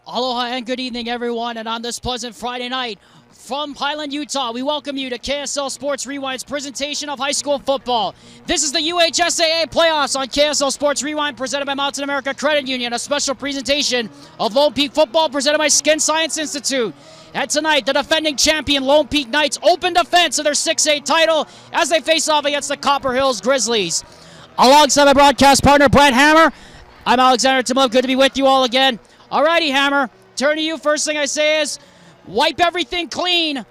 Aloha and good evening, everyone. And on this pleasant Friday night from Highland, Utah, we welcome you to KSL Sports Rewind's presentation of high school football. This is the UHSAA playoffs on KSL Sports Rewind, presented by Mountain America Credit Union, a special presentation of Lone Peak football presented by Skin Science Institute. And tonight, the defending champion Lone Peak Knights open defense of their 6A title as they face off against the Copper Hills Grizzlies. Alongside my broadcast partner, Brent Hammer, I'm Alexander Timlov. Good to be with you all again. Alrighty, Hammer, turn to you. First thing I say is wipe everything clean.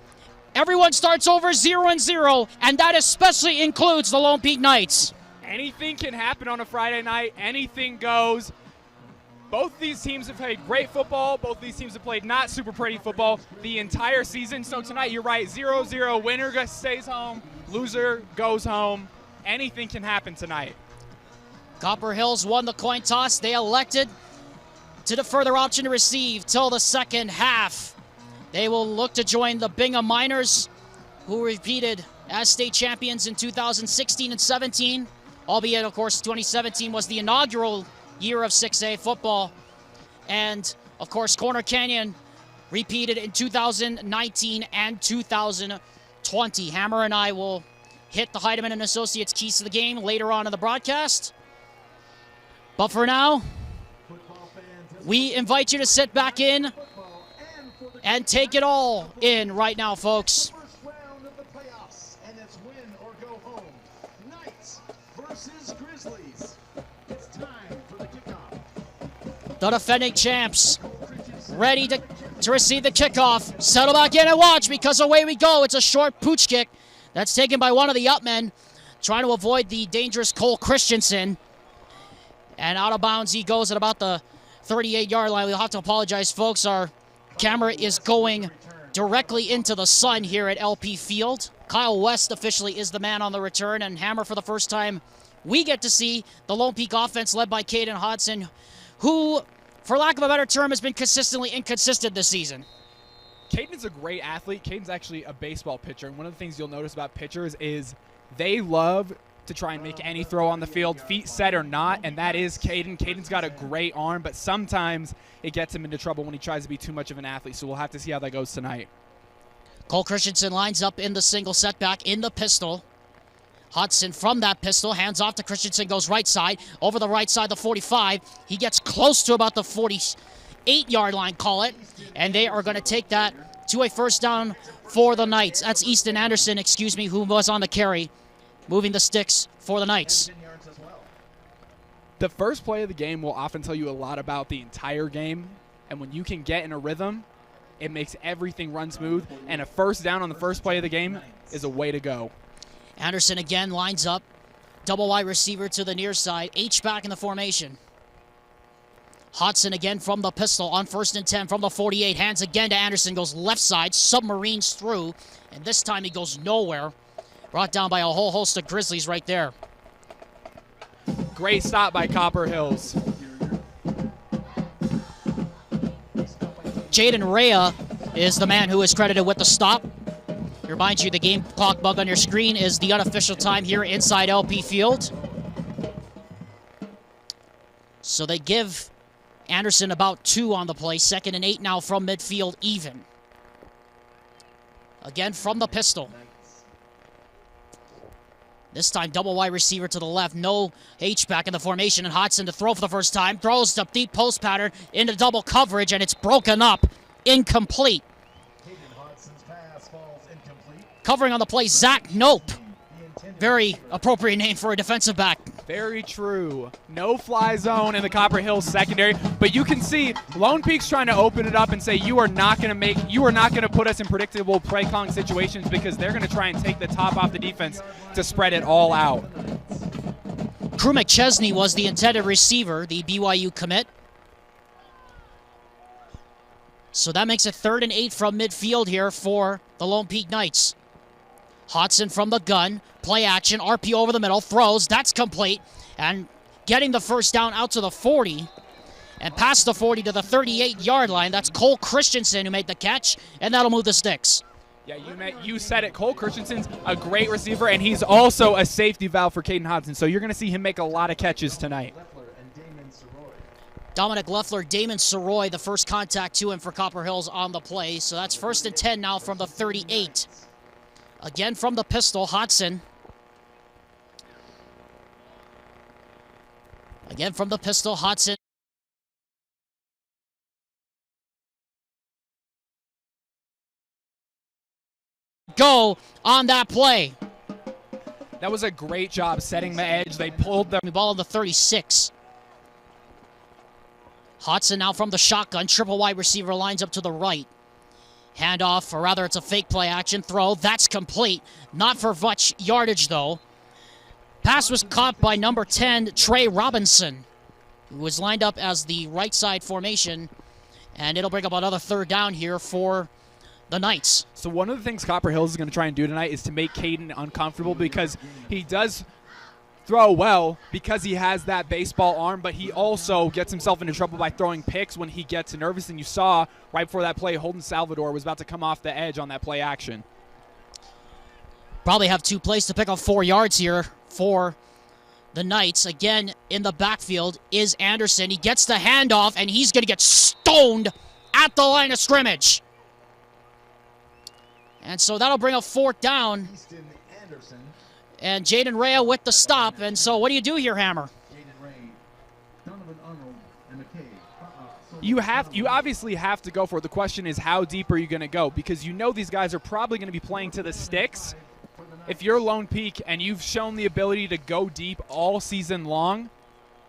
Everyone starts over 0-0, and that especially includes the Lone Peak Knights. Anything can happen on a Friday night. Anything goes. Both these teams have played great football. Both these teams have played not super pretty football the entire season. So tonight, you're right, 0-0. Winner stays home. Loser goes home. Anything can happen tonight. Copper Hills won the coin toss. They elected to defer their option to receive till the second half. They will look to join the Bingham Miners, who repeated as state champions in 2016 and 17, albeit, of course, 2017 was the inaugural year of 6A football. And, of course, Corner Canyon repeated in 2019 and 2020. Hammer and I will hit the Heidemann and Associates keys to the game later on in the broadcast. But for now, we invite you to sit back in and take it all in right now, folks. First round of the playoffs, and it's win or go home. Knights versus Grizzlies. It's time for the kickoff. The defending champs ready to receive the kickoff. Settle back in and watch, because away we go. It's a short pooch kick that's taken by one of the upmen, trying to avoid the dangerous Cole Christensen. And out of bounds he goes at about the 38-yard line. We'll have to apologize, folks. Our camera is going directly into the sun here at LP Field. Kyle West officially is the man on the return, and Hammer, for the first time, we get to see the Lone Peak offense led by Caden Hodson, who, for lack of a better term, has been consistently inconsistent this season. Caden's a great athlete. Caden's actually a baseball pitcher, and one of the things you'll notice about pitchers is they love to try and make any throw on the field, feet set or not, and that is Caden. Caden's got a great arm, but sometimes it gets him into trouble when he tries to be too much of an athlete, so we'll have to see how that goes tonight. Cole Christensen lines up in the single setback in the pistol. Hudson from that pistol, hands off to Christensen, goes right side, over the right side, the 45. He gets close to about the 48-yard line, call it, and they are going to take that to a first down for the Knights. That's Easton Anderson, who was on the carry, moving the sticks for the Knights. The first play of the game will often tell you a lot about the entire game, and when you can get in a rhythm, it makes everything run smooth, and a first down on the first play of the game is a way to go. Anderson again lines up, double wide receiver to the near side, H-back in the formation. Hodson again from the pistol on 1st and 10 from the 48, hands again to Anderson, goes left side, submarines through, and this time he goes nowhere. Brought down by a whole host of Grizzlies right there. Great stop by Copper Hills. Jaden Rea is the man who is credited with the stop. Remind you, the game clock bug on your screen is the unofficial time here inside LP Field. So they give Anderson about 2 on the play. 2nd and 8 now from midfield even. Again from the pistol. This time, double wide receiver to the left. No H-back in the formation, and Hodson to throw for the first time. Throws the deep post pattern into double coverage, and it's broken up. Incomplete. Covering on the play, Zach Nope. Very appropriate name for a defensive back. Very true. No fly zone in the Copper Hills secondary, but you can see Lone Peak's trying to open it up and say you are not going to put us in predictable play calling situations, because they're going to try and take the top off the defense to spread it all out. Crew McChesney was the intended receiver, the BYU commit. So that makes it 3rd and 8 from midfield here for the Lone Peak Knights. Hodson from the gun, play action, RP over the middle, throws, that's complete, and getting the first down out to the 40, and past the 40 to the 38-yard line. That's Cole Christensen who made the catch, and that'll move the sticks. Yeah, you said it. Cole Christensen's a great receiver, and he's also a safety valve for Caden Hodson, so you're going to see him make a lot of catches tonight. Dominic Leffler, Damon Soroy, the first contact to him for Copper Hills on the play. So that's 1st and 10 now from the 38. Again from the pistol, Hodson. Again from the pistol, Hodson. Go on that play. That was a great job setting the edge. They pulled the ball on the 36. Hodson now from the shotgun. Triple wide receiver lines up to the right. Handoff, or rather it's a fake play action throw. That's complete. Not for much yardage though. Pass was caught by number 10, Trey Robinson, who was lined up as the right side formation. And it'll bring up another 3rd down here for the Knights. So one of the things Copper Hills is going to try and do tonight is to make Caden uncomfortable, because he does throw well because he has that baseball arm, but he also gets himself into trouble by throwing picks when he gets nervous. And you saw right before that play, Holden Salvador was about to come off the edge on that play action. Probably have 2 plays to pick up 4 yards here for the Knights. Again, in the backfield is Anderson. He gets the handoff, and he's going to get stoned at the line of scrimmage. And so that'll bring up 4th down. And Jaden Rea with the stop. And so what do you do here, Hammer? You obviously have to go for it. The question is, how deep are you going to go? Because you know these guys are probably going to be playing to the sticks. If you're Lone Peak and you've shown the ability to go deep all season long,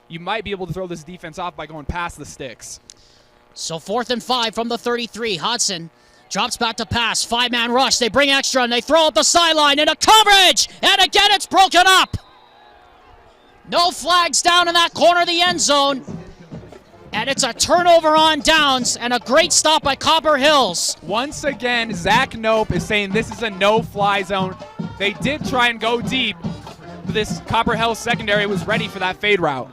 you might be able to throw this defense off by going past the sticks. So 4th and 5 from the 33. Hodson drops back to pass. 5-man rush. They bring extra, and they throw up the sideline into coverage. And again, it's broken up. No flags down in that corner of the end zone. And it's a turnover on downs, and a great stop by Copper Hills. Once again, Zach Nope is saying this is a no-fly zone. They did try and go deep, but this Copper Hills secondary was ready for that fade route.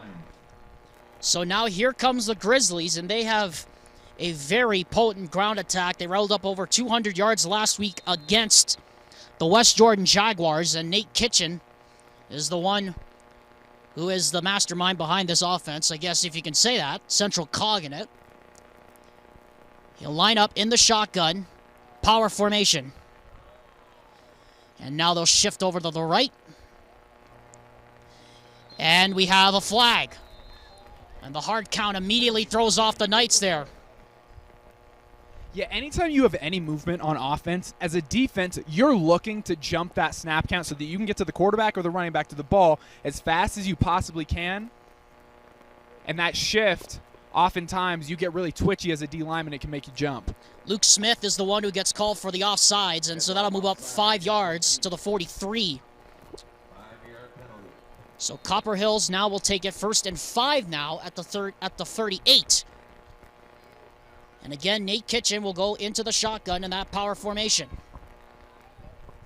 So now here comes the Grizzlies, and they have a very potent ground attack. They rolled up over 200 yards last week against the West Jordan Jaguars, and Nate Kitchen is the one who is the mastermind behind this offense, I guess, if you can say that. Central cog in it. He'll line up in the shotgun, power formation. And now they'll shift over to the right. And we have a flag. And the hard count immediately throws off the Knights there. Yeah, anytime you have any movement on offense, as a defense, you're looking to jump that snap count so that you can get to the quarterback or the running back to the ball as fast as you possibly can. And that shift, oftentimes, you get really twitchy as a D lineman. It can make you jump. Luke Smith is the one who gets called for the offsides, and so that'll move up 5 yards to the 43. So Copper Hills now will take it 1st and 5 now at the 38. And again, Nate Kitchen will go into the shotgun in that power formation.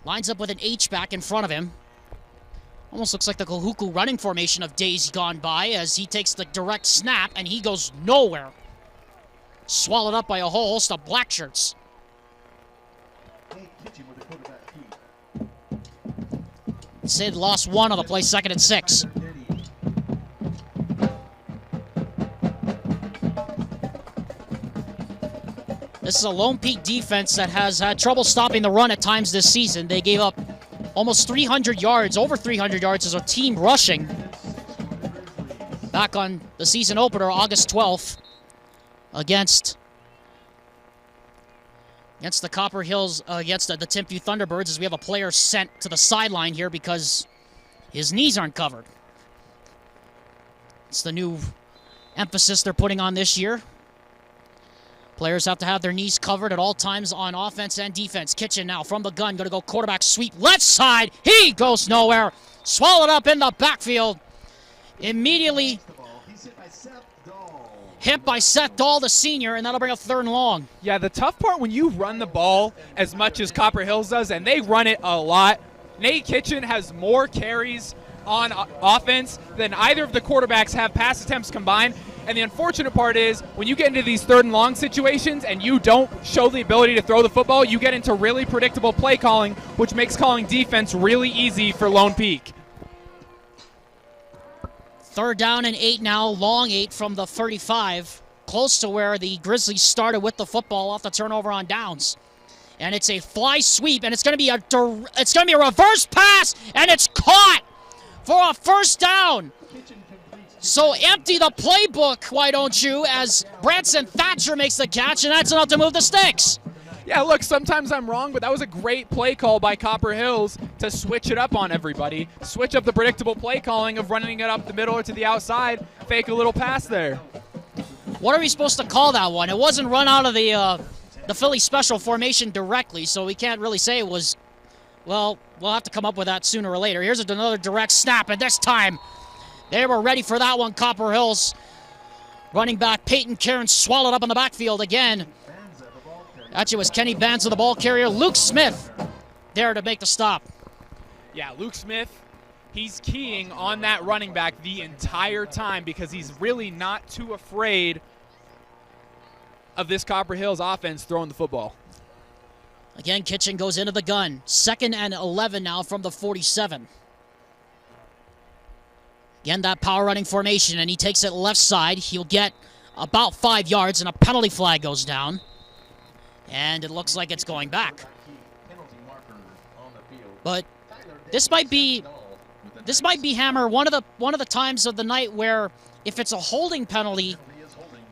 Lines up with an H-back in front of him. Almost looks like the Kahuku running formation of days gone by as he takes the direct snap and he goes nowhere. Swallowed up by a whole host of black shirts. Sid lost 1 on the play, 2nd and 6. This is a Lone Peak defense that has had trouble stopping the run at times this season. They gave up almost 300 yards, over 300 yards as a team rushing back on the season opener, August 12th, against the Copper Hills, against the Timpview Thunderbirds, as we have a player sent to the sideline here because his knees aren't covered. It's the new emphasis they're putting on this year. Players have to have their knees covered at all times on offense and defense. Kitchen now from the gun, going to go quarterback sweep left side. He goes nowhere. Swallowed up in the backfield. Immediately hit by Seth Dahl, the senior, and that'll bring up 3rd and long. Yeah, the tough part when you run the ball as much as Copper Hills does, and they run it a lot, Nate Kitchen has more carries on offense than either of the quarterbacks have pass attempts combined. And the unfortunate part is when you get into these 3rd and long situations and you don't show the ability to throw the football, you get into really predictable play calling, which makes calling defense really easy for Lone Peak. 3rd down and 8 now, long 8 from the 35, close to where the Grizzlies started with the football off the turnover on downs. And it's a fly sweep, and it's going to be a reverse pass, and it's caught for a 1st down. So empty the playbook, why don't you, as Branson Thatcher makes the catch, and that's enough to move the sticks. Yeah, look, sometimes I'm wrong, but that was a great play call by Copper Hills to switch it up on everybody. Switch up the predictable play calling of running it up the middle or to the outside, fake a little pass there. What are we supposed to call that one? It wasn't run out of the Philly special formation directly, so we can't really say it was, well, we'll have to come up with that sooner or later. Here's another direct snap, and this time they were ready for that one, Copper Hills. Running back Peyton Karen swallowed up in the backfield again. Actually, it was Kenny Banza, the ball carrier. Luke Smith there to make the stop. Yeah, Luke Smith, he's keying on that running back the entire time because he's really not too afraid of this Copper Hills offense throwing the football. Again, Kitchen goes into the gun. 2nd and 11 now from the 47. Again, that power running formation, and he takes it left side. He'll get about 5 yards, and a penalty flag goes down. And it looks like it's going back. But this might be Hammer, one of the times of the night where if it's a holding penalty,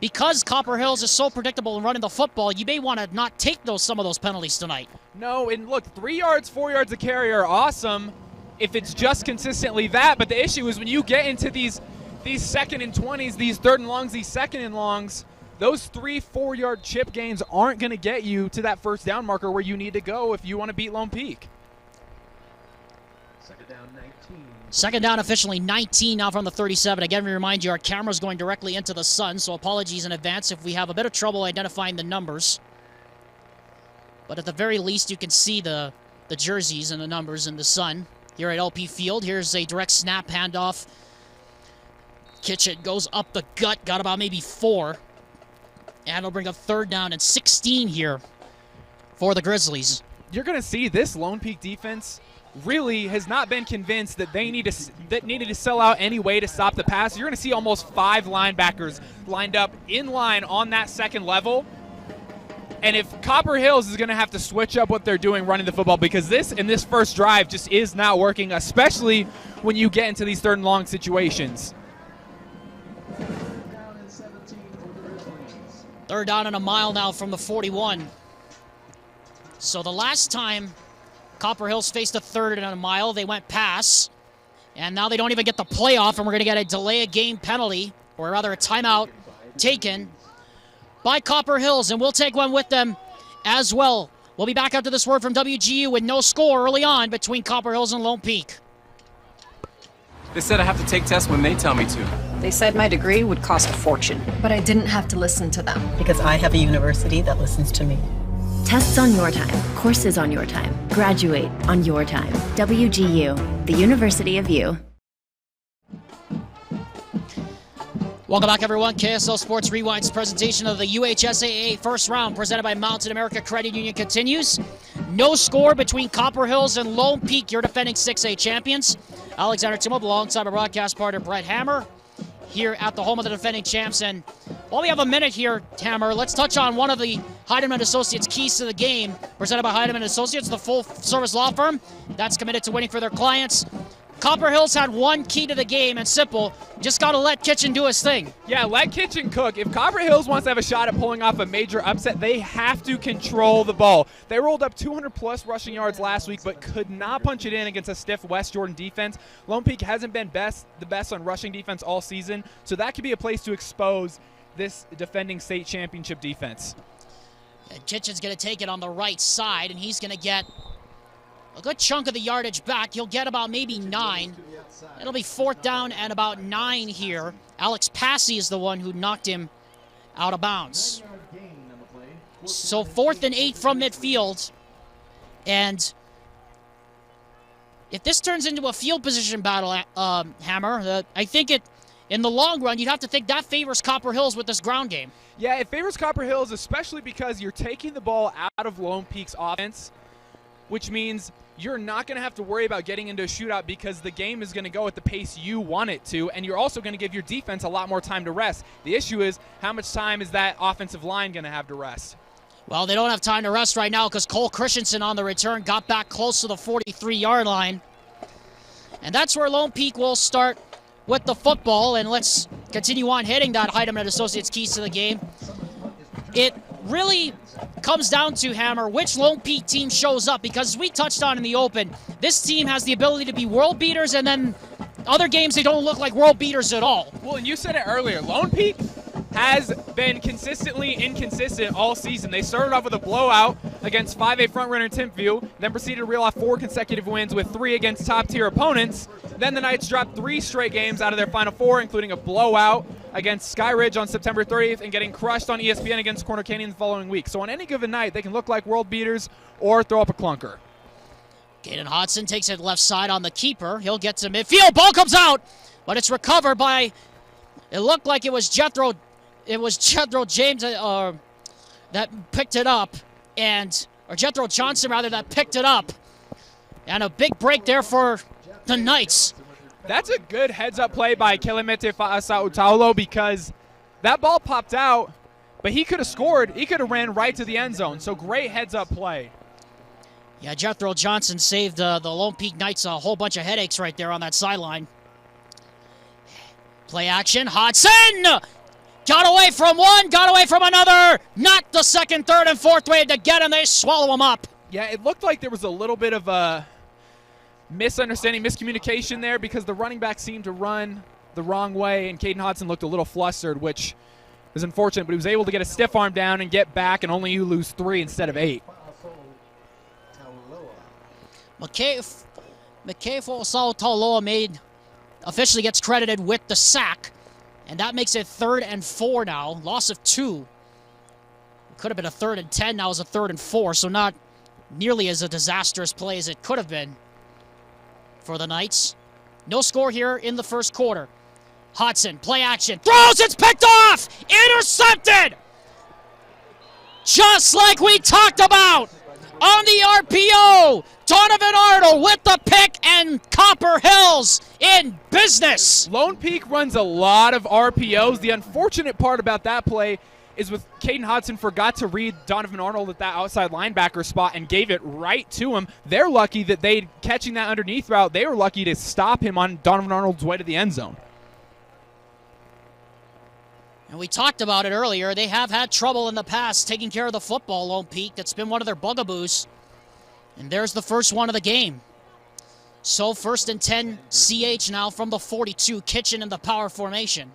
because Copper Hills is so predictable in running the football, you may want to not take some of those penalties tonight. No, and look, 3 yards, 4 yards a carry are awesome if it's just consistently that. But the issue is when you get into these 2nd and 20s, these 3rd and longs, these 2nd and longs, those 3-4 yard chip gains aren't going to get you to that 1st down marker where you need to go if you want to beat Lone Peak. 2nd down, 19. 2nd down, officially 19 now from the 37. Again, we remind you our camera's going directly into the sun, so apologies in advance if we have a bit of trouble identifying the numbers. But at the very least, you can see the jerseys and the numbers in the sun here at LP Field. Here's a direct snap handoff. Kitchen goes up the gut, got about maybe 4. And it'll bring up 3rd down and 16 here for the Grizzlies. You're going to see this Lone Peak defense really has not been convinced that they needed to sell out any way to stop the pass. You're going to see almost 5 linebackers lined up in line on that 2nd level. And if Copper Hills is going to have to switch up what they're doing running the football, because this 1st drive just is not working, especially when you get into these 3rd and long situations. 3rd down and a mile now from the 41. So the last time Copper Hills faced a 3rd and a mile, they went pass. And now they don't even get the playoff, and we're going to get a delay of game penalty, or rather a timeout taken by Copper Hills, and we'll take one with them as well. We'll be back after this word from WGU with no score early on between Copper Hills and Lone Peak. They said I have to take tests when they tell me to. They said my degree would cost a fortune. But I didn't have to listen to them. Because I have a university that listens to me. Tests on your time, courses on your time, graduate on your time. WGU, the University of You. Welcome back, everyone. KSL Sports Rewind's presentation of the UHSAA first round presented by Mountain America Credit Union continues. No score between Copper Hills and Lone Peak, your defending 6A champions. Alexander Timmo alongside my broadcast partner Brett Hammer here at the home of the defending champs. And while we have a minute here, Hammer, let's touch on one of the Heidemann Associates keys to the game, presented by Heidemann Associates, the full-service law firm that's committed to winning for their clients. Copper Hills had one key to the game, and simple. Just got to let Kitchen do his thing. Yeah, let Kitchen cook. If Copper Hills wants to have a shot at pulling off a major upset, they have to control the ball. They rolled up 200-plus rushing yards last week, but could not punch it in against a stiff West Jordan defense. Lone Peak hasn't been the best on rushing defense all season, so that could be a place to expose this defending state championship defense. And Kitchen's going to take it on the right side, and he's going to get a good chunk of the yardage back. He'll get about maybe 9. It'll be 4th down and about 9 here. Alex Passy is the one who knocked him out of bounds. So 4th and 8 from midfield. And if this turns into a field position battle, Hammer, I think in the long run, you'd have to think that favors Copper Hills with this ground game. Yeah, it favors Copper Hills, especially because you're taking the ball out of Lone Peak's offense, which means you're not going to have to worry about getting into a shootout because the game is going to go at the pace you want it to, and you're also going to give your defense a lot more time to rest. The issue is, how much time is that offensive line going to have to rest? Well, they don't have time to rest right now because Cole Christensen on the return got back close to the 43-yard line. And that's where Lone Peak will start with the football, and let's continue on hitting that Heidemann and Associates keys to the game. It really comes down to, Hammer, which Lone Peak team shows up, because as we touched on in the open, this team has the ability to be world beaters, and then other games they don't look like world beaters at all. Well, and you said it earlier, Lone Peak has been consistently inconsistent all season. They started off with a blowout against 5A frontrunner Timpview, then proceeded to reel off 4 consecutive wins with 3 against top-tier opponents. Then the Knights dropped 3 straight games out of their final 4, including a blowout against Sky Ridge on September 30th and getting crushed on ESPN against Corner Canyon the following week. So on any given night, they can look like world beaters or throw up a clunker. Caden Hodson takes it left side on the keeper. He'll get to midfield. Ball comes out, but it's recovered by, it looked like it was Jethro James that picked it up, or Jethro Johnson rather, that picked it up. And a big break there for the Knights. That's a good heads-up play by Kelemete Fa'asa'utaulo, because that ball popped out, but he could have scored. He could have ran right to the end zone. So great heads-up play. Yeah, Jethro Johnson saved the Lone Peak Knights a whole bunch of headaches right there on that sideline. Play action. Hodson! Got away from one, got away from another. Not the second, third, and fourth wave to get him. They swallow him up. Yeah, it looked like there was a little bit of a misunderstanding, miscommunication there, because the running back seemed to run the wrong way, and Caden Hodson looked a little flustered, which is unfortunate, but he was able to get a stiff arm down and get back, and only you lose 3 instead of 8. McKay Tauloa officially gets credited with the sack. And that makes it 3rd and 4 now. Loss of 2. It could have been a 3rd and 10. Now it's a 3rd and 4. So not nearly as a disastrous play as it could have been for the Knights. No score here in the first quarter. Hodson, play action. Throws, it's picked off! Intercepted! Just like we talked about on the RPO. Donovan Arnold with the pick, and Copper Hills in business. Lone Peak runs a lot of RPOs. The unfortunate part about that play is with Caden Hodson forgot to read Donovan Arnold at that outside linebacker spot and gave it right to him. They're lucky that catching that underneath route, they were lucky to stop him on Donovan Arnold's way to the end zone. And we talked about it earlier. They have had trouble in the past taking care of the football, Lone Peak. That's been one of their bugaboos. And there's the first one of the game. So 1st and 10 CH now from the 42. Kitchen in the power formation.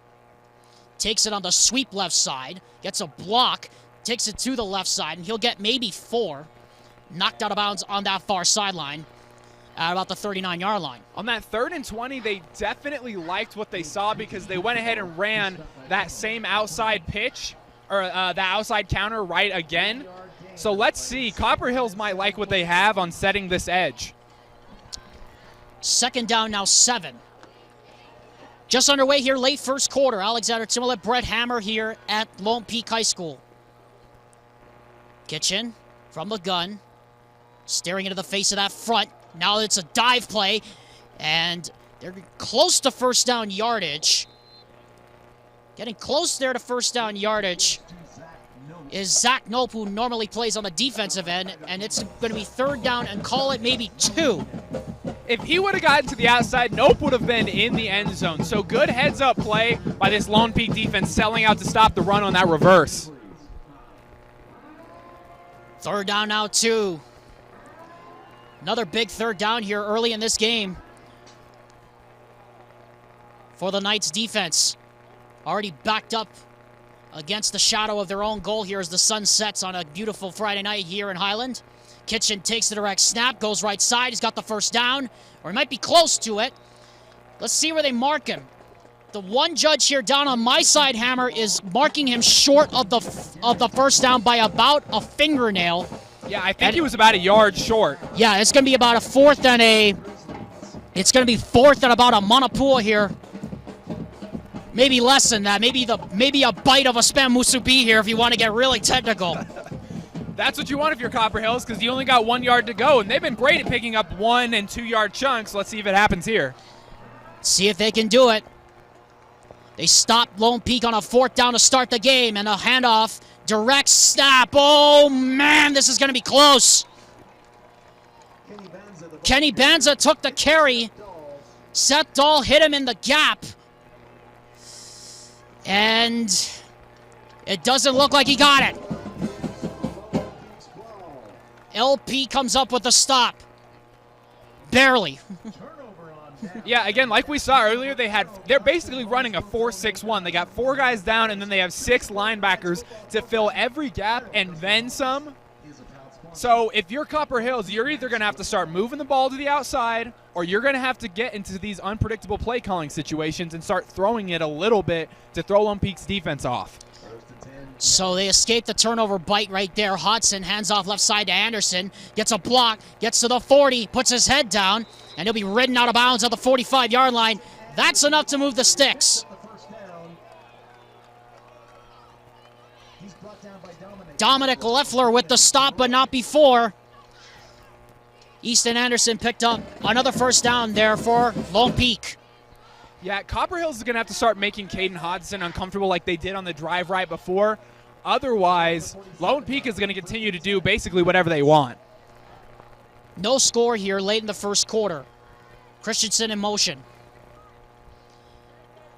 Takes it on the sweep left side. Gets a block. Takes it to the left side. And he'll get maybe 4. Knocked out of bounds on that far sideline at about the 39-yard line. On that 3rd and 20, they definitely liked what they saw, because they went ahead and ran that same outside pitch, or that outside counter right again. So let's see. Copper Hills might like what they have on setting this edge. 2nd down now, 7. Just underway here, late first quarter. Alexander Timolet, Brett Hammer here at Lone Peak High School. Kitchen from the gun, staring into the face of that front. Now it's a dive play, and they're close to first down yardage. Getting close there to first down yardage is Zach Nope, who normally plays on the defensive end, and it's going to be 3rd down and call it maybe 2. If he would have gotten to the outside, Nope would have been in the end zone. So good heads-up play by this Lone Peak defense, selling out to stop the run on that reverse. 3rd down now, 2. Another big 3rd down here early in this game for the Knights defense. Already backed up against the shadow of their own goal here as the sun sets on a beautiful Friday night here in Highland. Kitchen takes the direct snap, goes right side. He's got the first down, or he might be close to it. Let's see where they mark him. The one judge here down on my side, Hammer, is marking him short of the first down by about a fingernail. Yeah, I think he was about a yard short. Yeah, it's going to be about a 4th and it's going to be 4th and about a Manapua here. Maybe less than that. Maybe a bite of a spam musubi here if you want to get really technical. That's what you want if you're Copper Hills, because you only got 1 yard to go, and they've been great at picking up 1 and 2 yard chunks. Let's see if it happens here. See if they can do it. They stopped Lone Peak on a 4th down to start the game, and a handoff, direct snap. Oh man, this is going to be close. Kenny Banza took the carry. Seth Dahl hit him in the gap. And it doesn't look like he got it. LP comes up with a stop. Barely. Yeah, again, like we saw earlier, they're basically running a 4-6-1. They got 4 guys down, and then they have 6 linebackers to fill every gap and then some. So if you're Copper Hills, you're either going to have to start moving the ball to the outside, or you're going to have to get into these unpredictable play calling situations and start throwing it a little bit to throw Lone Peak's defense off. So they escape the turnover bite right there. Hodson hands off left side to Anderson. Gets a block, gets to the 40, puts his head down, and he'll be ridden out of bounds at the 45-yard line. That's enough to move the sticks. Dominic Leffler with the stop, but not before. Easton Anderson picked up another first down there for Lone Peak. Yeah, Copper Hills is going to have to start making Caden Hodson uncomfortable like they did on the drive right before. Otherwise, Lone Peak is going to continue to do basically whatever they want. No score here late in the first quarter. Christensen in motion.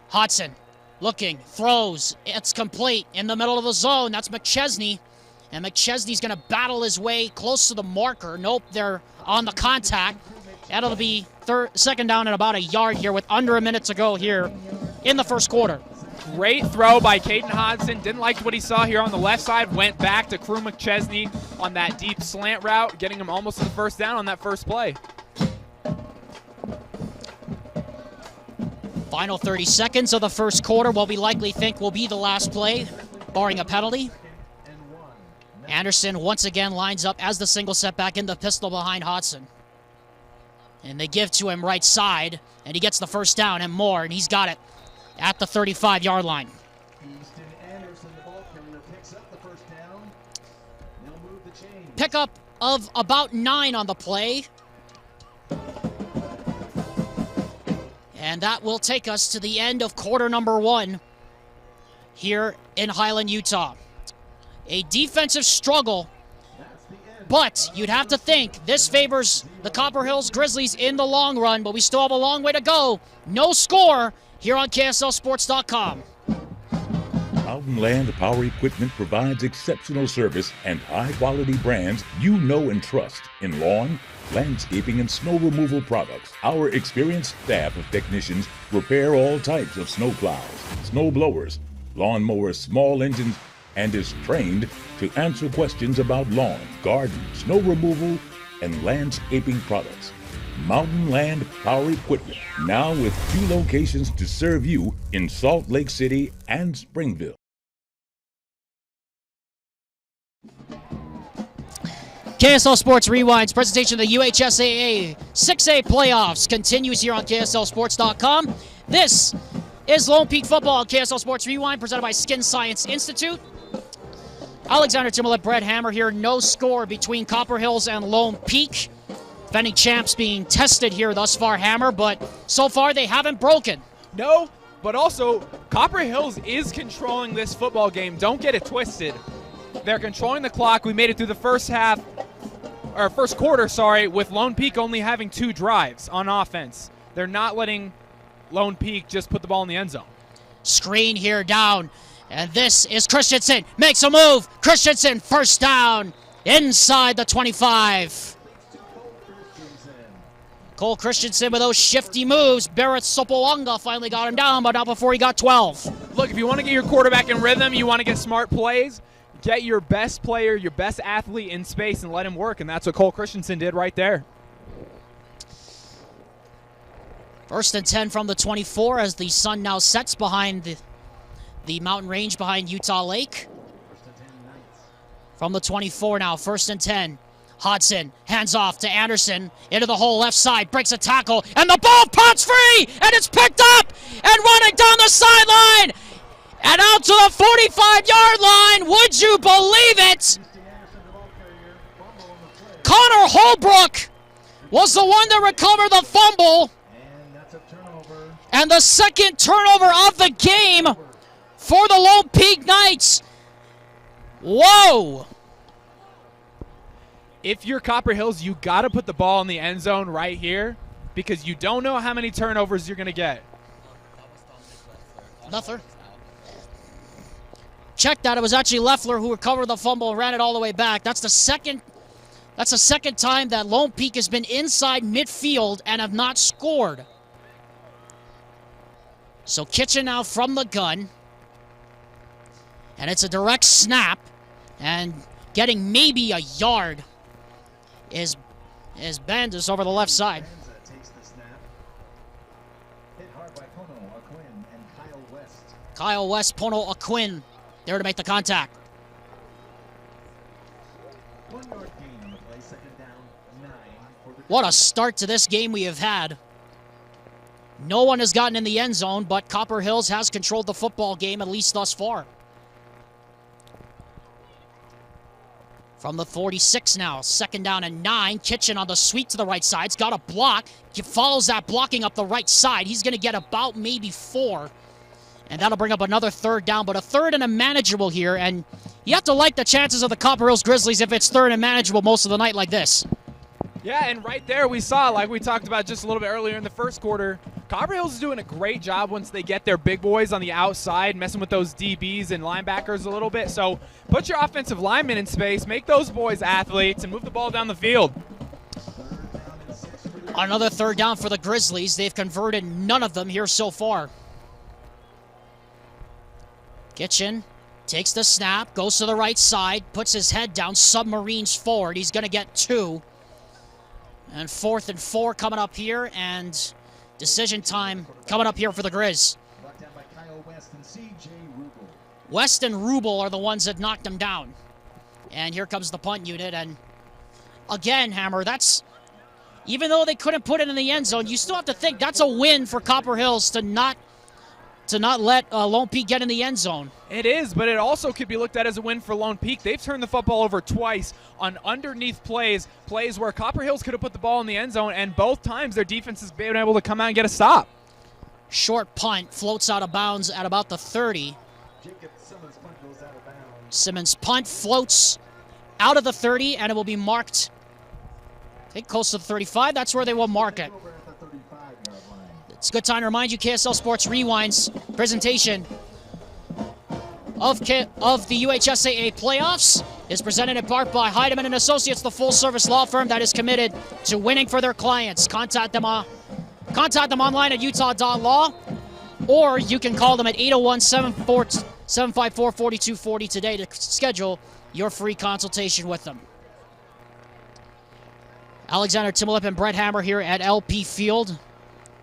Hodson looking, throws. It's complete in the middle of the zone. That's McChesney. And McChesney's going to battle his way close to the marker. Nope, they're on the contact. And it'll be second down and about a yard here with under a minute to go here in the first quarter. Great throw by Caden Hodson. Didn't like what he saw here on the left side. Went back to Crew McChesney on that deep slant route, getting him almost to the first down on that first play. Final 30 seconds of the first quarter, what we likely think will be the last play, barring a penalty. Anderson once again lines up as the single setback in the pistol behind Hodson. And they give to him right side, and he gets the first down and more, and he's got it at the 35-yard line. Houston Anderson, the ball carrier, picks up the first down. They'll move the chains. Pickup of about 9 on the play. And that will take us to the end of quarter number 1 here in Highland, Utah. A defensive struggle, but you'd have to think this favors the Copper Hills Grizzlies in the long run, but we still have a long way to go. No score here on KSLSports.com. Mountain Land Power Equipment provides exceptional service and high-quality brands you know and trust in lawn, landscaping, and snow removal products. Our experienced staff of technicians repair all types of snow plows, snow blowers, lawn mowers, small engines, and is trained to answer questions about lawn, garden, snow removal, and landscaping products. Mountain Land Power Equipment, now with 2 locations to serve you in Salt Lake City and Springville. KSL Sports Rewind's presentation of the UHSAA 6A playoffs continues here on KSLSports.com. This is Lone Peak Football on KSL Sports Rewind, presented by Skin Science Institute. Alexander Timberlake, Brett Hammer here. No score between Copper Hills and Lone Peak. Defending champs being tested here thus far, Hammer, but so far they haven't broken. No, but also Copper Hills is controlling this football game. Don't get it twisted. They're controlling the clock. We made it through the first quarter, with Lone Peak only having 2 drives on offense. They're not letting Lone Peak just put the ball in the end zone. Screen here down. And this is Christensen. Makes a move. Christensen first down inside the 25. Cole Christensen with those shifty moves. Barrett Sopoanga finally got him down, but not before he got 12. Look, if you want to get your quarterback in rhythm, you want to get smart plays, get your best player, your best athlete in space and let him work, and that's what Cole Christensen did right there. First and 10 from the 24 as the sun now sets behind the mountain range behind Utah Lake. From the 24 now, first and 10. Hodson hands off to Anderson into the hole left side, breaks a tackle, and the ball pops free, and it's picked up and running down the sideline and out to the 45-yard line. Would you believe it? Holbrook was the one to recover the fumble. And that's a turnover. And the second turnover of the game for the Lone Peak Knights. Whoa. If you're Copper Hills, you got to put the ball in the end zone right here because you don't know how many turnovers you're going to get. Nothing. Check that. It was actually Leffler who recovered the fumble and ran it all the way back. That's the second time that Lone Peak has been inside midfield and have not scored. So Kitchen now from the gun. And it's a direct snap. And getting maybe a yard is Bandus over the left side. Takes the snap. Hit hard by Pono, Aquin, and Kyle West. Kyle West, Pono, Aquin there to make the contact. 1 yard gain on the play, second down, 9 for the What a start to this game we have had. No one has gotten in the end zone, but Copper Hills has controlled the football game, at least thus far. From the 46 now, second down and 9. Kitchen on the sweep to the right side. He's got a block. He follows that blocking up the right side. He's going to get about maybe 4. And that'll bring up another third down, but a third and a manageable here. And you have to like the chances of the Copper Hills Grizzlies if it's third and manageable most of the night like this. Yeah, and right there we saw, like we talked about just a little bit earlier in the first quarter, Copper Hills is doing a great job once they get their big boys on the outside, messing with those DBs and linebackers a little bit. So put your offensive linemen in space, make those boys athletes, and move the ball down the field. Another third down for the Grizzlies. They've converted none of them here so far. Kitchen takes the snap, goes to the right side, puts his head down, submarines forward. He's going to get 2. And 4th and 4 coming up here, and decision time coming up here for the Grizz. brought down by Kyle West and C.J. Rubel. West and Rubel are the ones that knocked him down. And here comes the punt unit, and again, Hammer, that's, even though they couldn't put it in the end zone, you still have to think that's a win for Copper Hills to not let Lone Peak get in the end zone. It is, but it also could be looked at as a win for Lone Peak. They've turned the football over twice on underneath plays where Copper Hills could have put the ball in the end zone, and both times their defense has been able to come out and get a stop. Short punt floats out of bounds at about the 30. Jacob Simmons' punt goes out of bounds. Simmons' punt floats out of the 30, and it will be marked, I think, close to the 35. That's where they will mark it. Over at the 35-yard line. It's a good time to remind you, KSL Sports Rewind's presentation of the UHSAA playoffs is presented in part by Heidemann & Associates, the full-service law firm that is committed to winning for their clients. Contact them online at utah.law, or you can call them at 801-754-4240 today to schedule your free consultation with them. Alexander Timolip and Brett Hammer here at LP Field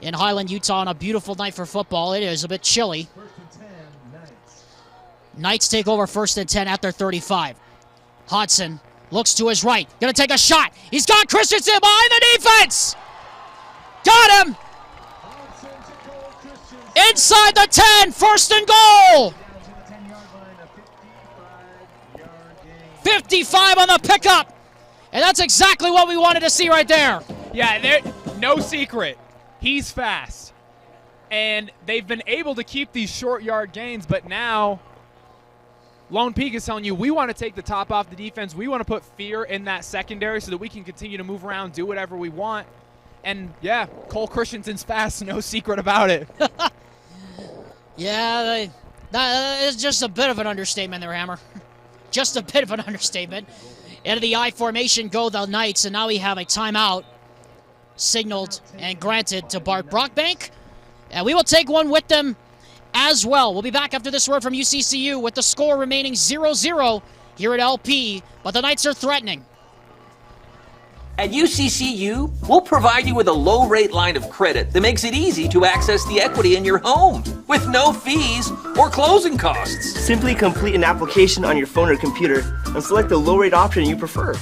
in Highland, Utah, on a beautiful night for football. It is a bit chilly. 1st and 10, Knights. Knights take over 1st and 10 at their 35. Hodson looks to his right. Gonna take a shot. He's got Christensen behind the defense. Got him. Hodson to goal, Christensen. Inside the 10. 1st and goal. Down to the 10-yard line, a 55-yard gain. 55 on the pickup. And that's exactly what we wanted to see right there. Yeah, no secret. He's fast. And they've been able to keep these short yard gains, but now Lone Peak is telling you, we want to take the top off the defense. We want to put fear in that secondary so that we can continue to move around, do whatever we want. And, yeah, Cole Christensen's fast, no secret about it. Yeah, that is just a bit of an understatement there, Hammer. Just a bit of an understatement. Into the I formation go the Knights, and now we have a timeout signaled and granted to Bart Brockbank. And we will take one with them as well. We'll be back after this word from UCCU with the score remaining 0-0 here at LP, but the Knights are threatening. At UCCU, we'll provide you with a low-rate line of credit that makes it easy to access the equity in your home with no fees or closing costs. Simply complete an application on your phone or computer and select the low-rate option you prefer.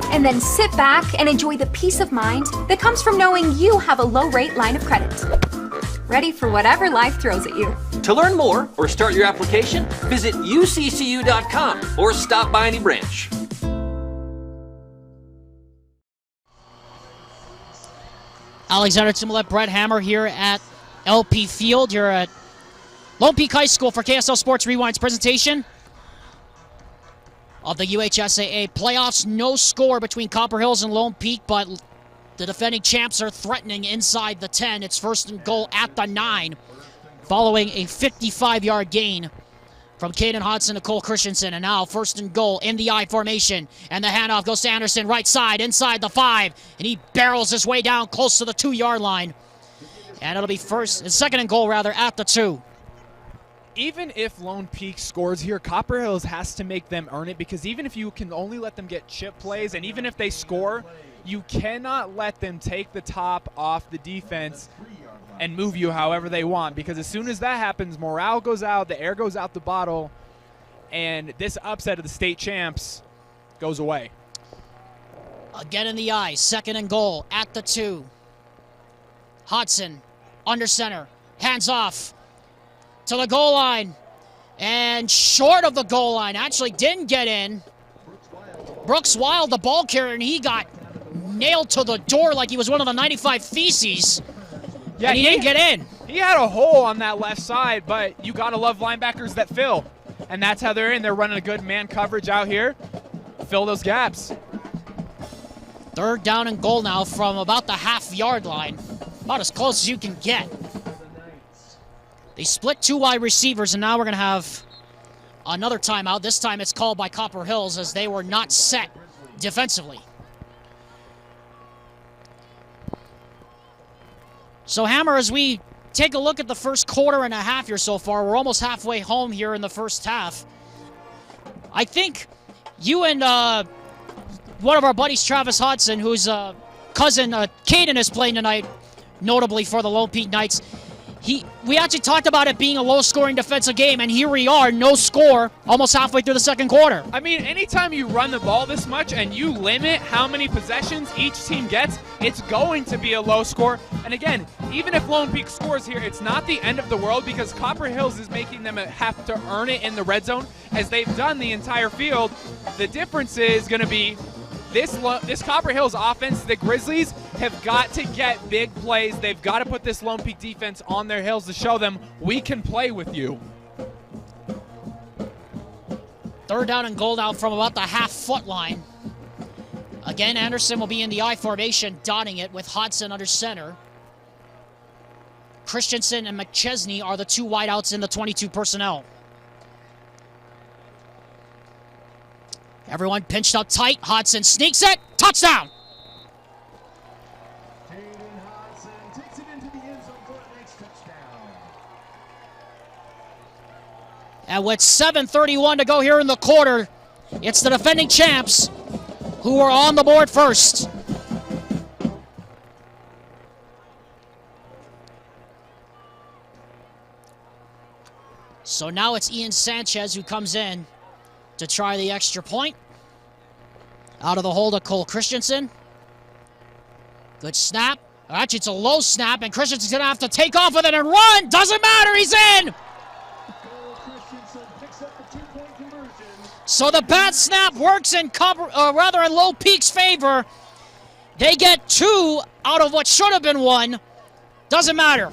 And then sit back and enjoy the peace of mind that comes from knowing you have a low-rate line of credit. Ready for whatever life throws at you. To learn more or start your application, visit uccu.com or stop by any branch. Alexander Timolet, Brett Hammer here at LP Field. You're at Lone Peak High School for KSL Sports Rewind's presentation of the UHSAA playoffs. No score between Copper Hills and Lone Peak, but the defending champs are threatening inside the 10. It's first and goal at the 9, following a 55-yard gain from Caden Hodson to Cole Christensen. And now first and goal in the I formation. And the handoff goes to Anderson, right side, inside the 5. And he barrels his way down close to the 2-yard line. And it'll be second and goal rather at the 2. Even if Lone Peak scores here, Copper Hills has to make them earn it, because even if you can only let them get chip plays, and even if they score, you cannot let them take the top off the defense and move you however they want, because as soon as that happens, morale goes out, the air goes out the bottle, and this upset of the state champs goes away. Again in the eye, second and goal at the 2. Hodson under center, hands off to the goal line, and short of the goal line, actually didn't get in. Brooks Wild, the ball carrier, and he got nailed to the door like he was one of the 95 Theses. Yeah, and he didn't get in. He had a hole on that left side, but you got to love linebackers that fill. And that's how they're in. They're running a good man coverage out here. Fill those gaps. Third down and goal now from about the half-yard line. About as close as you can get. They split 2 wide receivers, and now we're going to have another timeout. This time it's called by Copper Hills as they were not set defensively. So, Hammer, as we take a look at the first quarter and a half here so far, we're almost halfway home here in the first half. I think you and one of our buddies, Travis Hodson, whose cousin Caden is playing tonight, notably for the Lone Peak Knights. We actually talked about it being a low-scoring defensive game, and here we are, no score, almost halfway through the second quarter. I mean, anytime you run the ball this much and you limit how many possessions each team gets, it's going to be a low score. And again, even if Lone Peak scores here, it's not the end of the world, because Copper Hills is making them have to earn it in the red zone, as they've done the entire field. The difference is going to be this Copper Hills offense. The Grizzlies have got to get big plays. They've got to put this Lone Peak defense on their heels to show them we can play with you. Third down and goal now from about the half-foot line. Again, Anderson will be in the I formation, dotting it with Hodson under center. Christensen and McChesney are the 2 wideouts in the 22 personnel. Everyone pinched up tight. Hodson sneaks it. Touchdown! Caden Hodson takes it into the end zone for a nice touchdown. And with 7:31 to go here in the quarter, it's the defending champs who are on the board first. So now it's Ian Sanchez who comes in to try the extra point. Out of the hold of Cole Christensen. Good snap. Actually, it's a low snap, and Christensen's going to have to take off with it and run. Doesn't matter. He's in. So the bad snap works in Low Peak's favor. They get 2 out of what should have been 1. Doesn't matter.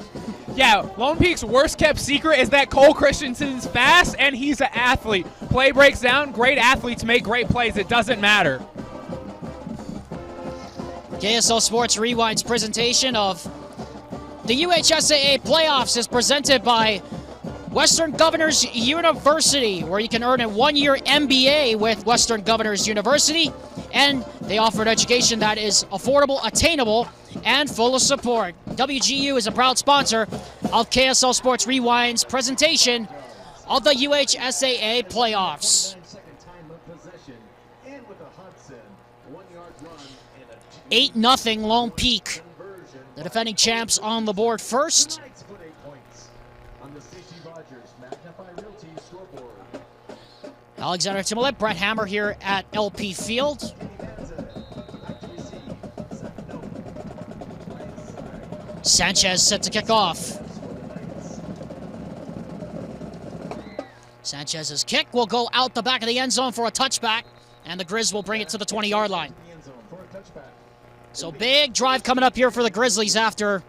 Yeah, Lone Peak's worst kept secret is that Cole Christensen's fast and he's an athlete. Play breaks down, great athletes make great plays. It doesn't matter. KSL Sports Rewind's presentation of the UHSAA playoffs is presented by Western Governors University, where you can earn a 1-year MBA with Western Governors University, and they offer an education that is affordable, attainable, and full of support. WGU is a proud sponsor of KSL Sports Rewind's presentation of the UHSAA playoffs. 8-0 Lone Peak. The defending champs on the board first. Alexander Timolet, Brett Hammer here at LP Field. Sanchez set to kick off. Sanchez's kick will go out the back of the end zone for a touchback, and the Grizz will bring it to the 20-yard line. So big drive coming up here for the Grizzlies after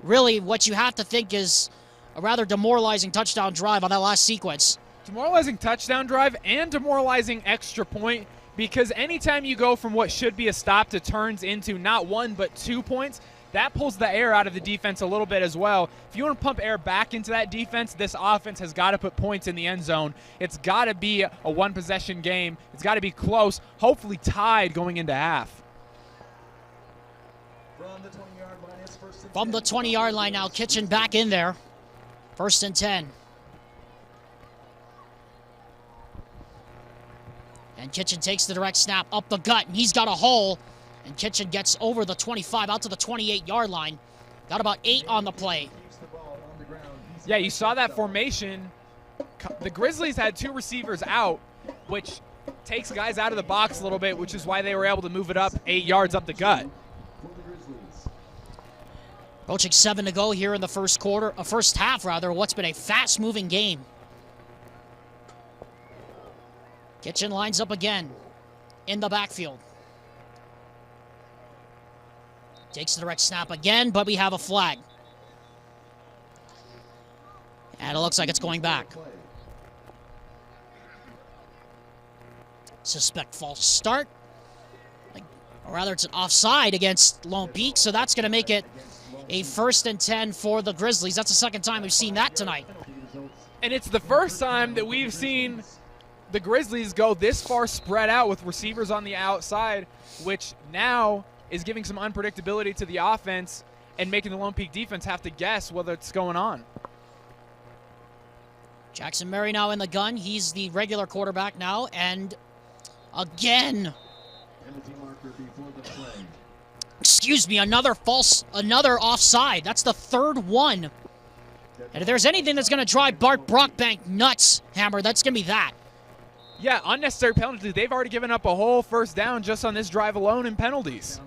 really what you have to think is a rather demoralizing touchdown drive on that last sequence. Demoralizing touchdown drive and demoralizing extra point, because anytime you go from what should be a stop to turns into not 1 but 2 points, that pulls the air out of the defense a little bit as well. If you want to pump air back into that defense, this offense has got to put points in the end zone. It's got to be a one-possession game. It's got to be close, hopefully tied going into half. From the 20-yard line now, Kitchen back in there. 1st and 10. And Kitchen takes the direct snap up the gut, and he's got a hole. And Kitchen gets over the 25 out to the 28-yard line. Got about 8 on the play. Yeah, you saw that formation. The Grizzlies had 2 receivers out, which takes guys out of the box a little bit, which is why they were able to move it up 8 yards up the gut. Approaching 7 to go here in the first half, what's been a fast-moving game. Kitchen lines up again in the backfield. Takes the direct snap again, but we have a flag. And it looks like it's going back. Suspect false start. Or rather, it's an offside against Lone Peak, so that's going to make it a 1st and 10 for the Grizzlies. That's the second time we've seen that tonight. And it's the first time that we've seen the Grizzlies go this far spread out with receivers on the outside, which now is giving some unpredictability to the offense and making the Lone Peak defense have to guess whether it's going on. Jackson Murray now in the gun. He's the regular quarterback now, and again, excuse me, another offside. That's the 3rd one. And if there's anything that's going to drive Bart Brockbank nuts, Hammer, that's going to be that. Yeah, unnecessary penalties. They've already given up a whole 1st down just on this drive alone in penalties.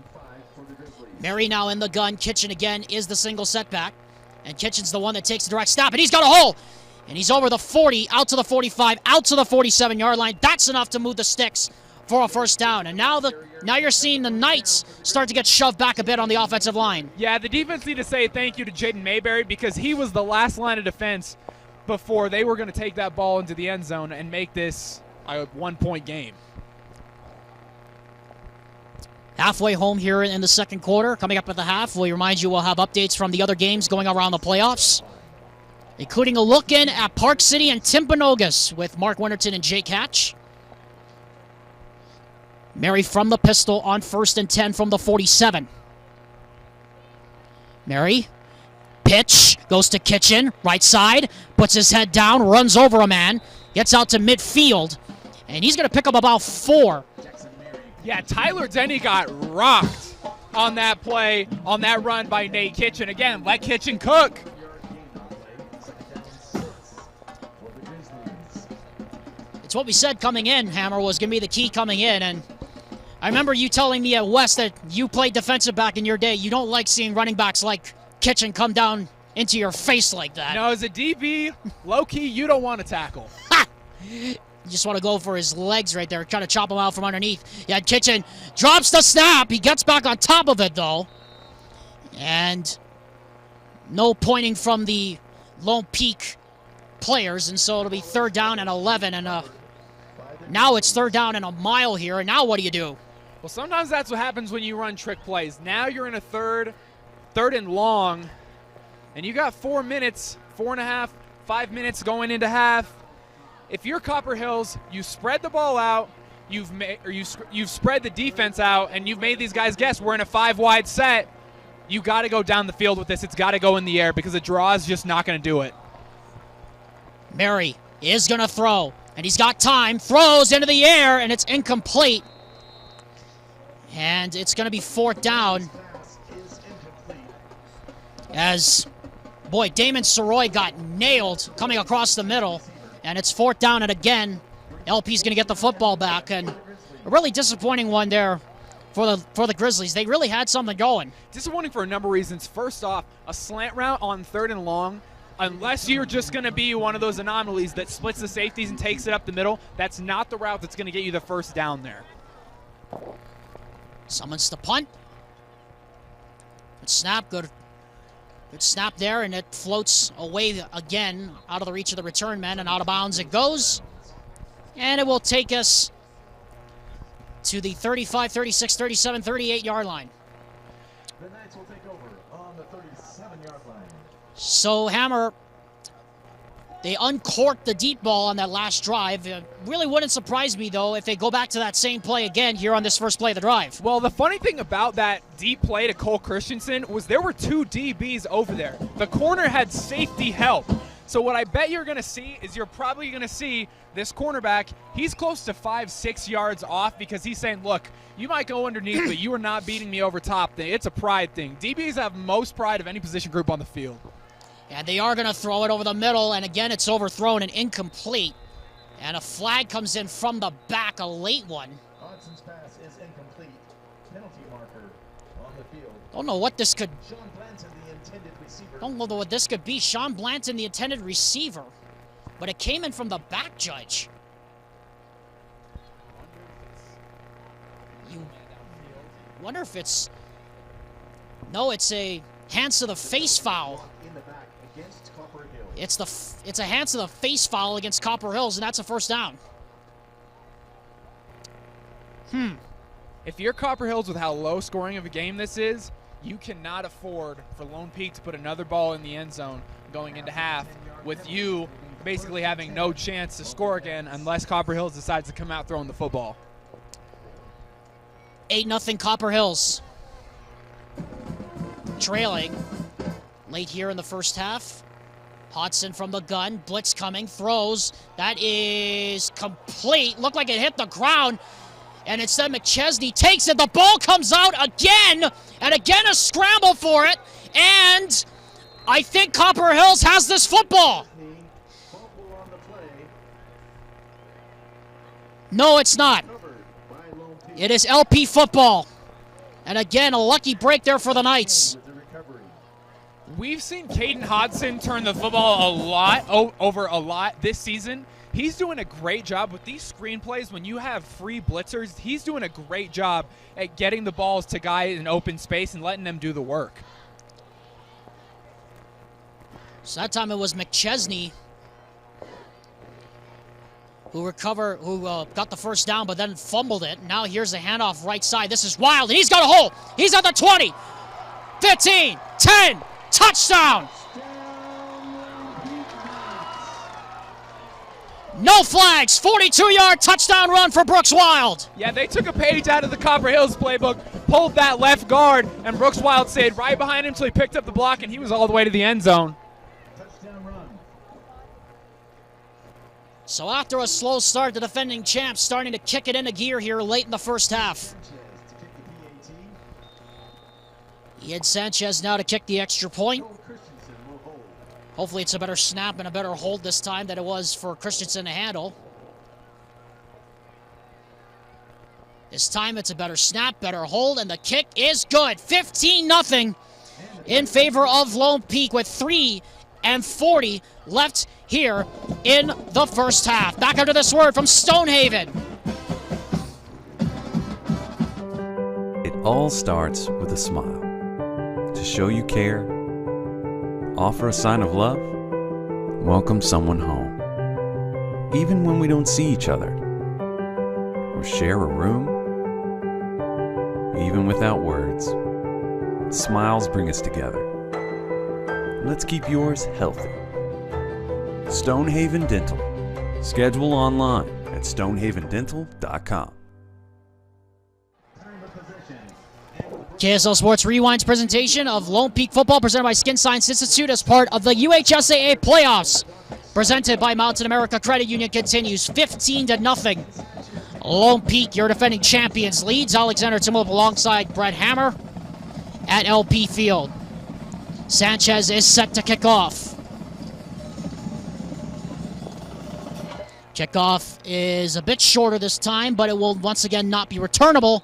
Murray now in the gun. Kitchen again is the single setback. And Kitchen's the one that takes the direct snap, and he's got a hole. And he's over the 40, out to the 45, out to the 47-yard line. That's enough to move the sticks for a 1st down. And now you're seeing the Knights start to get shoved back a bit on the offensive line. Yeah, the defense need to say thank you to Jaden Mayberry, because he was the last line of defense before they were going to take that ball into the end zone and make this a 1-point game. Halfway home here in the second quarter. Coming up at the half, we remind you we'll have updates from the other games going around the playoffs, including a look in at Park City and Timpanogos with Mark Winterton and Jake Hatch. Mary from the pistol on 1st and 10 from the 47. Mary, pitch, goes to Kitchen, right side, puts his head down, runs over a man, gets out to midfield, and he's going to pick up about 4. Yeah, Tyler Denny got rocked on that play, on that run by Nate Kitchen. Again, let Kitchen cook. It's what we said coming in, Hammer, was going to be the key coming in, and I remember you telling me at West that you played defensive back in your day. You don't like seeing running backs like Kitchen come down into your face like that. No, as a DB, low-key, you don't want to tackle. Ha! You just want to go for his legs right there, trying to chop him out from underneath. Yeah, Kitchen drops the snap. He gets back on top of it, though. And no pointing from the Lone Peak players, and so it'll be 3rd down and 11. And now it's 3rd down and a mile here, and now what do you do? Well, sometimes that's what happens when you run trick plays. Now you're in a third and long, and you got 4 minutes, 4.5, 5 minutes going into half. If you're Copper Hills, you spread the ball out, you've spread the defense out, and you've made these guys guess we're in a 5-wide set. You got to go down the field with this. It's got to go in the air because a draw is just not going to do it. Murray is going to throw, and he's got time, throws into the air, and it's incomplete. And it's going to be 4th down as, boy, Damon Soroy got nailed coming across the middle. And it's 4th down, and again, LP's going to get the football back. And a really disappointing one there for the Grizzlies. They really had something going. Disappointing for a number of reasons. First off, a slant route on 3rd and long, unless you're just going to be one of those anomalies that splits the safeties and takes it up the middle, that's not the route that's going to get you the 1st down there. Summons the punt. Good snap, good snap there, and it floats away again out of the reach of the return men, and out of bounds it goes. And it will take us to the 35, 36, 37, 38-yard line. The Knights will take over on the 37-yard line. So, Hammer, they uncorked the deep ball on that last drive. It really wouldn't surprise me, though, if they go back to that same play again here on this first play of the drive. Well, the funny thing about that deep play to Cole Christensen was there were two DBs over there. The corner had safety help. So what I bet you're going to see is you're probably going to see this cornerback, he's close to 5-6 yards off because he's saying, look, you might go underneath, but you are not beating me over top. It's a pride thing. DBs have most pride of any position group on the field. And they are going to throw it over the middle, and again, it's overthrown and incomplete. And a flag comes in from the back, a late one. Hodgson's pass is incomplete. Penalty marker on the field. Don't know what this could... Sean Blanton, the intended receiver. Don't know what this could be. Sean Blanton, the intended receiver. But it came in from the back, Judge. You wonder if it's... No, it's a hands to the face foul. In the back against Copper Hills. It's a hands to the face foul against Copper Hills, and that's a first down. If you're Copper Hills with how low scoring of a game this is, you cannot afford for Lone Peak to put another ball in the end zone going into half with you basically having no chance to score again unless Copper Hills decides to come out throwing the football. 8-0 Copper Hills. Trailing late here in the first half. Hodgson from the gun, blitz coming, throws. That is complete. Looked like it hit the ground. And instead McChesney takes it. The ball comes out again. And again a scramble for it. And I think Copper Hills has this football. No, it's not. It is LP football. And again, a lucky break there for the Knights. We've seen Caden Hodgson turn the football over a lot this season. He's doing a great job with these screenplays. When you have free blitzers, he's doing a great job at getting the balls to guys in open space and letting them do the work. So that time it was McChesney who got the first down, but then fumbled it. Now here's the handoff right side. This is Wild, and he's got a hole. He's at the 20, 15, 10, touchdown. No flags, 42-yard touchdown run for Brooks Wild. Yeah, they took a page out of the Copper Hills playbook, pulled that left guard, and Brooks Wild stayed right behind him until he picked up the block, and he was all the way to the end zone. Touchdown run. So after a slow start, the defending champs starting to kick it into gear here late in the first half. Ian Sanchez now to kick the extra point. Hopefully it's a better snap and a better hold this time than it was for Christensen to handle. This time it's a better snap, better hold, and the kick is good. 15-0 in favor of Lone Peak with 3:40 left here in the first half. Back after this word from Stonehaven. It all starts with a smile. To show you care, offer a sign of love, welcome someone home. Even when we don't see each other, or share a room, even without words, smiles bring us together. Let's keep yours healthy. Stonehaven Dental. Schedule online at stonehavendental.com. KSL Sports Rewind's presentation of Lone Peak football presented by Skin Science Institute as part of the UHSAA playoffs. Presented by Mountain America Credit Union continues 15-0. Lone Peak, your defending champions, leads. Alexander Timolip alongside Brett Hammer at LP Field. Sanchez is set to kick off. Kickoff is a bit shorter this time, but it will once again not be returnable,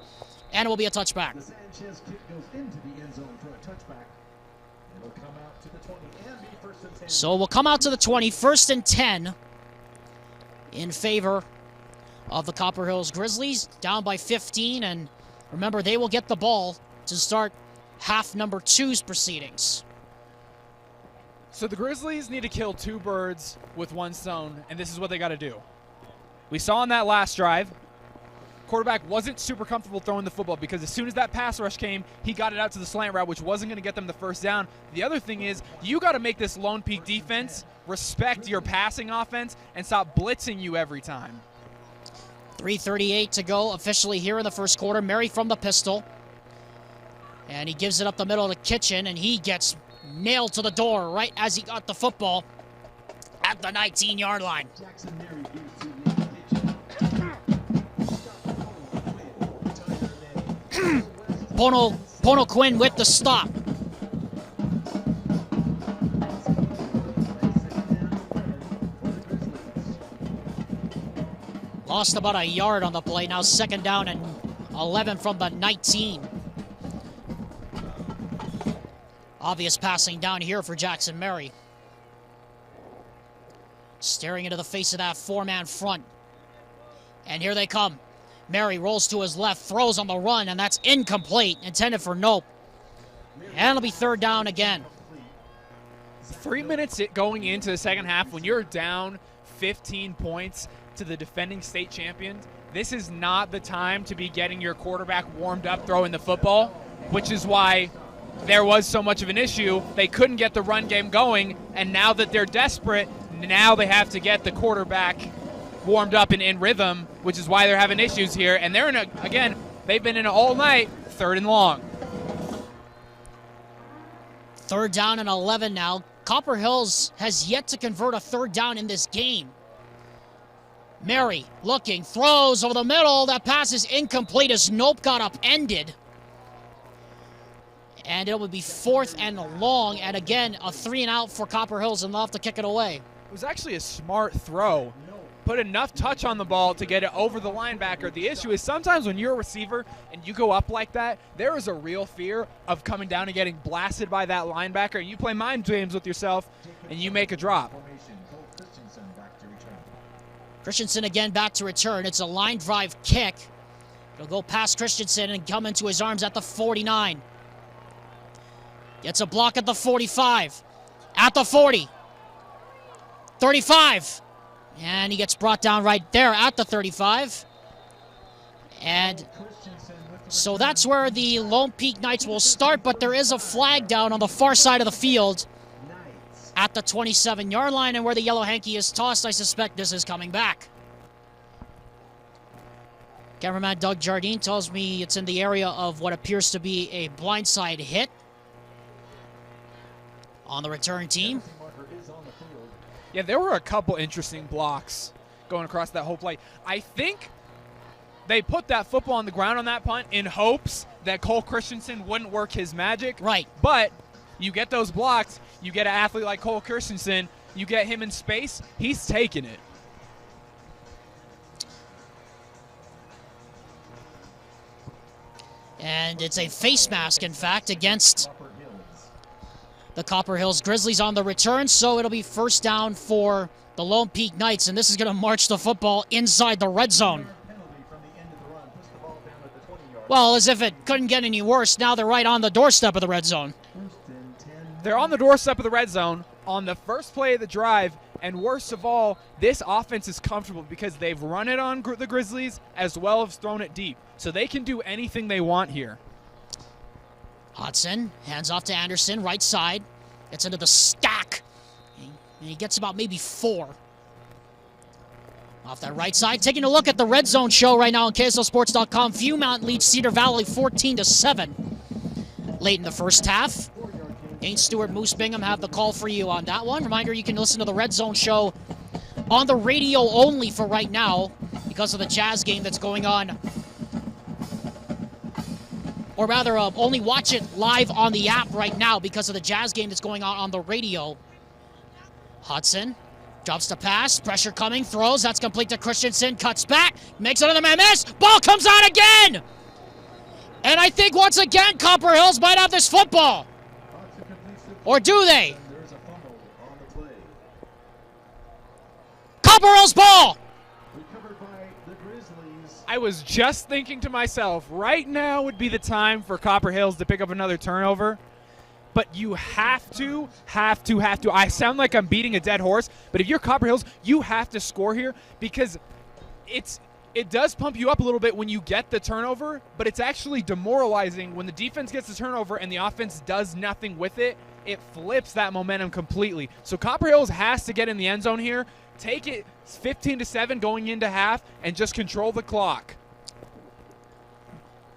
and it will be a touchback. The Sanchez kick goes into the end zone for a touchback. It'll come out to the 20 and be first and 10. So we'll come out to the 20, first and 10 in favor of the Copper Hills Grizzlies, down by 15, and remember, they will get the ball to start half number 2's proceedings. So the Grizzlies need to kill 2 birds with 1 stone, and this is what they got to do. We saw on that last drive, quarterback wasn't super comfortable throwing the football because as soon as that pass rush came, he got it out to the slant route, which wasn't going to get them the first down. The other thing is you got to make this Lone Peak defense respect your passing offense and stop blitzing you every time. 3:38 to go officially here in the first quarter. Mary from the pistol. And he gives it up the middle of the kitchen, and he gets nailed to the door right as he got the football at the 19-yard line. Pono Quinn with the stop. Lost about a yard on the play. Now 2nd down and 11 from the 19. Obvious passing down here for Jackson Mary. Staring into the face of that 4-man front. And here they come. Mary rolls to his left, throws on the run, and that's incomplete, intended for Nope. And it'll be 3rd down again. 3 minutes going into the second half, when you're down 15 points to the defending state champions, this is not the time to be getting your quarterback warmed up throwing the football, which is why there was so much of an issue. They couldn't get the run game going, and now that they're desperate, now they have to get the quarterback warmed up and in rhythm, which is why they're having issues here. And they're in they've been in it all night, 3rd and long. 3rd down and 11 now. Copper Hills has yet to convert a 3rd down in this game. Mary looking, throws over the middle. That pass is incomplete as Nope got upended. And it will be 4th and long, and again, a 3-and-out for Copper Hills, and they'll have to kick it away. It was actually a smart throw. Put enough touch on the ball to get it over the linebacker. The issue is sometimes when you're a receiver and you go up like that, there is a real fear of coming down and getting blasted by that linebacker, and you play mind games with yourself, and you make a drop. Christensen again back to return. It's a line drive kick. It'll go past Christensen and come into his arms at the 49. Gets a block at the 45. At the 40. 35. And he gets brought down right there at the 35. And so that's where the Lone Peak Knights will start, but there is a flag down on the far side of the field at the 27-yard line, and where the yellow hanky is tossed, I suspect this is coming back. Cameraman Doug Jardine tells me it's in the area of what appears to be a blindside hit on the return team. Yeah, there were a couple interesting blocks going across that whole play. I think they put that football on the ground on that punt in hopes that Cole Christensen wouldn't work his magic. Right. But you get those blocks, you get an athlete like Cole Christensen, you get him in space, he's taking it. And it's a face mask, in fact, against the Copper Hills Grizzlies on the return, so it'll be 1st down for the Lone Peak Knights, and this is going to march the football inside the red zone. Well, as if it couldn't get any worse, now they're right on the doorstep of the red zone. They're on the doorstep of the red zone on the first play of the drive, and worst of all, this offense is comfortable because they've run it on the Grizzlies as well as thrown it deep, so they can do anything they want here. Hodson hands off to Anderson, right side. Gets into the stack. And he gets about maybe 4. Off that right side. Taking a look at the red zone show right now on KSLSports.com. Viewmont leads Cedar Valley 14-7. Late in the first half. Dane Stewart, Moose Bingham have the call for you on that one. Reminder, you can listen to the red zone show on the radio only for right now because of the Jazz game that's going on. Or rather, only watch it live on the app right now because of the Jazz game that's going on the radio. Hudson drops the pass, pressure coming, throws, that's complete to Christensen, cuts back, makes another man miss, ball comes out again! And I think once again Copper Hills might have this football. Or do they? Copper Hills ball! Recovered by the Grizzlies. I was just thinking to myself, right now would be the time for Copper Hills to pick up another turnover. But you have to. I sound like I'm beating a dead horse, but if you're Copper Hills, you have to score here because it does pump you up a little bit when you get the turnover, but it's actually demoralizing when the defense gets the turnover and the offense does nothing with it. It flips that momentum completely. So Copper Hills has to get in the end zone here, take it 15-7 going into half, and just control the clock.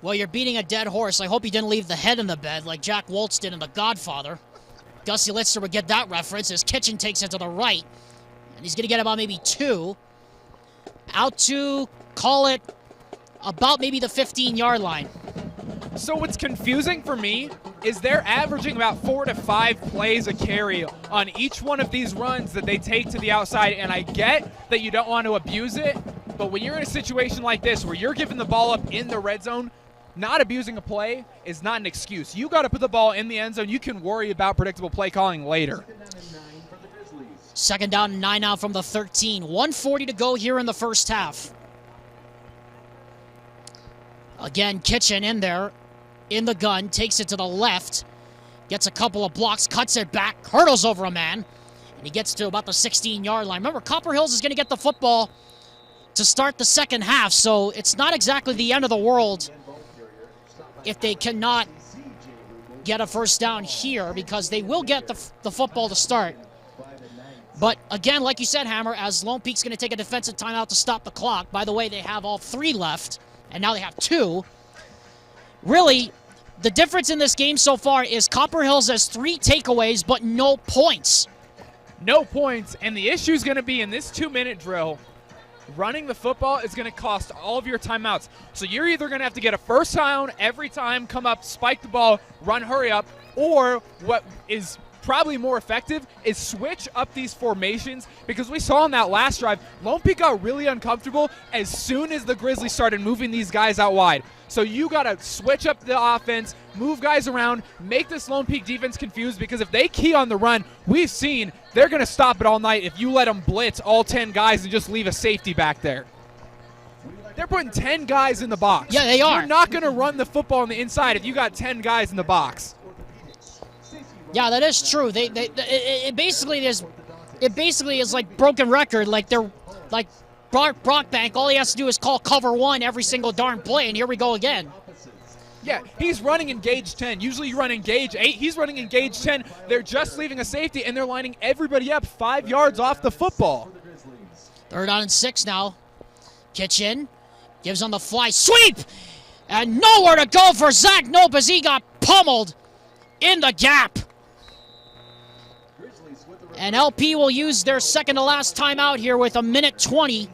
Well, you're beating a dead horse. I hope you didn't leave the head in the bed like Jack Woltz did in The Godfather. Gussie Litzer would get that reference as Kitchen takes it to the right. And he's going to get about maybe 2. Out to, call it, about maybe the 15-yard line. So what's confusing for me is they're averaging about 4 to 5 plays a carry on each one of these runs that they take to the outside. And I get that you don't want to abuse it, but when you're in a situation like this where you're giving the ball up in the red zone, not abusing a play is not an excuse. You got to put the ball in the end zone. You can worry about predictable play calling later. 2nd down and 9 now from the 13. 1:40 to go here in the first half. Again, Kitchen in there, in the gun, takes it to the left, gets a couple of blocks, cuts it back, hurdles over a man, and he gets to about the 16-yard line. Remember, Copper Hills is going to get the football to start the second half, so it's not exactly the end of the world if they cannot get a first down here, because they will get the football to start. But again, like you said, Hammer, as Lone Peak's going to take a defensive timeout to stop the clock. By the way, they have all 3 left, and now they have 2. Really, the difference in this game so far is Copper Hills has 3 takeaways, but no points. No points, and the issue is going to be in this 2-minute drill, running the football is going to cost all of your timeouts. So you're either going to have to get a first down every time, come up, spike the ball, run, hurry up, or what is probably more effective is switch up these formations, because we saw on that last drive, Lone Peak got really uncomfortable as soon as the Grizzlies started moving these guys out wide. So you got to switch up the offense, move guys around, make this Lone Peak defense confused, because if they key on the run, we've seen they're going to stop it all night if you let them blitz all 10 guys and just leave a safety back there. They're putting 10 guys in the box. Yeah, they are. You're not going to run the football on the inside if you got 10 guys in the box. Yeah, that is true. It basically is like broken record. Like they're like Brockbank. All he has to do is call cover 1 every single darn play, and here we go again. Yeah, he's running engage 10. Usually you run engage 8. He's running engage 10. They're just leaving a safety, and they're lining everybody up 5 yards off the football. 3rd down and 6 now. Kitchen gives on the fly. Sweep! And nowhere to go for Zach Nope as he got pummeled in the gap. And LP will use their second to last timeout here with 1:20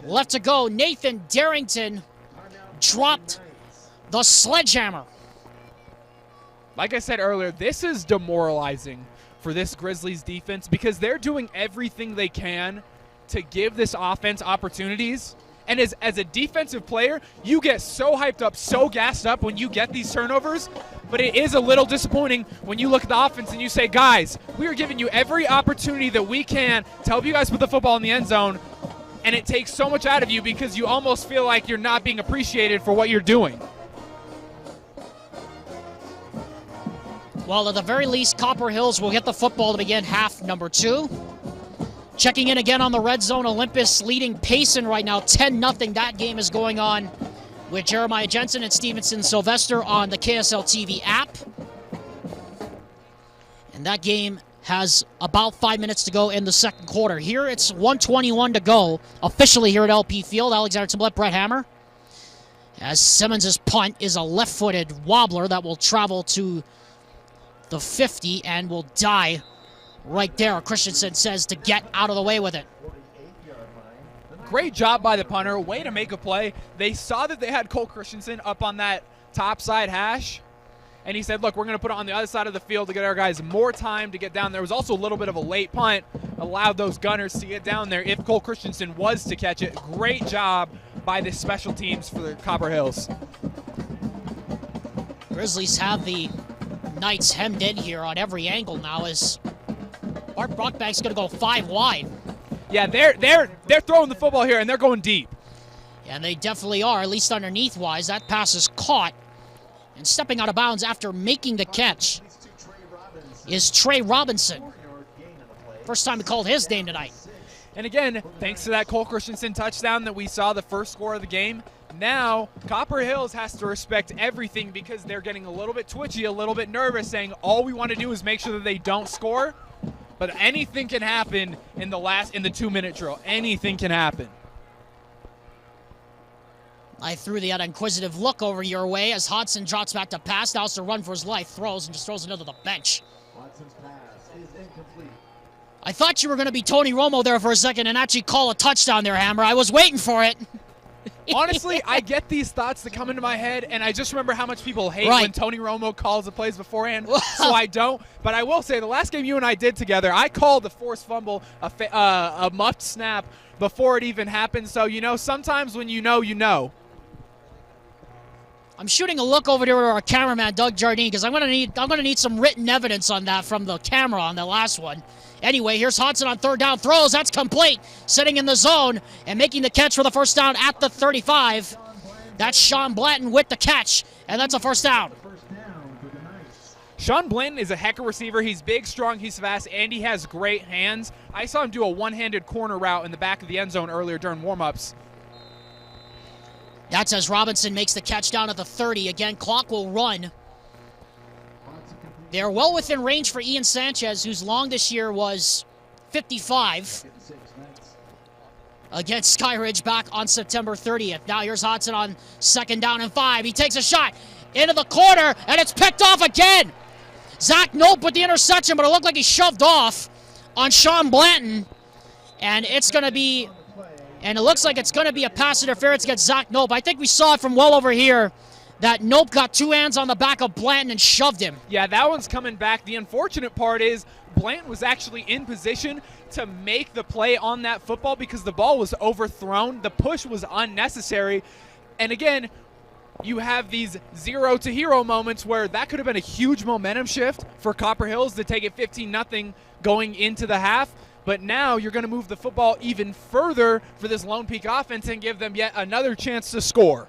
left to go. Nathan Darrington dropped the sledgehammer. Like I said earlier, this is demoralizing for this Grizzlies defense because they're doing everything they can to give this offense opportunities. And as a defensive player, you get so hyped up, so gassed up when you get these turnovers. But it is a little disappointing when you look at the offense and you say, guys, we are giving you every opportunity that we can to help you guys put the football in the end zone. And it takes so much out of you because you almost feel like you're not being appreciated for what you're doing. Well, at the very least, Copper Hills will get the football to begin half number 2. Checking in again on the red zone, Olympus leading Payson right now 10-0. That game is going on with Jeremiah Jensen and Stevenson Sylvester on the KSL TV app. And that game has about 5 minutes to go in the second quarter. Here it's 1:21 to go officially here at LP Field. Alexander Timblett, Brett Hammer. As Simmons' punt is a left-footed wobbler that will travel to the 50 and will die right there. Christensen says to get out of the way with it. Great job by the punter. Way to make a play. They saw that they had Cole Christensen up on that top side hash, and he said, look, we're going to put it on the other side of the field to get our guys more time to get down there. It was also a little bit of a late punt, allowed those gunners to get down there if Cole Christensen was to catch it. Great job by the special teams for the Copper Hills. Grizzlies have the Knights hemmed in here on every angle now as Bart Brockbank's going to go 5 wide. Yeah, they're throwing the football here, and they're going deep. And they definitely are, at least underneath-wise. That pass is caught. And stepping out of bounds after making the catch is Trey Robinson. First time we called his name tonight. And again, thanks to that Cole Christensen touchdown that we saw, the first score of the game, now Copper Hills has to respect everything because they're getting a little bit twitchy, a little bit nervous, saying all we want to do is make sure that they don't score. But anything can happen in the 2-minute drill. Anything can happen. I threw the inquisitive look over your way as Hodson drops back to pass. Now it's to run for his life. Throws and just throws it into the bench. Watson's pass is incomplete. I thought you were going to be Tony Romo there for a second and actually call a touchdown there, Hammer. I was waiting for it. Honestly, I get these thoughts that come into my head, and I just remember how much people hate when Tony Romo calls the plays beforehand, so I don't. But I will say, the last game you and I did together, I called a forced fumble, a muffed snap before it even happened. So, sometimes when you know. I'm shooting a look over there to our cameraman, Doug Jardine, because I'm gonna need some written evidence on that from the camera on the last one. Anyway, here's Hodson on third down. Throws. That's complete. Sitting in the zone and making the catch for the first down at the 35. That's Sean Blanton with the catch, and that's a first down. Sean Blanton is a heck of a receiver. He's big, strong, he's fast, and he has great hands. I saw him do a one-handed corner route in the back of the end zone earlier during warm-ups. That's as Robinson makes the catch down at the 30. Again, clock will run. They're well within range for Ian Sanchez, whose long this year was 55 against Skyridge back on September 30th. Now here's Hodson on second down and 5. He takes a shot into the corner, and it's picked off again. Zach Nope with the interception, but it looked like he shoved off on Sean Blanton. And it's going to be, and it looks like it's going to be a pass interference against Zach Nope. I think we saw it from well over here that Nope got two hands on the back of Blanton and shoved him. Yeah, that one's coming back. The unfortunate part is Blanton was actually in position to make the play on that football because the ball was overthrown. The push was unnecessary. And again, you have these 0-to-hero moments where that could have been a huge momentum shift for Copper Hills to take it 15-0 going into the half. But now you're going to move the football even further for this Lone Peak offense and give them yet another chance to score.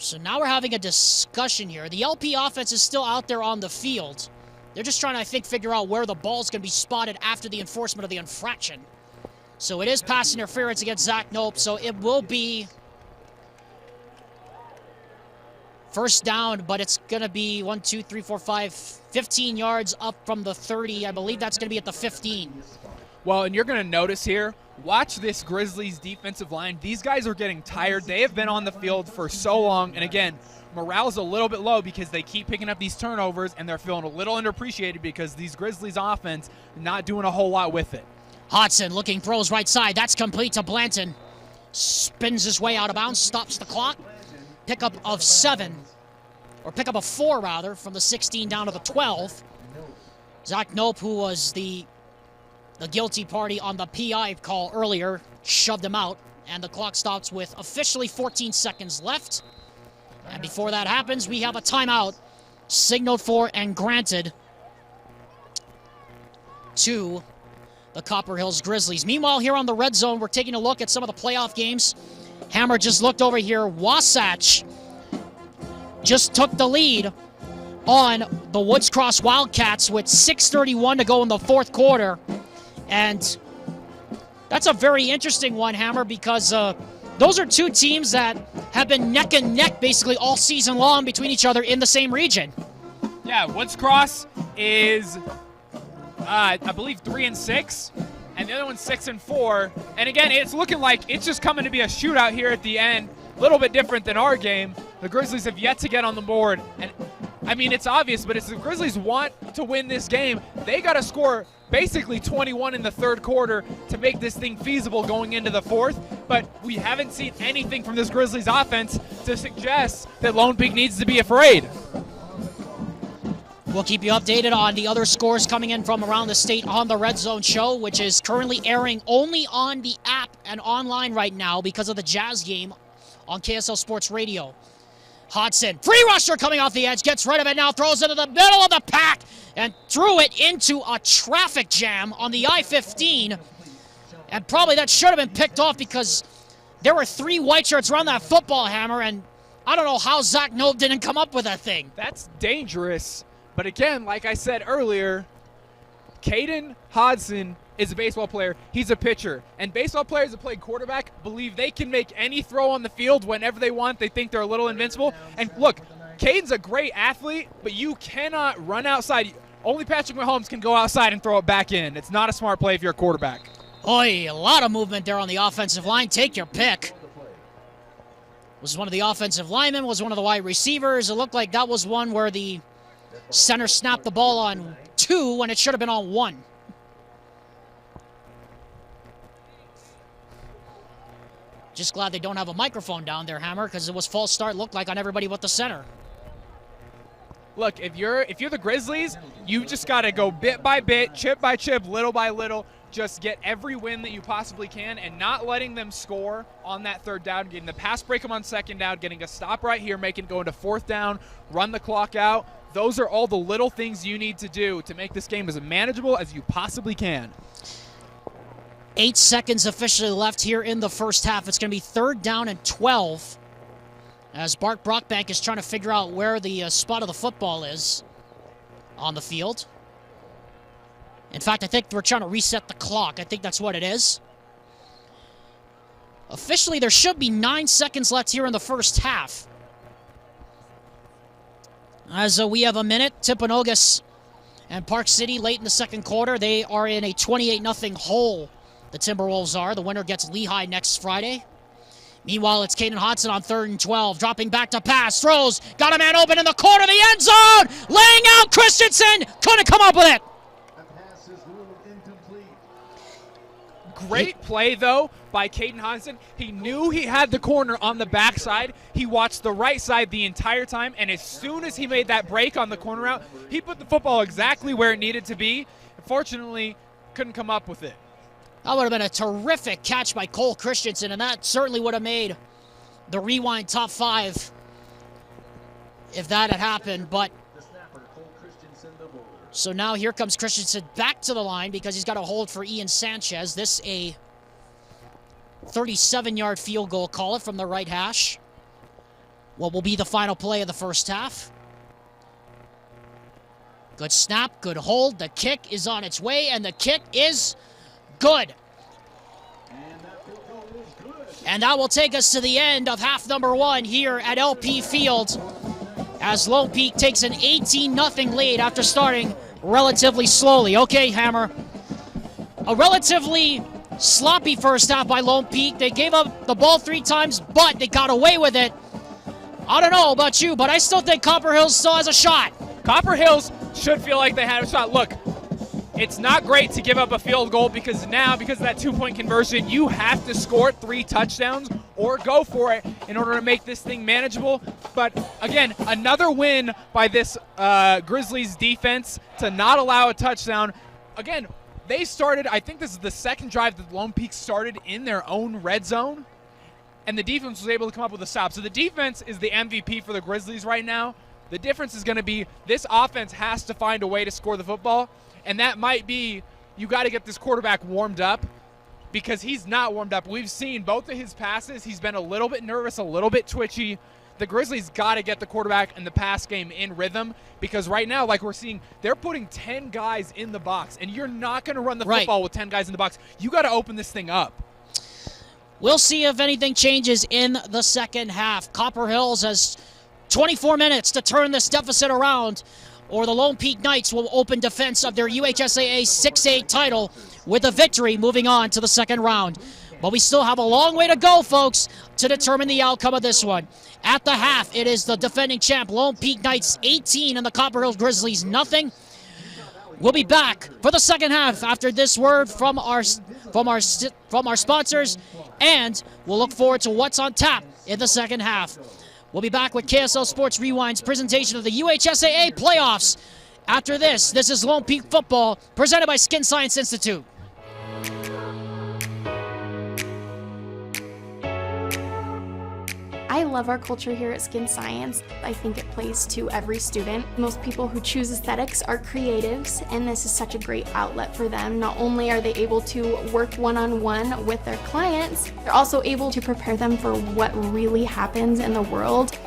So now we're having a discussion here. The LP offense is still out there on the field. They're just trying to, I think, figure out where the ball's going to be spotted after the enforcement of the infraction. So it is pass interference against Zach Nope, so it will be first down, but it's going to be 15 yards up from the 30. I believe that's going to be at the 15. Well, and you're going to notice here, watch this Grizzlies defensive line. These guys are getting tired. They have been on the field for so long. And again, morale's a little bit low because they keep picking up these turnovers and they're feeling a little underappreciated because these Grizzlies offense not doing a whole lot with it. Hodson looking, throws right side. That's complete to Blanton. Spins his way out of bounds, stops the clock. Pickup of 7, or pickup of 4 rather, from the 16 down to the 12. Zach Nope, who was the guilty party on the PI call earlier, shoved him out, and the clock stops with officially 14 seconds left. And before that happens, we have a timeout signaled for and granted to the Copper Hills Grizzlies. Meanwhile, here on the Red Zone, we're taking a look at some of the playoff games. Hammer just looked over here. Wasatch just took the lead on the Woods Cross Wildcats with 6:31 to go in the fourth quarter. And that's a very interesting one, Hammer, because those are two teams that have been neck and neck basically all season long between each other in the same region. Yeah, Woods Cross is, I believe, 3-6, and the other one's 6-4. And again, it's looking like it's just coming to be a shootout here at the end. A little bit different than our game. The Grizzlies have yet to get on the board. And I mean, it's obvious, but if the Grizzlies want to win this game, they got to score basically 21 in the third quarter to make this thing feasible going into the fourth. But we haven't seen anything from this Grizzlies offense to suggest that Lone Peak needs to be afraid. We'll keep you updated on the other scores coming in from around the state on the Red Zone Show, which is currently airing only on the app and online right now because of the Jazz game on KSL Sports Radio. Hodson, free rusher coming off the edge, gets rid of it now, throws it into the middle of the pack, and threw it into a traffic jam on the I-15. And probably that should have been picked off because there were 3 white shirts around that football, Hammer, and I don't know how Zach Noble didn't come up with that thing. That's dangerous. But again, like I said earlier, Caden Hodson is a baseball player. He's a pitcher. And baseball players that play quarterback believe they can make any throw on the field whenever they want. They think they're a little invincible. And look, Caden's a great athlete, but you cannot run outside. Only Patrick Mahomes can go outside and throw it back in. It's not a smart play if you're a quarterback. Oy, a lot of movement there on the offensive line. Take your pick. Was one of the offensive linemen, was one of the wide receivers. It looked like that was one where the center snapped the ball on 2 when it should have been on 1. Just glad they don't have a microphone down there, Hammer, because it was false start, looked like on everybody but the center. Look, if you're the Grizzlies, you just got to go bit by bit, chip by chip, little by little. Just get every win that you possibly can and not letting them score on that 3rd down, getting the pass break them on 2nd down, getting a stop right here, making it go into 4th down, run the clock out. Those are all the little things you need to do to make this game as manageable as you possibly can. 8 seconds officially left here in the first half. It's going to be 3rd down and 12 as Bart Brockbank is trying to figure out where the spot of the football is on the field. In fact, I think we're trying to reset the clock. I think that's what it is. Officially, there should be 9 seconds left here in the first half. As we have a minute, Timpanogos and Park City late in the 2nd quarter. They are in a 28-0 hole, the Timberwolves are. The winner gets Lehigh next Friday. Meanwhile, it's Caden Hodson on 3rd and 12. Dropping back to pass. Throws. Got a man open in the corner of the end zone. Laying out Christensen. Couldn't come up with it. Great play, though, by Caden Hodson. He knew he had the corner on the backside. He watched the right side the entire time, and as soon as he made that break on the corner route, he put the football exactly where it needed to be. Fortunately, couldn't come up with it. That would have been a terrific catch by Cole Christensen, and that certainly would have made the Rewind top 5 if that had happened. But so now here comes Christensen back to the line because he's got a hold for Ian Sanchez. This a 37-yard field goal, call it, from the right hash. What will be the final play of the first half. Good snap, good hold. The kick is on its way, and the kick is good. And that will take us to the end of half number 1 here at LP Field as Lone Peak takes an 18-0 lead after starting relatively slowly. Okay, Hammer. A relatively sloppy first half by Lone Peak. They gave up the ball 3 times, but they got away with it. I don't know about you, but I still think Copper Hills still has a shot. Copper Hills should feel like they had a shot. Look, it's not great to give up a field goal because now, because of that 2-point conversion, you have to score 3 touchdowns or go for it in order to make this thing manageable. But again, another win by this Grizzlies defense to not allow a touchdown. Again, they started, I think this is the 2nd drive that Lone Peak started in their own red zone, and the defense was able to come up with a stop. So the defense is the MVP for the Grizzlies right now. The difference is going to be this offense has to find a way to score the football. And that might be, you got to get this quarterback warmed up because he's not warmed up. We've seen both of his passes. He's been a little bit nervous, a little bit twitchy. The Grizzlies got to get the quarterback and the pass game in rhythm because right now, like we're seeing, they're putting 10 guys in the box, and you're not going to run the football with 10 guys in the box. You got to open this thing up. We'll see if anything changes in the second half. Copper Hills has 24 minutes to turn this deficit around, or the Lone Peak Knights will open defense of their UHSAA 6A title with a victory, moving on to the second round. But we still have a long way to go, folks, to determine the outcome of this one. At the half, it is the defending champ Lone Peak Knights 18 and the Copper Hills Grizzlies nothing. We'll be back for the second half after this word from our sponsors, and we'll look forward to what's on tap in the second half. We'll be back with KSL Sports Rewind's presentation of the UHSAA playoffs. After this is Lone Peak Football, presented by Skin Science Institute. I love our culture here at Skin Science. I think it plays to every student. Most people who choose aesthetics are creatives, and this is such a great outlet for them. Not only are they able to work one-on-one with their clients, they're also able to prepare them for what really happens in the world.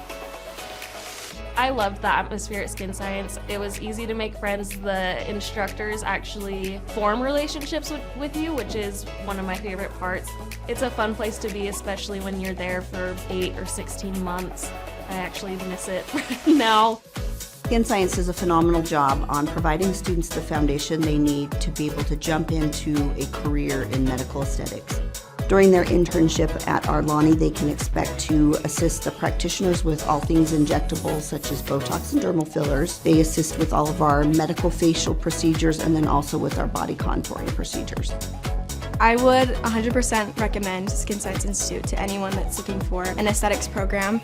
I loved the atmosphere at Skin Science. It was easy to make friends. The instructors actually form relationships with you, which is one of my favorite parts. It's a fun place to be, especially when you're there for 8 or 16 months. I actually miss it now. Skin Science does a phenomenal job on providing students the foundation they need to be able to jump into a career in medical aesthetics. During their internship at Arlani, they can expect to assist the practitioners with all things injectables such as Botox and dermal fillers. They assist with all of our medical facial procedures and then also with our body contouring procedures. I would 100% recommend Skin Science Institute to anyone that's looking for an aesthetics program.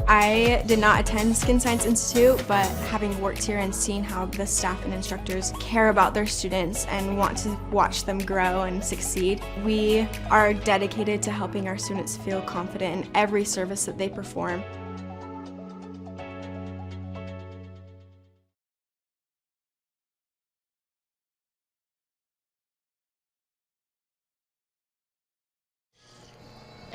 I did not attend Skin Science Institute, but having worked here and seen how the staff and instructors care about their students and want to watch them grow and succeed, we are dedicated to helping our students feel confident in every service that they perform.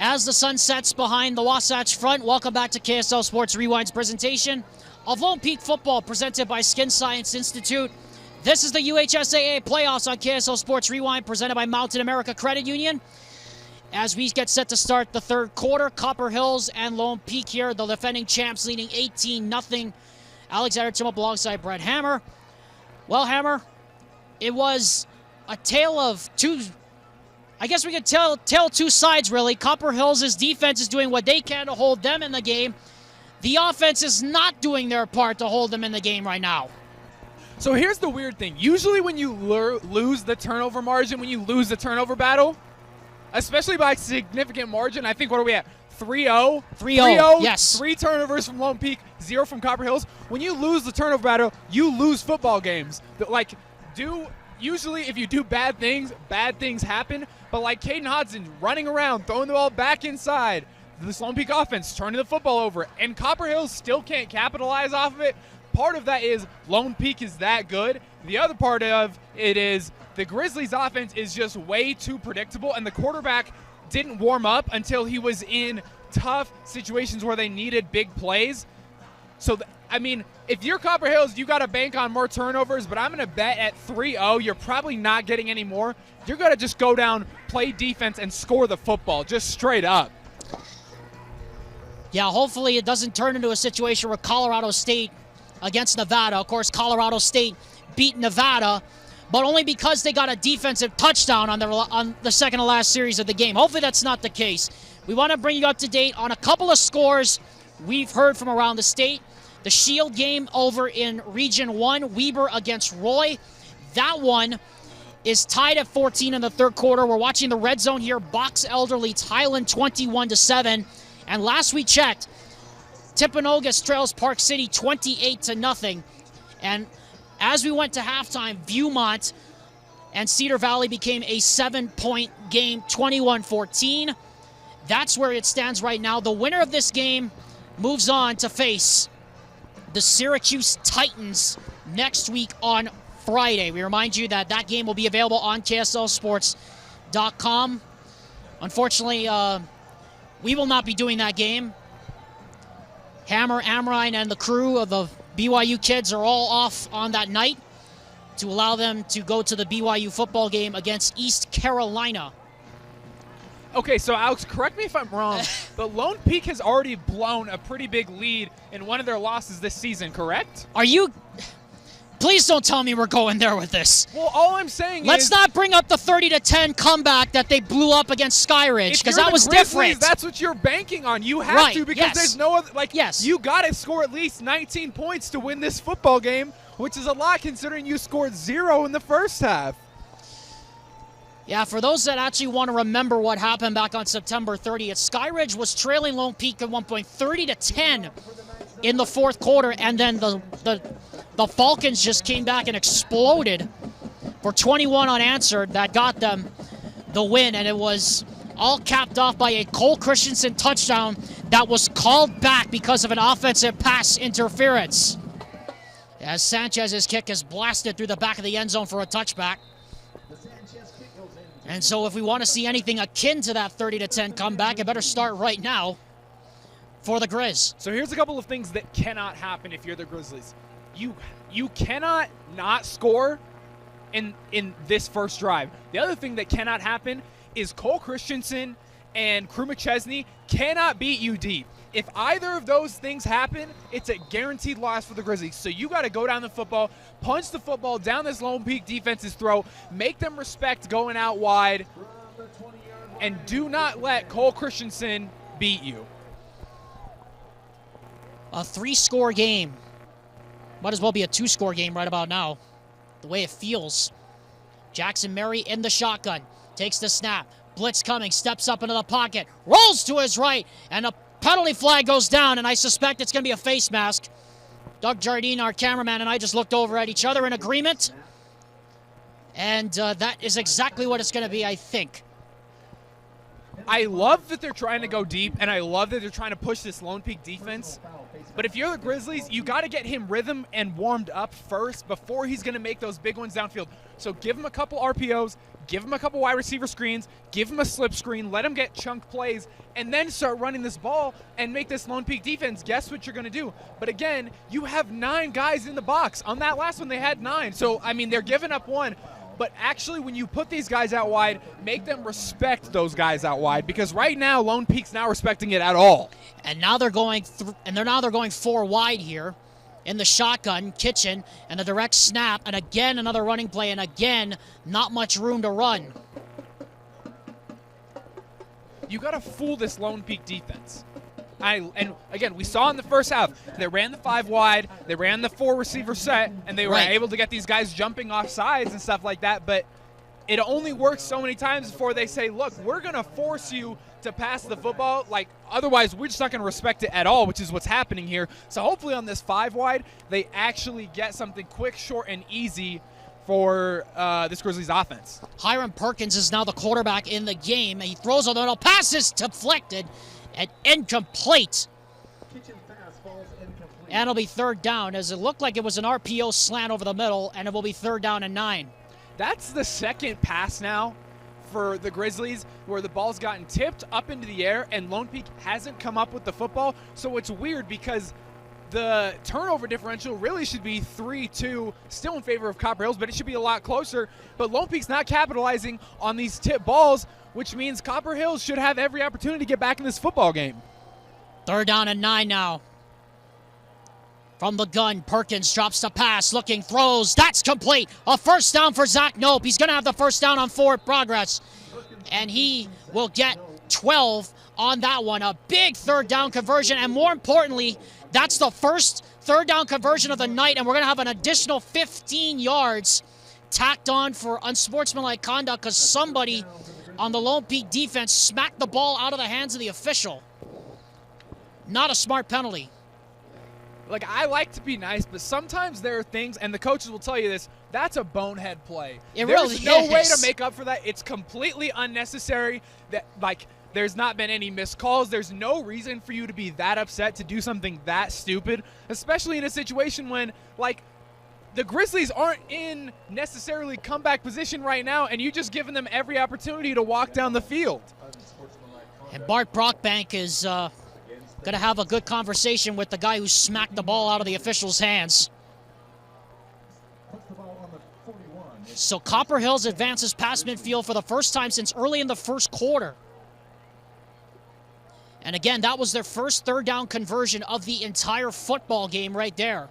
As the sun sets behind the Wasatch Front, welcome back to KSL Sports Rewind's presentation of Lone Peak Football presented by Skin Science Institute. This is the UHSAA playoffs on KSL Sports Rewind presented by Mountain America Credit Union. As we get set to start the third quarter, Copper Hills and Lone Peak here, the defending champs leading 18-0. Alexander Tim up alongside Brett Hammer. Well, Hammer, it was a tale of two. I guess we could tell two sides, really. Copper Hills' defense is doing what they can to hold them in the game. The offense is not doing their part to hold them in the game right now. So here's the weird thing. Usually when you lose the turnover margin, when you lose the turnover battle, especially by a significant margin, I think, what are we at? 3-0? 3-0, yes. 3 turnovers from Lone Peak, 0 from Copper Hills. When you lose the turnover battle, you lose football games. Usually if you do bad things happen. But like Caden Hodson running around, throwing the ball back inside, this Lone Peak offense turning the football over, and Copper Hills still can't capitalize off of it. Part of that is Lone Peak is that good. The other part of it is the Grizzlies offense is just way too predictable, and the quarterback didn't warm up until he was in tough situations where they needed big plays. So, if you're Copper Hills, you got to bank on more turnovers, but I'm going to bet at 3-0, you're probably not getting any more. You're going to just go down, play defense, and score the football, just straight up. Yeah, hopefully it doesn't turn into a situation where Colorado State against Nevada. Of course, Colorado State beat Nevada, but only because they got a defensive touchdown on the second to last series of the game. Hopefully that's not the case. We want to bring you up to date on a couple of scores we've heard from around the state. The Shield game over in Region 1, Weber against Roy. That one is tied at 14 in the third quarter. We're watching the red zone here. Box Elder leads Highland 21-7. And last we checked, Timpanogos trails Park City 28-0. And as we went to halftime, Viewmont and Cedar Valley became a 7-point game, 21-14. That's where it stands right now. The winner of this game moves on to face the Syracuse Titans next week on Friday. We remind you that game will be available on KSLSports.com. Unfortunately, we will not be doing that game. Hammer, Amrine, and the crew of the BYU kids are all off on that night to allow them to go to the BYU football game against East Carolina. Okay, so Alex, correct me if I'm wrong, but Lone Peak has already blown a pretty big lead in one of their losses this season, correct? Are you... Please don't tell me we're going there with this. Well, all I'm saying Let's not bring up the 30-10 comeback that they blew up against Skyridge, because that was different. That's what you're banking on. You have to, because there's no other... Yes. You got to score at least 19 points to win this football game, which is a lot considering you scored 0 in the first half. Yeah, for those that actually want to remember what happened back on September 30th, Skyridge was trailing Lone Peak at one point 30-10 in the fourth quarter, and then the Falcons just came back and exploded for 21 unanswered. That got them the win, and it was all capped off by a Cole Christensen touchdown that was called back because of an offensive pass interference. As Sanchez's kick is blasted through the back of the end zone for a touchback. And so if we want to see anything akin to that 30-10 comeback, it better start right now for the Grizz. So here's a couple of things that cannot happen if you're the Grizzlies. You cannot not score in this first drive. The other thing that cannot happen is Cole Christensen and Crew McChesney cannot beat you deep. If either of those things happen, it's a guaranteed loss for the Grizzlies. So you got to go down the football, punch the football down this Lone Peak defense's throat, make them respect going out wide, and do not let Cole Christensen beat you. A 3-score game. Might as well be a 2-score game right about now, the way it feels. Jackson Murray in the shotgun, takes the snap. Blitz coming, steps up into the pocket, rolls to his right, and a penalty flag goes down, and I suspect it's going to be a face mask. Doug Jardine, our cameraman, and I just looked over at each other in agreement, and that is exactly what it's going to be, I think. I love that they're trying to go deep, and I love that they're trying to push this Lone Peak defense. But if you're the Grizzlies, you got to get him rhythm and warmed up first before he's going to make those big ones downfield. So give him a couple RPOs, give him a couple wide receiver screens, give him a slip screen, let him get chunk plays, and then start running this ball and make this Lone Peak defense guess what you're going to do. But again, you have 9 guys in the box. On that last one, they had 9. So, I mean, they're giving up 1. But actually, when you put these guys out wide, make them respect those guys out wide, because right now Lone Peak's not respecting it at all. And now they're going 4 wide here in the shotgun. Kitchen and a direct snap, and again another running play, and again not much room to run. You got to fool this Lone Peak defense. And again, we saw in the first half, they ran the 5 wide, they ran the 4 receiver set, and they were able to get these guys jumping off sides and stuff like that. But it only works so many times before they say, look, we're going to force you to pass the football. Like, otherwise, we're just not going to respect it at all, which is what's happening here. So hopefully on this 5 wide, they actually get something quick, short, and easy for this Grizzlies offense. Hiram Perkins is now the quarterback in the game. He throws a little pass, is deflected and incomplete. And it'll be 3rd down, as it looked like it was an RPO slant over the middle, and it will be 3rd down and 9. That's the second pass now for the Grizzlies where the ball's gotten tipped up into the air and Lone Peak hasn't come up with the football. So it's weird because the turnover differential really should be 3-2, still in favor of Copper Hills, but it should be a lot closer. But Lone Peak's not capitalizing on these tip balls, which means Copper Hills should have every opportunity to get back in this football game. 3rd down and 9 now. From the gun, Perkins drops the pass, looking, throws. That's complete. A 1st down for Zach Nope. He's going to have the 1st down on forward progress. And he will get 12 on that one. A big 3rd down conversion. And more importantly, that's the first 3rd down conversion of the night. And we're going to have an additional 15 yards tacked on for unsportsmanlike conduct because somebody on the Lone Peak defense smacked the ball out of the hands of the official. Not a smart penalty. Like, I like to be nice, but sometimes there are things, and the coaches will tell you this, that's a bonehead play. There's no way to make up for that. It's completely unnecessary. That, like, there's not been any missed calls. There's no reason for you to be that upset to do something that stupid, especially in a situation when, like, the Grizzlies aren't in necessarily comeback position right now, and you just given them every opportunity to walk down the field. And Bart Brockbank is going to have a good conversation with the guy who smacked the ball out of the official's hands. So Copper Hills advances past midfield for the first time since early in the first quarter. And again, that was their first 3rd down conversion of the entire football game right there.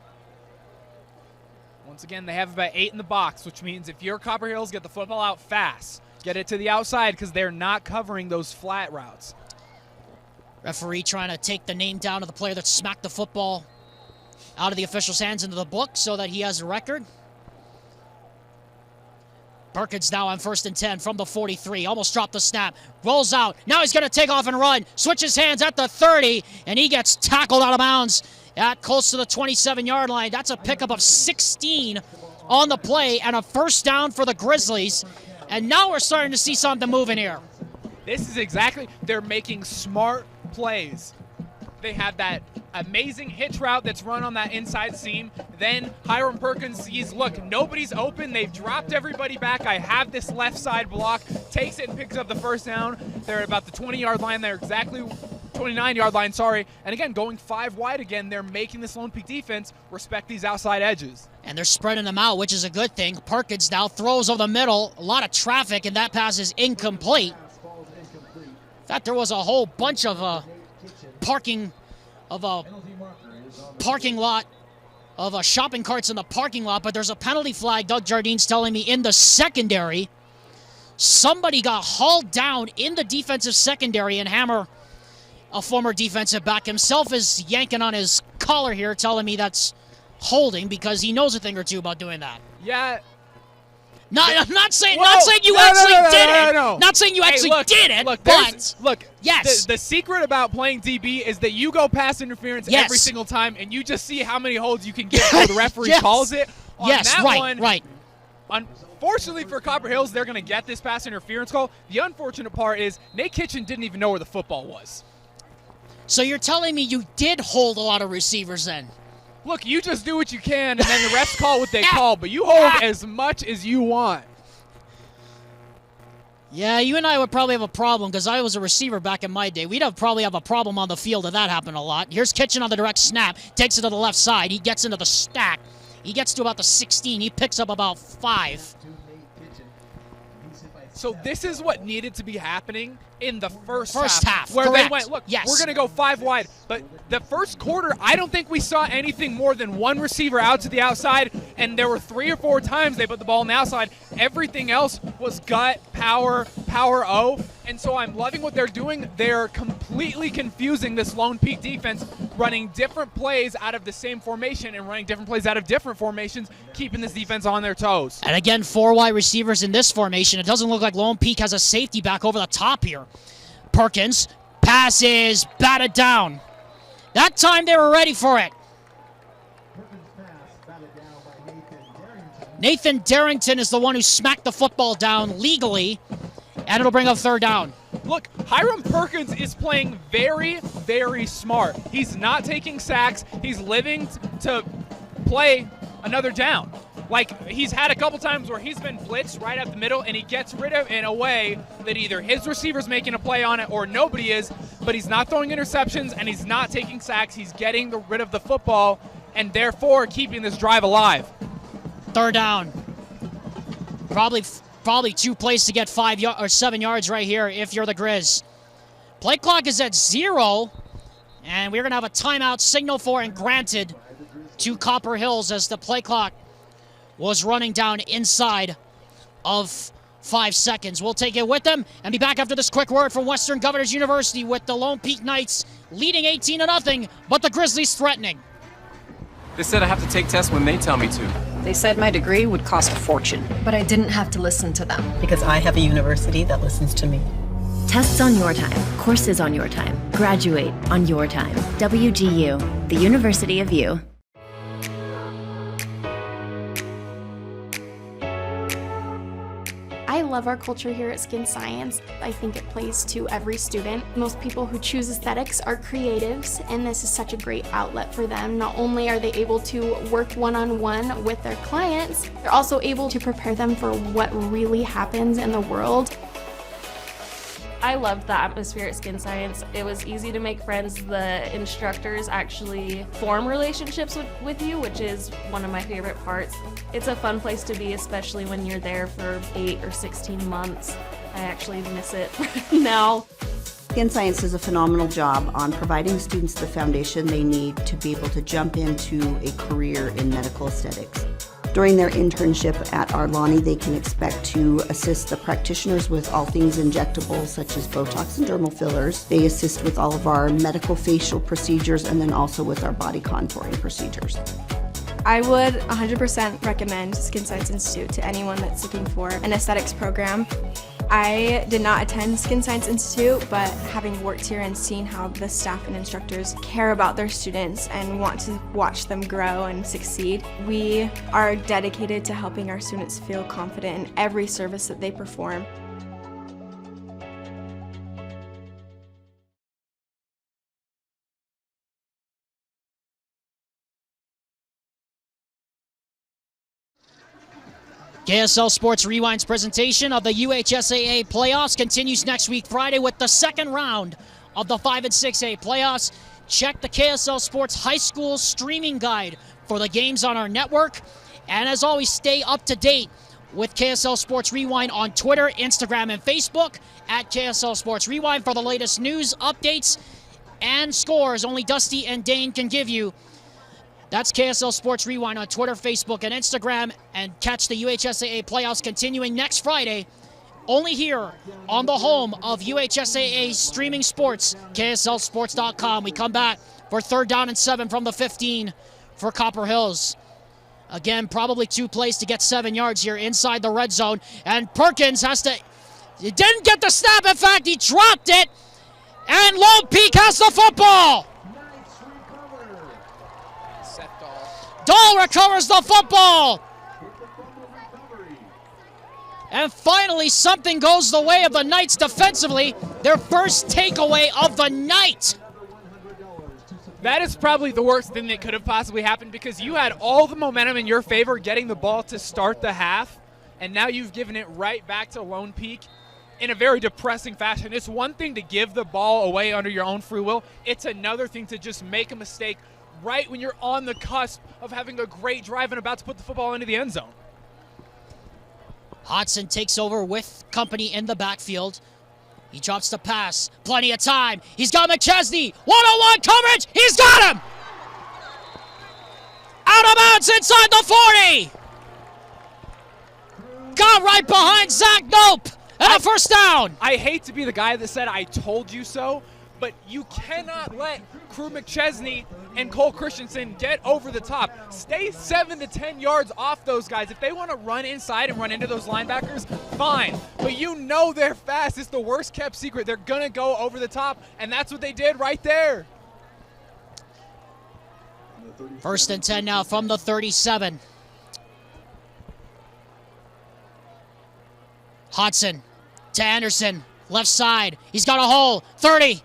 Once again, they have about 8 in the box, which means if you're Copper Hills, get the football out fast. Get it to the outside because they're not covering those flat routes. Referee trying to take the name down of the player that smacked the football out of the official's hands into the book so that he has a record. Perkins now on 1st and 10 from the 43. Almost dropped the snap. Rolls out. Now he's going to take off and run. Switches hands at the 30, and he gets tackled out of bounds at close to the 27-yard line. That's a pickup of 16 on the play and a 1st down for the Grizzlies. And now we're starting to see something moving here. This is exactly, they're making smart plays. They have that amazing hitch route that's run on that inside seam. Then Hiram Perkins sees, look, nobody's open. They've dropped everybody back. I have this left side block. Takes it and picks up the first down. They're at about the 20-yard line. They're exactly 29-yard line, sorry. And again, going 5 wide again, they're making this Lone Peak defense respect these outside edges. And they're spreading them out, which is a good thing. Perkins now throws over the middle. A lot of traffic, and that pass is incomplete. In fact, there was a whole bunch of parking lot of shopping carts in the parking lot, but there's a penalty flag, Doug Jardine's telling me, in the secondary. Somebody got hauled down in the defensive secondary, and Hammer, a former defensive back himself, is yanking on his collar here, telling me that's holding because he knows a thing or two about doing that. Yeah. I'm not saying you actually did it. Not saying you actually did it. Look, yes. The secret about playing DB is that you go pass interference every single time, and you just see how many holds you can get before the referee calls it. On that one, unfortunately for Copper Hills, they're going to get this pass interference call. The unfortunate part is Nate Kitchen didn't even know where the football was. So you're telling me you did hold a lot of receivers then? Look, you just do what you can, and then the refs call what they call, but you hold as much as you want. Yeah, you and I would probably have a problem because I was a receiver back in my day. We'd probably have a problem on the field if that happened a lot. Here's Kitchen on the direct snap, takes it to the left side. He gets into the stack. He gets to about the 16. He picks up about 5. So this is what needed to be happening in the first half. Where correct. They went, look, we're going to go 5 wide. But the first quarter, I don't think we saw anything more than one receiver out to the outside, and there were 3 or 4 times they put the ball on the outside. Everything else was gut, power O. And so I'm loving what they're doing. They're completely confusing this Lone Peak defense, running different plays out of the same formation and running different plays out of different formations, keeping this defense on their toes. And again, 4 wide receivers in this formation. It doesn't look like Lone Peak has a safety back over the top here. Perkins, pass is batted down. That time they were ready for it. Nathan Darrington is the one who smacked the football down legally, and it'll bring up 3rd down. Look, Hiram Perkins is playing very, very smart. He's not taking sacks. He's living to play another down. Like, he's had a couple times where he's been blitzed right up the middle, and he gets rid of it in a way that either his receiver's making a play on it or nobody is, but he's not throwing interceptions, and he's not taking sacks. He's getting rid of the football, and therefore keeping this drive alive. 3rd down. Probably 2 plays to get 7 yards right here if you're the Grizz. Play clock is at 0, and we're going to have a timeout signal for and granted to Copper Hills as the play clock was running down inside of 5 seconds. We'll take it with them and be back after this quick word from Western Governors University with the Lone Peak Knights leading 18-0, but the Grizzlies threatening. They said I have to take tests when they tell me to. They said my degree would cost a fortune. But I didn't have to listen to them. Because I have a university that listens to me. Tests on your time, courses on your time, graduate on your time. WGU, the University of You. I love our culture here at Skin Science. I think it plays to every student. Most people who choose aesthetics are creatives, and this is such a great outlet for them. Not only are they able to work one-on-one with their clients, they're also able to prepare them for what really happens in the world. I loved the atmosphere at Skin Science. It was easy to make friends. The instructors actually form relationships with you, which is one of my favorite parts. It's a fun place to be, especially when you're there for 8 or 16 months. I actually miss it now. Skin Science does a phenomenal job on providing students the foundation they need to be able to jump into a career in medical aesthetics. During their internship at our Lonnie, they can expect to assist the practitioners with all things injectable, such as Botox and dermal fillers. They assist with all of our medical facial procedures and then also with our body contouring procedures. I would 100% recommend Skin Science Institute to anyone that's looking for an aesthetics program. I did not attend Skin Science Institute, but having worked here and seen how the staff and instructors care about their students and want to watch them grow and succeed, we are dedicated to helping our students feel confident in every service that they perform. KSL Sports Rewind's presentation of the UHSAA playoffs continues next week Friday with the second round of the 5 and 6A playoffs. Check the KSL Sports High School streaming guide for the games on our network. And as always, stay up to date with KSL Sports Rewind on Twitter, Instagram, and Facebook at KSL Sports Rewind for the latest news, updates, and scores only Dusty and Dane can give you. That's KSL Sports Rewind on Twitter, Facebook, and Instagram. And catch the UHSAA playoffs continuing next Friday, only here on the home of UHSAA streaming sports, KSLSports.com. We come back for 3rd down and 7 from the 15 for Copper Hills. Again, probably 2 plays to get 7 yards here inside the red zone. And Perkins he didn't get the snap. In fact, he dropped it. And Lone Peak has the football. Dahl recovers the football. And finally, something goes the way of the Knights defensively. Their first takeaway of the night. That is probably the worst thing that could have possibly happened, because you had all the momentum in your favor getting the ball to start the half, and now you've given it right back to Lone Peak in a very depressing fashion. It's one thing to give the ball away under your own free will. It's another thing to just make a mistake right when you're on the cusp of having a great drive and about to put the football into the end zone. Hodson takes over with company in the backfield. He drops the pass. Plenty of time. He's got McChesney. One-on-one coverage. He's got him. Out of bounds inside the 40. Got right behind Zach Nope. And a first down. I hate to be the guy that said I told you so, but you cannot let Crew McChesney and Cole Christensen get over the top. Stay 7 to 10 yards off those guys. If they want to run inside and run into those linebackers, fine. But you know they're fast. It's the worst kept secret. They're going to go over the top, and that's what they did right there. 1st and 10 now from the 37. Hodson to Anderson, left side. He's got a hole, 30.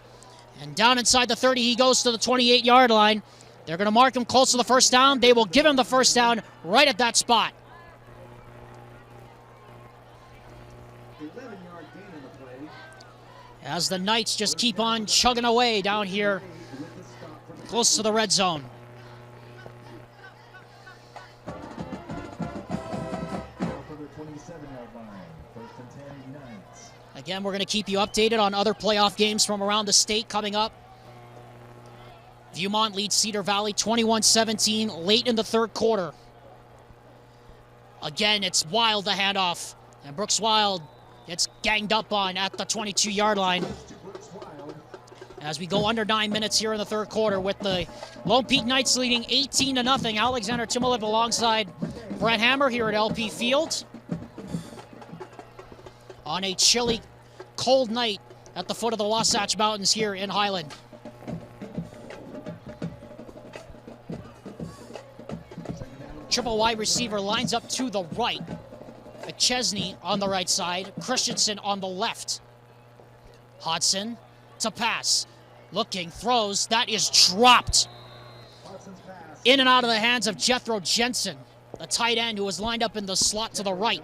And down inside the 30, he goes to the 28-yard line. They're going to mark him close to the first down. They will give him the first down right at that spot. 11-yard gain in the play. As the Knights just keep on chugging away down here close to the red zone. Again, we're going to keep you updated on other playoff games from around the state coming up. Viewmont leads Cedar Valley 21-17 late in the 3rd quarter. Again, it's Wild the handoff. And Brooks Wild gets ganged up on at the 22-yard line. As we go under 9 minutes here in the 3rd quarter with the Lone Peak Knights leading 18-0. Alexander Timolev alongside Brett Hammer here at LP Field. On a chilly, cold night at the foot of the Wasatch Mountains here in Highland. Triple wide receiver lines up to the right. McChesney on the right side, Christensen on the left. Hodson to pass. Looking, throws, that is dropped. In and out of the hands of Jethro Jensen, the tight end who was lined up in the slot to the right.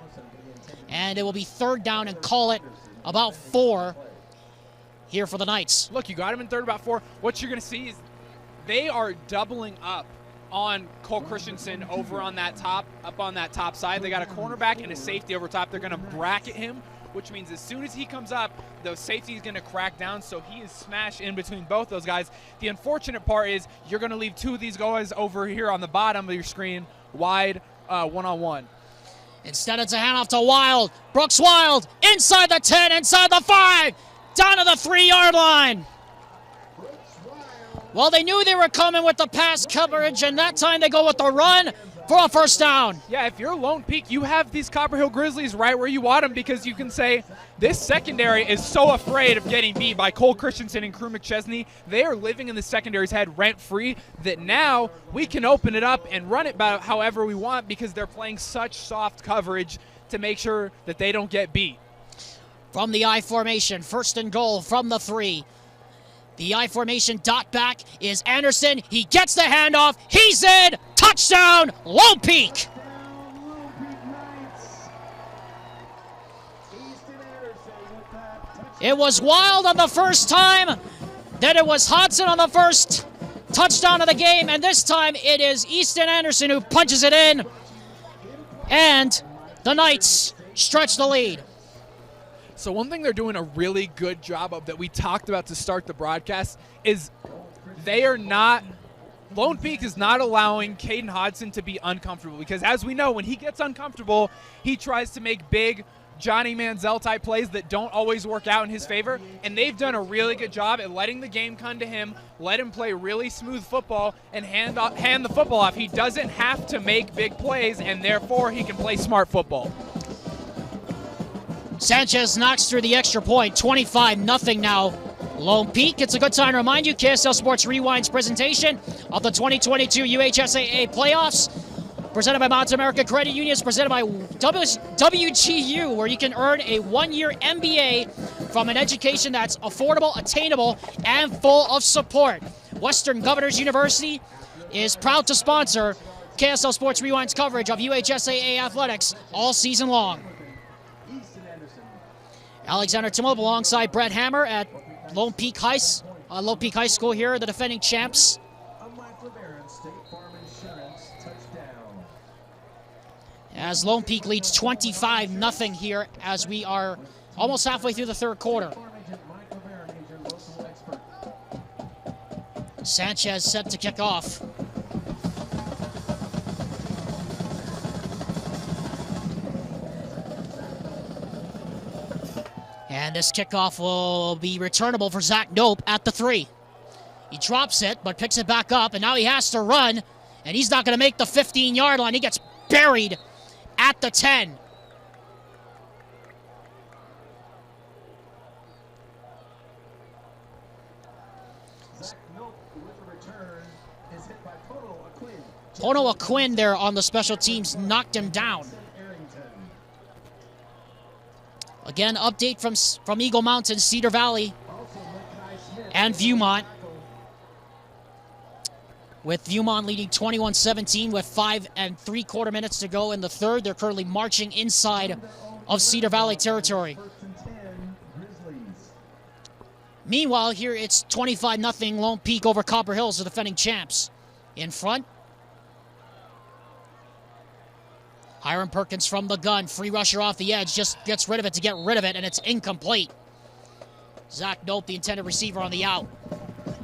And it will be 3rd down and call it about 4 here for the Knights. Look, you got him in 3rd, about 4. What you're going to see is they are doubling up on Cole Christensen over on that top, up on that top side. They got a cornerback and a safety over top. They're going to bracket him, which means as soon as he comes up, the safety is going to crack down, so he is smashed in between both those guys. The unfortunate part is you're going to leave 2 of these guys over here on the bottom of your screen wide one-on-one. Instead, it's a handoff to Wild. Brooks Wild inside the 10, inside the 5, down to the 3-yard line. Well, they knew they were coming with the pass coverage, and that time they go with the run for a first down. Yeah, if you're Lone Peak, you have these Copper Hill Grizzlies right where you want them, because you can say this secondary is so afraid of getting beat by Cole Christensen and Crew McChesney. They are living in the secondary's head rent-free, that now we can open it up and run it about however we want, because they're playing such soft coverage to make sure that they don't get beat. From the I formation, 1st and goal from the 3. The I formation dot back is Anderson. He gets the handoff. He's in. Touchdown, Lone Peak. It was Wild on the first time. Then it was Hodson on the first touchdown of the game. And this time it is Easton Anderson who punches it in. And the Knights stretch the lead. So one thing they're doing a really good job of that we talked about to start the broadcast is they are not – Lone Peak is not allowing Caden Hodson to be uncomfortable, because as we know, when he gets uncomfortable, he tries to make big Johnny Manziel-type plays that don't always work out in his favor, and they've done a really good job at letting the game come to him, let him play really smooth football, and hand the football off. He doesn't have to make big plays, and therefore he can play smart football. Sanchez knocks through the extra point, 25-0 now. Lone Peak. It's a good time to remind you, KSL Sports Rewind's presentation of the 2022 UHSAA playoffs, presented by Mountain America Credit Union, presented by WGU, where you can earn a one-year MBA from an education that's affordable, attainable, and full of support. Western Governors University is proud to sponsor KSL Sports Rewind's coverage of UHSAA athletics all season long. Alexander Timolip alongside Brett Hammer at Lone Peak High School here, the defending champs. As Lone Peak leads 25-0 here as we are almost halfway through the third quarter. Sanchez set to kick off. And this kickoff will be returnable for Zach Nope at the 3. He drops it, but picks it back up, and now he has to run, and he's not going to make the 15-yard line. He gets buried at the 10. Pono Aquin there on the special teams knocked him down. Again, update from Eagle Mountain, Cedar Valley, and Viewmont. With Viewmont leading 21-17 with 5 3/4 minutes to go in the third. They're currently marching inside of Cedar Valley territory. Meanwhile, here it's 25-0 Lone Peak over Copper Hills, the defending champs. In front, Hiram Perkins from the gun. Free rusher off the edge. Just gets rid of it to get rid of it, and it's incomplete. Zach Nope, the intended receiver, on the out.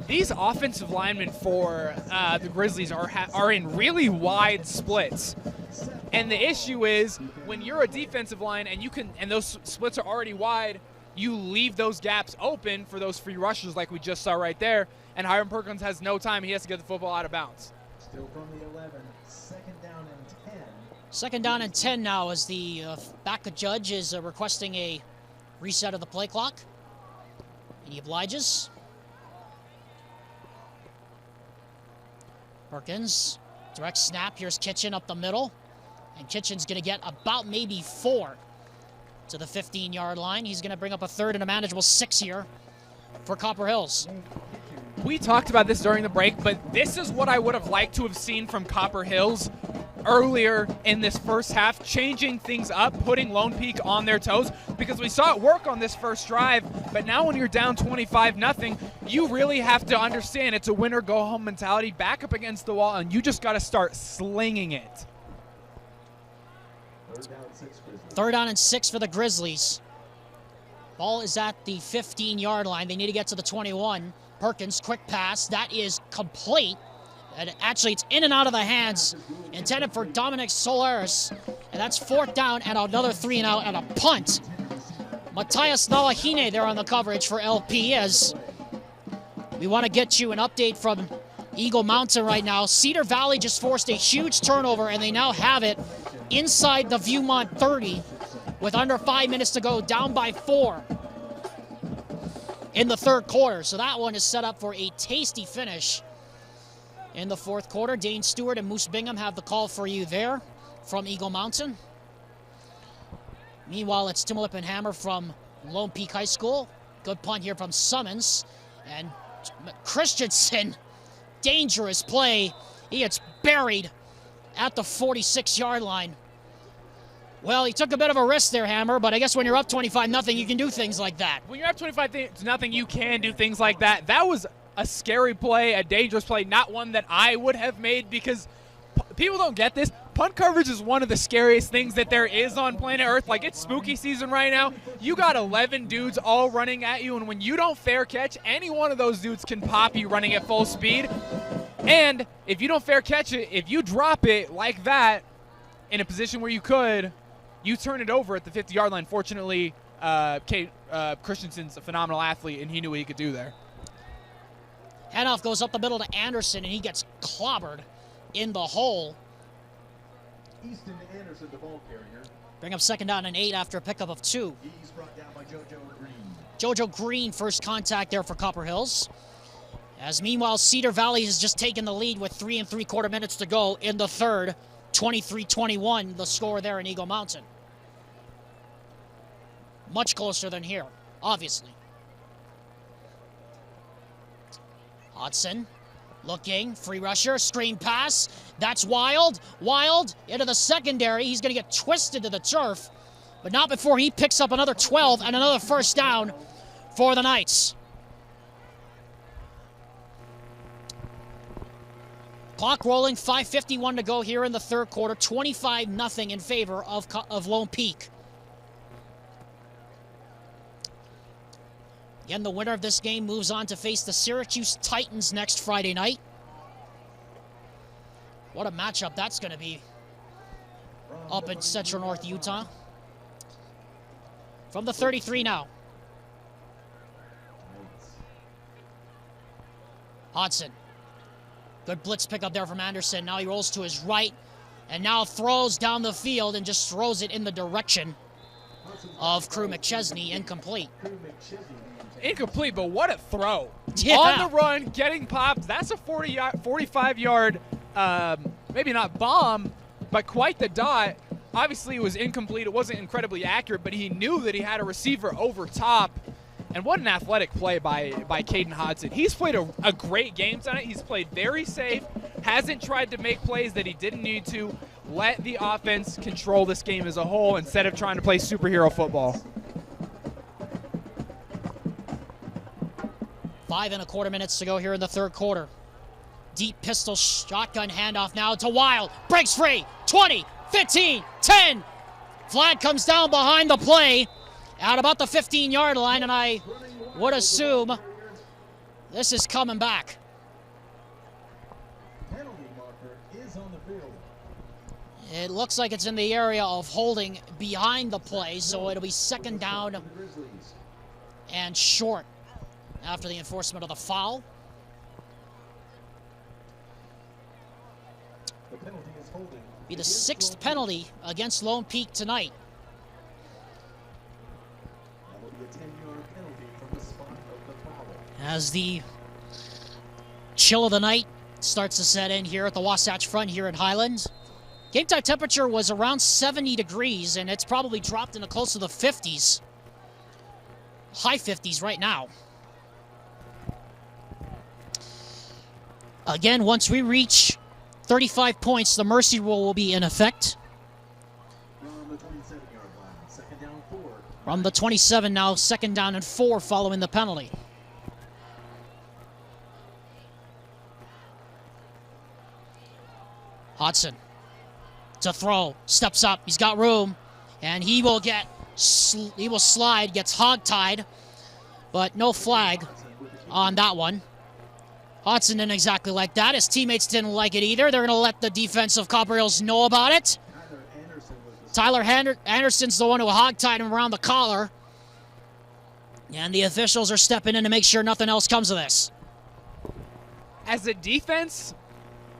These offensive linemen for the Grizzlies are in really wide splits. And the issue is when you're a defensive line and those splits are already wide, you leave those gaps open for those free rushers like we just saw right there. And Hiram Perkins has no time. He has to get the football out of bounds. Still from the 11, second down and 10. Second down and 10 now as the back judge is requesting a reset of the play clock. And he obliges. Perkins, direct snap. Here's Kitchen up the middle. And Kitchen's going to get about maybe 4 to the 15-yard line. He's going to bring up a third and a manageable 6 here for Copper Hills. We talked about this during the break, but this is what I would have liked to have seen from Copper Hills earlier in this first half, changing things up, putting Lone Peak on their toes, because we saw it work on this first drive, but now when you're down 25-0, you really have to understand it's a win-or-go-home mentality, back up against the wall, and you just got to start slinging it. Third down and 6 for the Grizzlies. Ball is at the 15-yard line. They need to get to the 21. Perkins, quick pass. That is complete. And actually, it's in and out of the hands, intended for Dominic Solaris. And that's 4th down and another 3 and out and a punt. Matthias Nalahine there on the coverage for LP as we want to get you an update from Eagle Mountain right now. Cedar Valley just forced a huge turnover, and they now have it inside the Viewmont 30 with under 5 minutes to go, down by 4 in the third quarter. So that one is set up for a tasty finish in the fourth quarter. Dane Stewart and Moose Bingham have the call for you there from Eagle Mountain. Meanwhile, it's Timolip and Hammer from Lone Peak High School. Good punt here from Summons. And Christensen, dangerous play. He gets buried at the 46-yard line. Well, he took a bit of a risk there, Hammer, but I guess when you're up 25-0, you can do things like that. When you're up 25-0, you can do things like that. That was a scary play, a dangerous play, not one that I would have made because people don't get this. Punt coverage is one of the scariest things that there is on planet Earth. Like, it's spooky season right now. You got 11 dudes all running at you, and when you don't fair catch, any one of those dudes can pop you running at full speed. And if you don't fair catch it, if you drop it like that in a position where you could, you turn it over at the 50-yard line. Fortunately, Christensen's a phenomenal athlete, and he knew what he could do there. Handoff goes up the middle to Anderson, and he gets clobbered in the hole. Easton Anderson, the ball carrier. Bring up 2nd down and 8 after a pickup of 2. He's brought down by JoJo Green. JoJo Green, first contact there for Copper Hills. As meanwhile, Cedar Valley has just taken the lead with 3 3/4 minutes to go in the third. 23-21, the score there in Eagle Mountain. Much closer than here, obviously. Hodson looking, free rusher, screen pass. That's Wild. Wild into the secondary. He's going to get twisted to the turf, but not before he picks up another 12 and another first down for the Knights. Clock rolling, 5:51 to go here in the third quarter. 25-0 in favor of Lone Peak. Again, the winner of this game moves on to face the Syracuse Titans next Friday night. What a matchup that's going to be up in Central North Utah. From the 33 now. Hodson. Good blitz pickup there from Anderson. Now he rolls to his right and now throws down the field and just throws it in the direction of Crew McChesney. Incomplete. Incomplete, but what a throw. Yeah. On the run, getting popped. That's a 45-yard, maybe not bomb, but quite the dot. Obviously, it was incomplete. It wasn't incredibly accurate, but he knew that he had a receiver over top. And what an athletic play by Caden Hodson. He's played a great game tonight. He's played very safe, hasn't tried to make plays that he didn't need to. Let the offense control this game as a whole instead of trying to play superhero football. 5 1/4 minutes to go here in the third quarter. Deep pistol shotgun handoff now to Wild. Breaks free. 20, 15, 10. Flag comes down behind the play at about the 15-yard line, and I would assume this is coming back. Penalty marker is on the field. It looks like it's in the area of holding behind the play, so it'll be 2nd down and short after the enforcement of the foul. The penalty is holding. Be the 6th penalty against Lone Peak tonight. That will be a 10-yard penalty from the spot of the foul. As the chill of the night starts to set in here at the Wasatch Front here in Highlands. Game time temperature was around 70 degrees, and it's probably dropped into close to the 50s. High 50s right now. Again, once we reach 35 points, the mercy rule will be in effect. From the 27-yard line, 2nd down 4. From the 27 now, 2nd down and 4 following the penalty. Hodson to throw, steps up, he's got room, and he will slide, gets hog-tied, but no flag on that one. Hodson didn't exactly like that. His teammates didn't like it either. They're going to let the defense of Copper Hills know about it. Tyler Anderson's the one who hog-tied him around the collar. And the officials are stepping in to make sure nothing else comes of this. As a defense,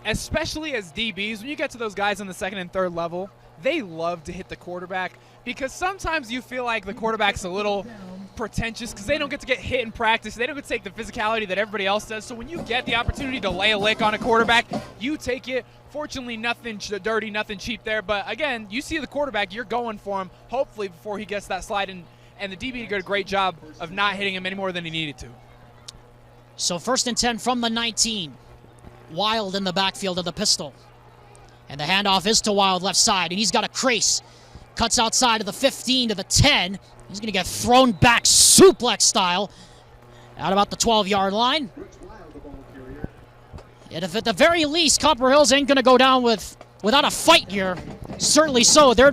especially as DBs, when you get to those guys on the 2nd and 3rd level, they love to hit the quarterback because sometimes you feel like the quarterback's a little pretentious because they don't get to get hit in practice. They don't get to take the physicality that everybody else does. So when you get the opportunity to lay a lick on a quarterback, you take it. Fortunately, nothing dirty, nothing cheap there. But again, you see the quarterback, you're going for him, hopefully before he gets that slide. And the DB did a great job of not hitting him any more than he needed to. So 1st and 10 from the 19. Wild in the backfield of the pistol. And the handoff is to Wild left side, and he's got a crease. Cuts outside of the 15 to the 10. He's going to get thrown back suplex style at about the 12-yard line. And if at the very least Copper Hills ain't going to go down without a fight here, certainly so. Their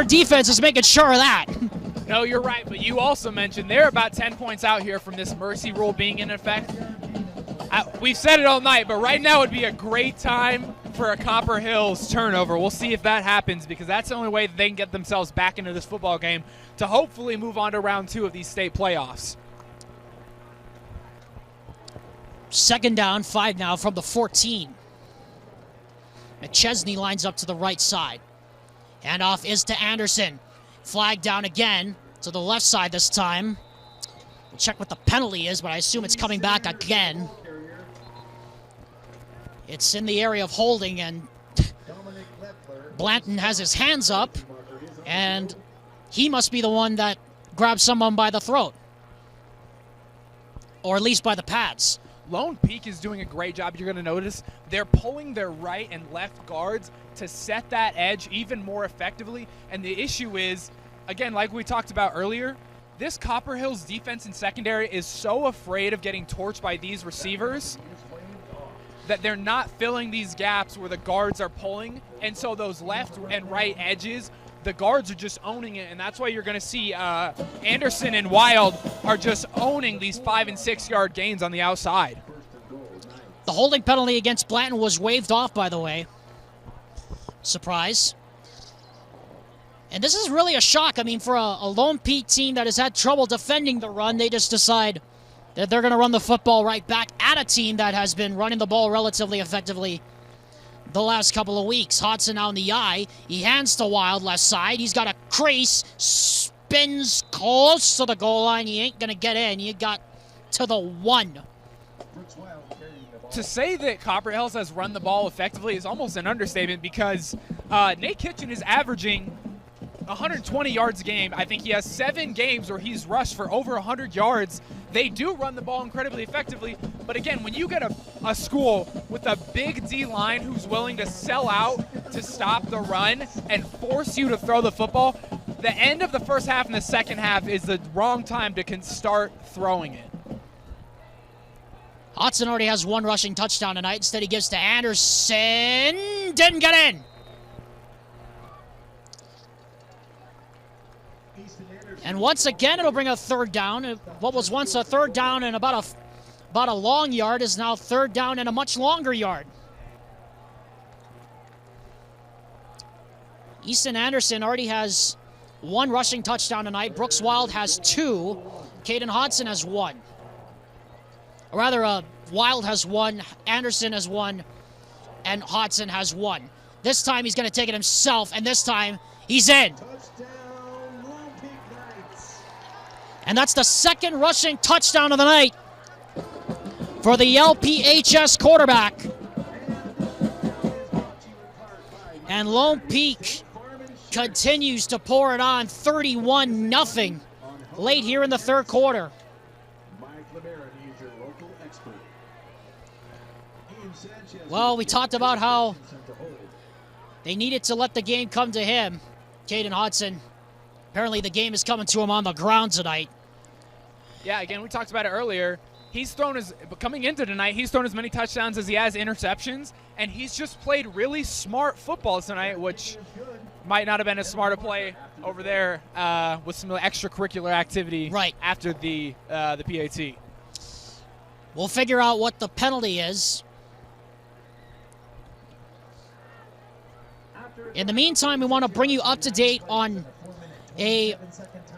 defense is making sure of that. No, you're right, but you also mentioned they're about 10 points out here from this mercy rule being in effect. We've said it all night, but right now would be a great time for a Copper Hills turnover. We'll see if that happens, because that's the only way that they can get themselves back into this football game to hopefully move on to round 2 of these state playoffs. Second down, 5 now from the 14. McChesney lines up to the right side. Handoff is to Anderson. Flag down again to the left side this time. We'll check what the penalty is, but I assume it's coming back again. It's in the area of holding, and Blanton has his hands up, and he must be the one that grabbed someone by the throat, or at least by the pads. Lone Peak is doing a great job. You're going to notice they're pulling their right and left guards to set that edge even more effectively. And the issue is, again, like we talked about earlier, this Copper Hills defense and secondary is so afraid of getting torched by these receivers that they're not filling these gaps where the guards are pulling. And so those left and right edges, the guards are just owning it, and that's why you're going to see Anderson and Wild are just owning these 5- and 6-yard gains on the outside. The holding penalty against Blanton was waved off, by the way. Surprise. And this is really a shock. I mean, for a Lone Peak team that has had trouble defending the run, they just decide that they're going to run the football right back at a team that has been running the ball relatively effectively the last couple of weeks. Hodson out in the eye. He hands to Wild left side. He's got a crease. Spins close to the goal line. He ain't going to get in. He got to the 1. To say that Copper Hills has run the ball effectively is almost an understatement, because Nate Kitchen is averaging 120 yards a game. I think he has 7 games where he's rushed for over 100 yards. They do run the ball incredibly effectively, but again, when you get a school with a big D-line who's willing to sell out to stop the run and force you to throw the football, the end of the first half and the second half is the wrong time to start throwing it. Hodson already has 1 rushing touchdown tonight. Instead, he gives to Anderson. Didn't get in. And once again, it'll bring a 3rd down. What was once a 3rd down and about a long yard is now 3rd down and a much longer yard. Easton Anderson already has 1 rushing touchdown tonight. Brooks Wild has 2. Caden Hodson has 1. Or rather, Wild has 1, Anderson has 1, and Hodson has 1. This time he's going to take it himself, and this time he's in. And that's the 2nd rushing touchdown of the night for the LPHS quarterback. And Lone Peak continues to pour it on, 31-0 late here in the 3rd quarter. Well, we talked about how they needed to let the game come to him, Caden Hodson. Apparently the game is coming to him on the ground tonight. Yeah, again, we talked about it earlier. Coming into tonight, he's thrown as many touchdowns as he has interceptions, and he's just played really smart football tonight, which might not have been as smart a play over there with some extracurricular activity after the PAT. We'll figure out what the penalty is. In the meantime, we want to bring you up to date on a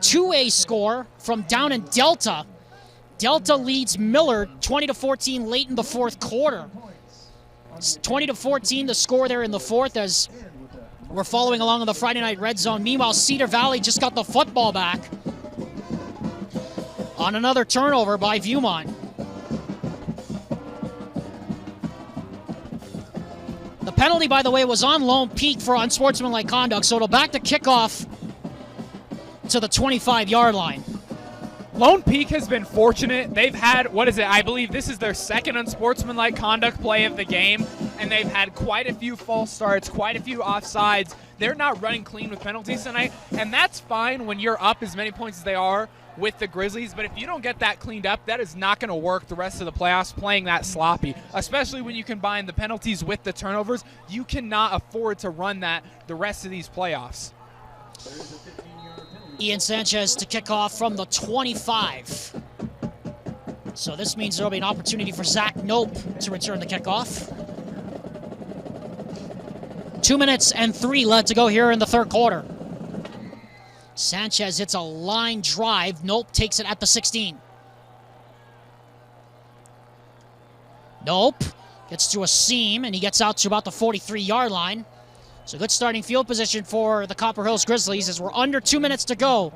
2A score from down in Delta. Delta leads Millard 20-14 late in the 4th quarter. It's 20-14 the score there in the 4th as we're following along on the Friday Night Red Zone. Meanwhile, Cedar Valley just got the football back on another turnover by Viewmont. The penalty, by the way, was on Lone Peak for unsportsmanlike conduct, so it'll back the kickoff to the 25-yard line. Lone Peak has been fortunate. They've had, I believe this is their second unsportsmanlike conduct play of the game, and they've had quite a few false starts, quite a few offsides. They're not running clean with penalties tonight, and that's fine when you're up as many points as they are with the Grizzlies, but if you don't get that cleaned up, that is not going to work the rest of the playoffs playing that sloppy, especially when you combine the penalties with the turnovers. You cannot afford to run that the rest of these playoffs. Ian Sanchez to kick off from the 25. So this means there will be an opportunity for Zach Nope to return the kickoff. 2 minutes and 3 left to go here in the third quarter. Sanchez hits a line drive. Nope takes it at the 16. Nope gets to a seam, and he gets out to about the 43-yard line. So good starting field position for the Copper Hills Grizzlies as we're under 2 minutes to go.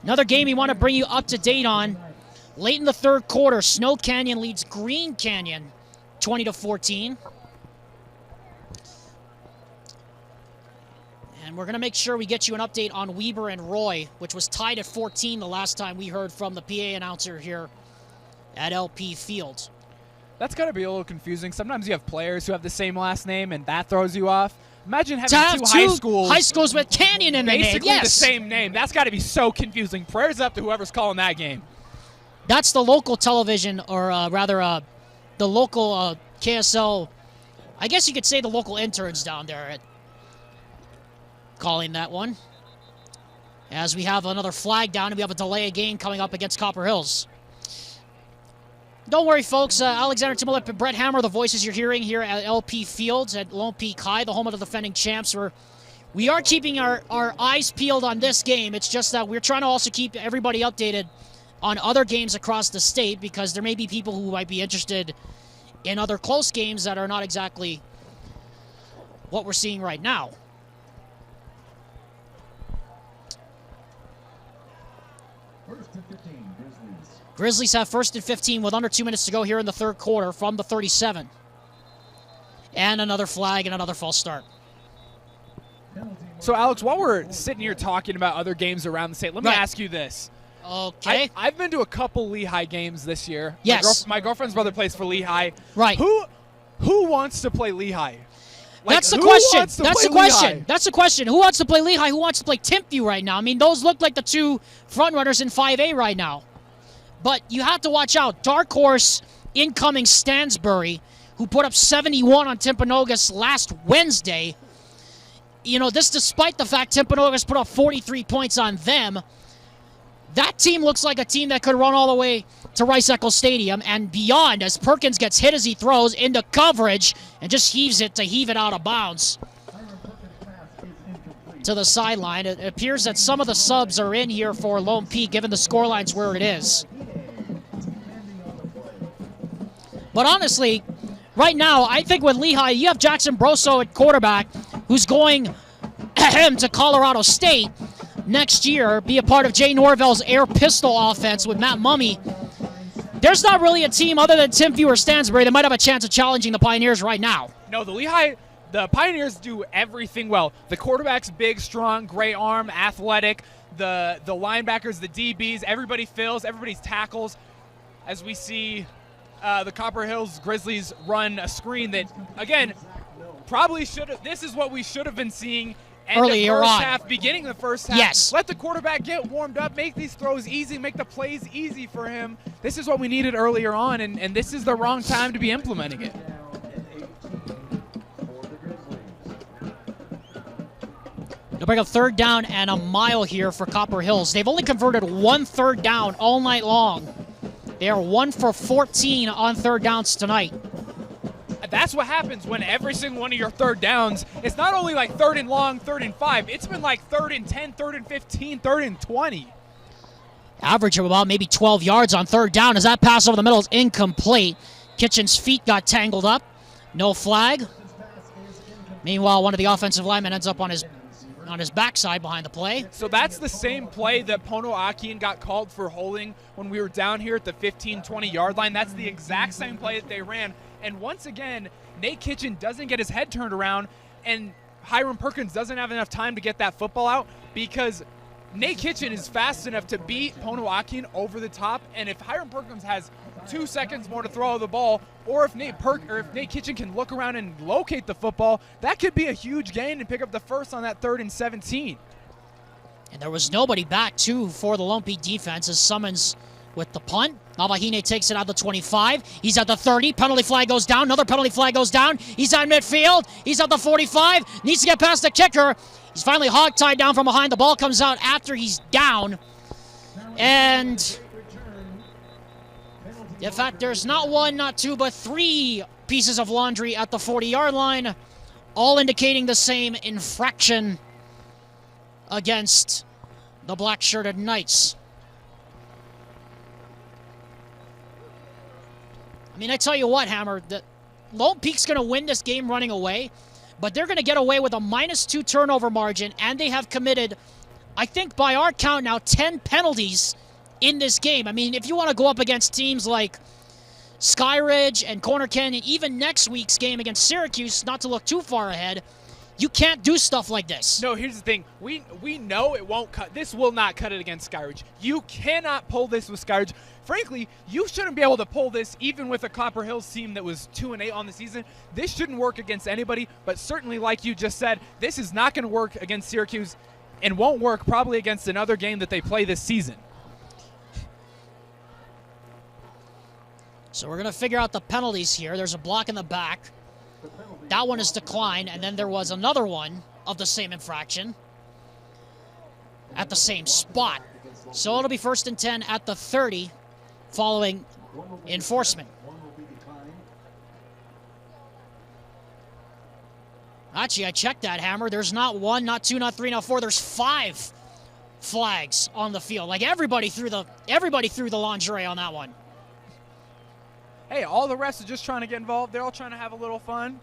Another game we want to bring you up to date on. Late in the third quarter, Snow Canyon leads Green Canyon 20-14. And we're going to make sure we get you an update on Weber and Roy, which was tied at 14 the last time we heard from the PA announcer here at LP Field. That's got to be a little confusing. Sometimes you have players who have the same last name, and that throws you off. Imagine having two high schools with Canyon in the name. Basically the same name. That's got to be so confusing. Prayers up to whoever's calling that game. That's the local television, or rather the local KSL, I guess you could say the local interns down there at calling that one. As we have another flag down, and we have a delay of game coming up against Copper Hills. Don't worry, folks. Alexander Timolip and Brett Hammer, the voices you're hearing here at LP Fields at Lone Peak High, the home of the defending champs. We are keeping our eyes peeled on this game. It's just that we're trying to also keep everybody updated on other games across the state, because there may be people who might be interested in other close games that are not exactly what we're seeing right now. Grizzlies have first and 15 with under 2 minutes to go here in the third quarter from the 37. And another flag and another false start. So, Alex, while we're sitting here talking about other games around the state, let me ask you this. Okay. I've been to a couple Lehigh games this year. Yes. My girlfriend's brother plays for Lehigh. Right. Who wants to play Lehigh? That's the question. That's the question. Who wants to play Lehigh? Who wants to play Timpview right now? I mean, those look like the two front runners in 5A right now. But you have to watch out. Dark horse incoming Stansbury, who put up 71 on Timpanogos last Wednesday. You know, this despite the fact Timpanogos put up 43 points on them. That team looks like a team that could run all the way to Rice-Eccles Stadium and beyond, as Perkins gets hit as he throws into coverage and just heave it out of bounds to the sideline. It appears that some of the subs are in here for Lone Peak, given the scorelines where it is. But honestly, right now, I think with Lehigh, you have Jackson Broso at quarterback, who's going to Colorado State next year, be a part of Jay Norvell's air pistol offense with Matt Mummy. There's not really a team other than Timpview or Stansbury that might have a chance of challenging the Pioneers right now. No, the Pioneers do everything well. The quarterback's big, strong, great arm, athletic. The linebackers, the DBs, everybody fills, everybody's tackles. As we see the Copper Hills Grizzlies run a screen that, again, probably should have. This is what we should have been seeing earlier on. Half, beginning the first half. Yes. Let the quarterback get warmed up, make these throws easy, make the plays easy for him. This is what we needed earlier on, and this is the wrong time to be implementing it. They'll bring up third down and a mile here for Copper Hills. They've only converted one third down all night long. They are 1 for 14 on third downs tonight. That's what happens when every single one of your third downs, it's not only like 3rd and long, 3rd and 5, it's been like 3rd and 10, 3rd and 15, 3rd and 20. Average of about maybe 12 yards on third down as that pass over the middle is incomplete. Kitchen's feet got tangled up. No flag. Meanwhile, one of the offensive linemen ends up on his backside behind the play. So that's the same play that Pono Akian got called for holding when we were down here at the 15, 20-yard line. That's the exact same play that they ran. And once again, Nate Kitchen doesn't get his head turned around, and Hiram Perkins doesn't have enough time to get that football out because Nate Kitchen is fast enough to beat Ponoakian over the top, and if Hiram Perkins has 2 seconds more to throw the ball, or if Nate Kitchen can look around and locate the football, that could be a huge gain and pick up the first on that 3rd and 17. And there was nobody back, too, for the Lone Peak defense as Summons with the punt. Navahine takes it out the 25. He's at the 30. Penalty flag goes down. Another penalty flag goes down. He's at midfield. He's at the 45. Needs to get past the kicker. He's finally hog-tied down from behind. The ball comes out after he's down. And in fact, there's not one, not two, but 3 pieces of laundry at the 40-yard line, all indicating the same infraction against the black-shirted Knights. I mean, I tell you what, Hammer, that Lone Peak's going to win this game running away, but they're going to get away with a -2 turnover margin, and they have committed, I think by our count now, 10 penalties in this game. I mean, if you want to go up against teams like Skyridge and Corner Canyon, even next week's game against Syracuse, not to look too far ahead, you can't do stuff like this. No, here's the thing. We know it won't cut. This will not cut it against Skyridge. You cannot pull this with Skyridge. Frankly, you shouldn't be able to pull this even with a Copper Hills team that was 2-8 on the season. This shouldn't work against anybody, but certainly, like you just said, this is not going to work against Syracuse and won't work probably against another game that they play this season. So we're going to figure out the penalties here. There's a block in the back. That one is declined, and then there was another one of the same infraction at the same spot. So it'll be 1st and 10 at the 30 following enforcement. Actually, I checked that, Hammer. There's not 1, not 2, not 3, not 4. There's 5 flags on the field. Like everybody threw the lingerie on that one. Hey, all the rest are just trying to get involved. They're all trying to have a little fun.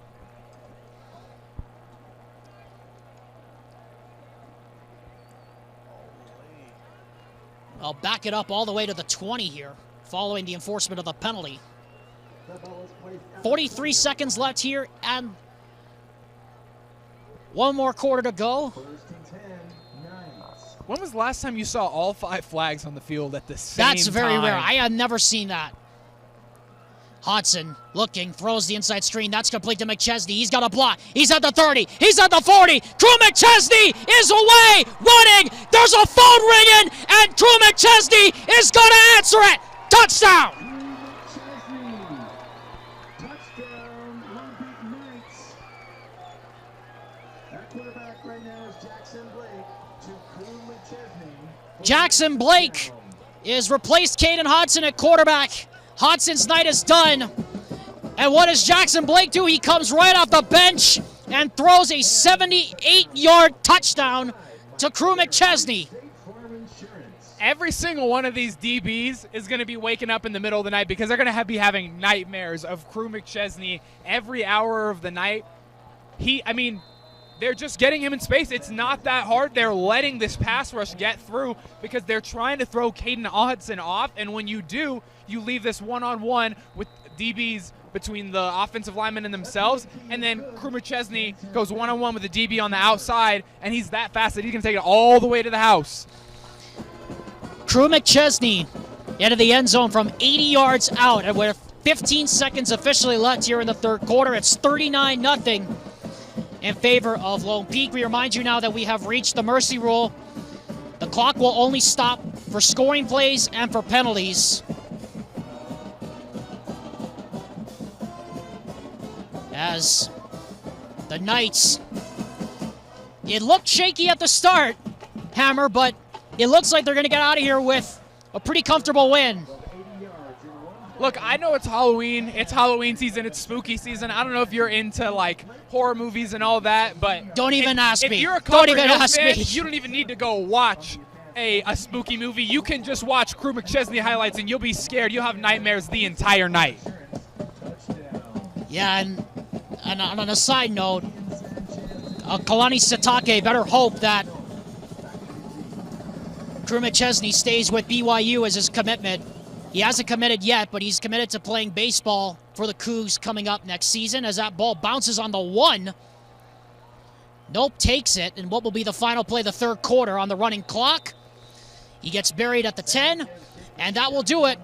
I'll back it up all the way to the 20 here, following the enforcement of the penalty. 43 seconds left here, and 1 more quarter to go. When was the last time you saw all 5 flags on the field at the same time? That's very rare. I have never seen that. Hodson looking, throws the inside screen. That's complete to McChesney. He's got a block. He's at the 30. He's at the 40. Drew McChesney is away, running. There's a phone ringing, and Drew McChesney is going to answer it. Touchdown. Touchdown, Lone Peak Knights. Our quarterback right now is Jackson Blake to Drew McChesney. Jackson Blake is replaced Caden Hodson at quarterback. Hodson's night is done. And what does Jackson Blake do? He comes right off the bench and throws a 78-yard touchdown to Crew McChesney. Every single one of these DBs is going to be waking up in the middle of the night because they're going to be having nightmares of Crew McChesney every hour of the night. They're just getting him in space. It's not that hard. They're letting this pass rush get through because they're trying to throw Caden Hodson off, and when you do, you leave this one-on-one with DBs between the offensive linemen and themselves, and then Crew McChesney goes one-on-one with the DB on the outside, and he's that fast that he can take it all the way to the house. Crew McChesney into the end zone from 80 yards out, and with 15 seconds officially left here in the 3rd quarter, it's 39-0. In favor of Lone Peak. We remind you now that we have reached the mercy rule. The clock will only stop for scoring plays and for penalties. As the Knights, it looked shaky at the start, Hammer, but it looks like they're going to get out of here with a pretty comfortable win. Look, I know it's Halloween. It's Halloween season. It's spooky season. I don't know if you're into, horror movies and all that, but... Don't even ask me. If you're a Copper Hills fan, you don't even need to go watch a spooky movie. You can just watch Crew McChesney highlights, and you'll be scared. You'll have nightmares the entire night. Yeah, and on a side note, Kalani Satake better hope that Crew McChesney stays with BYU as his commitment. He hasn't committed yet, but he's committed to playing baseball for the Cougs coming up next season as that ball bounces on the 1 Nope takes it, and what will be the final play of the third quarter on the running clock. He gets buried at the 10, and that will do it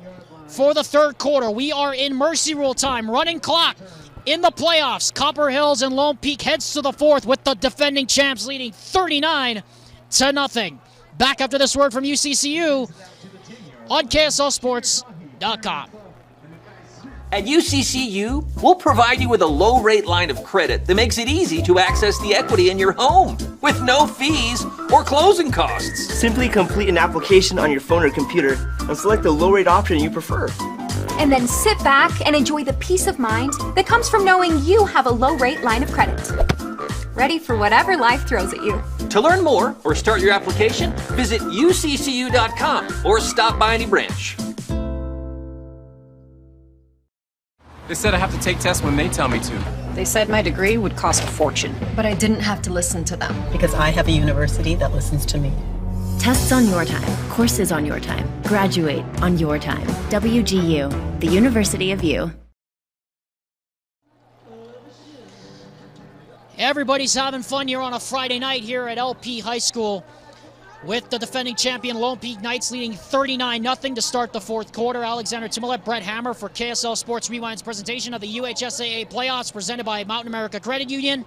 for the third quarter. We are in Mercy Rule time. Running clock in the playoffs. Copper Hills and Lone Peak heads to the fourth with the defending champs leading 39-0. Back after this word from UCCU on KSLSports.com. At UCCU, we'll provide you with a low-rate line of credit that makes it easy to access the equity in your home with no fees or closing costs. Simply complete an application on your phone or computer and select the low-rate option you prefer. And then sit back and enjoy the peace of mind that comes from knowing you have a low-rate line of credit. Ready for whatever life throws at you. To learn more or start your application, visit uccu.com or stop by any branch. They said I have to take tests when they tell me to. They said my degree would cost a fortune. But I didn't have to listen to them. Because I have a university that listens to me. Tests on your time, courses on your time, graduate on your time. WGU, the University of You. Everybody's having fun here on a Friday night here at LP High School with the defending champion Lone Peak Knights leading 39-0 to start the fourth quarter. Alexander Timolet, Brett Hammer for KSL Sports Rewind's presentation of the UHSAA playoffs presented by Mountain America Credit Union.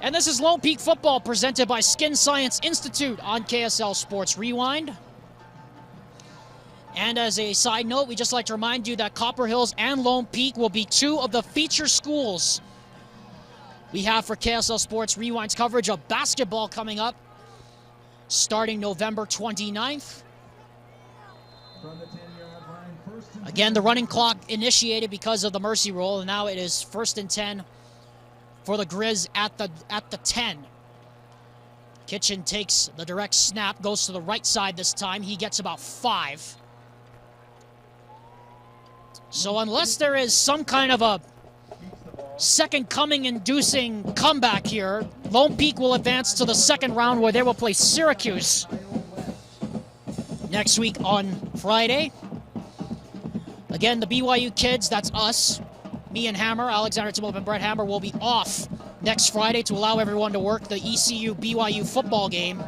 And this is Lone Peak football presented by Skin Science Institute on KSL Sports Rewind. And as a side note, we just like to remind you that Copper Hills and Lone Peak will be two of the feature schools we have for KSL Sports Rewind's coverage of basketball coming up starting November 29th. Again, the running clock initiated because of the mercy rule, and now it is 1st and 10 for the Grizz at the 10. Kitchen takes the direct snap, goes to the right side this time. He gets about 5. So unless there is some kind of a second coming inducing comeback here, Lone Peak will advance to the second round where they will play Syracuse next week on Friday. Again, the BYU kids, that's us, me and Hammer, Alexander Timolip and Brett Hammer, will be off next Friday to allow everyone to work the ECU BYU football game.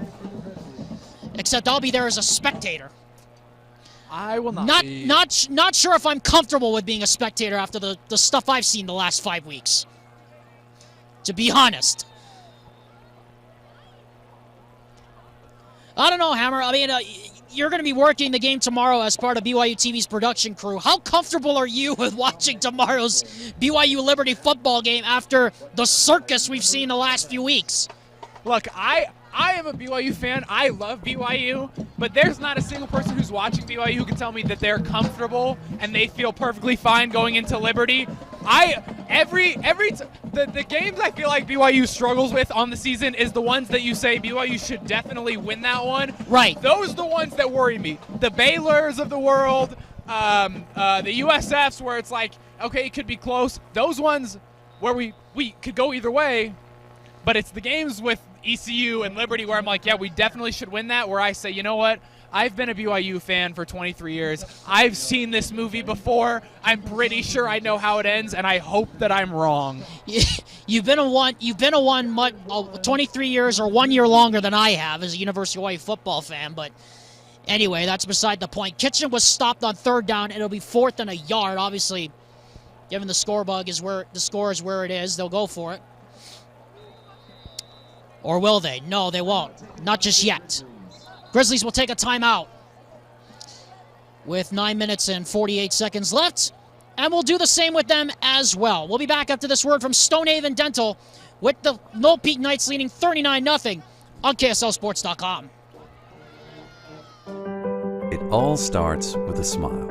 Except I'll be there as a spectator. I will not be. Not sure if I'm comfortable with being a spectator after the stuff I've seen the last 5 weeks. To be honest. I don't know, Hammer. I mean, you're going to be working the game tomorrow as part of BYU TV's production crew. How comfortable are you with watching tomorrow's BYU Liberty football game after the circus we've seen the last few weeks? Look, I am a BYU fan. I love BYU, but there's not a single person who's watching BYU who can tell me that they're comfortable and they feel perfectly fine going into Liberty. The games I feel like BYU struggles with on the season is the ones that you say BYU should definitely win that one. Right. Those are the ones that worry me. The Baylors of the world, the USFs where it's like, okay, it could be close. Those ones where we could go either way, but it's the games with ECU and Liberty where I'm like, yeah, we definitely should win that, where I say, you know what? I've been a BYU fan for 23 years. I've seen this movie before. I'm pretty sure I know how it ends, and I hope that I'm wrong. You've been a one 23 years or 1 year longer than I have as a University of Hawaii football fan, but anyway, that's beside the point. Kitchen was stopped on third down, and it'll be 4th and a yard. Obviously, given the score is where it is, they'll go for it. Or will they? No, they won't. Not just yet. Grizzlies will take a timeout with 9 minutes and 48 seconds left, and we'll do the same with them as well. We'll be back after this word from Stonehaven Dental with the Lone Peak Knights leading 39-0 on KSLSports.com. It all starts with a smile.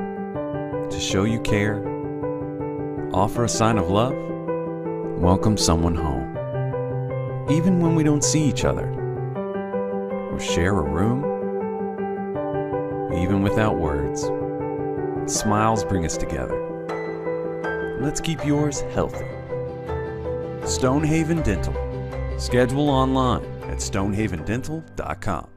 To show you care, offer a sign of love, welcome someone home. Even when we don't see each other, or share a room, even without words, smiles bring us together. Let's keep yours healthy. Stonehaven Dental. Schedule online at stonehavendental.com.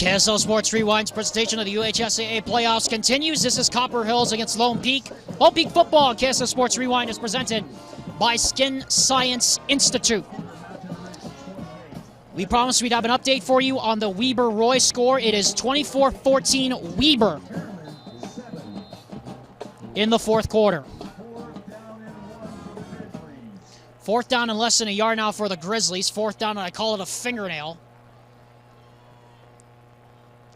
KSL Sports Rewind's presentation of the UHSAA playoffs continues. This is Copper Hills against Lone Peak. Lone Peak football. KSL Sports Rewind is presented by Skin Science Institute. We promised we'd have an update for you on the Weber-Roy score. It is 24-14 Weber in the fourth quarter. Fourth down and less than a yard now for the Grizzlies. Fourth down, and I call it a fingernail.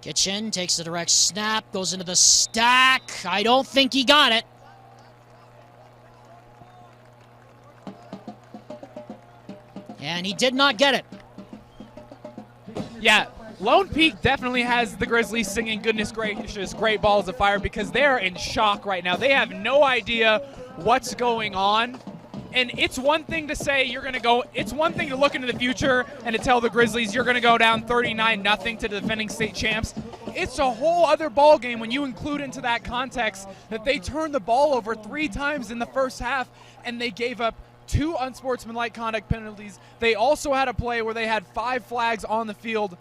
Kitchen takes the direct snap, goes into the stack. I don't think he got it. And he did not get it. Yeah, Lone Peak definitely has the Grizzlies singing goodness gracious, great balls of fire, because they're in shock right now. They have no idea what's going on. And it's one thing to say you're going to go, it's one thing to look into the future and to tell the Grizzlies you're going to go down 39-0 to the defending state champs. It's a whole other ball game when you include into that context that they turned the ball over 3 times in the first half and they gave up 2 unsportsmanlike conduct penalties. They also had a play where they had 5 flags on the field.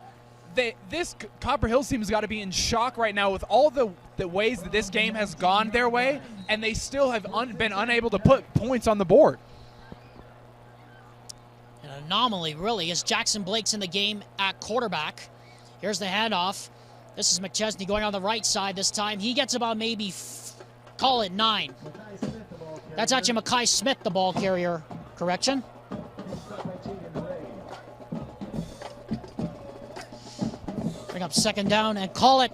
This Copper Hills team has got to be in shock right now with all the ways that this game has gone their way, and they still have been unable to put points on the board. An anomaly, really, as Jackson Blake's in the game at quarterback. Here's the handoff. This is McChesney going on the right side this time. He gets about maybe, call it 9. That's actually Mekhi Smith, the ball carrier. Correction. Bring up second down and call it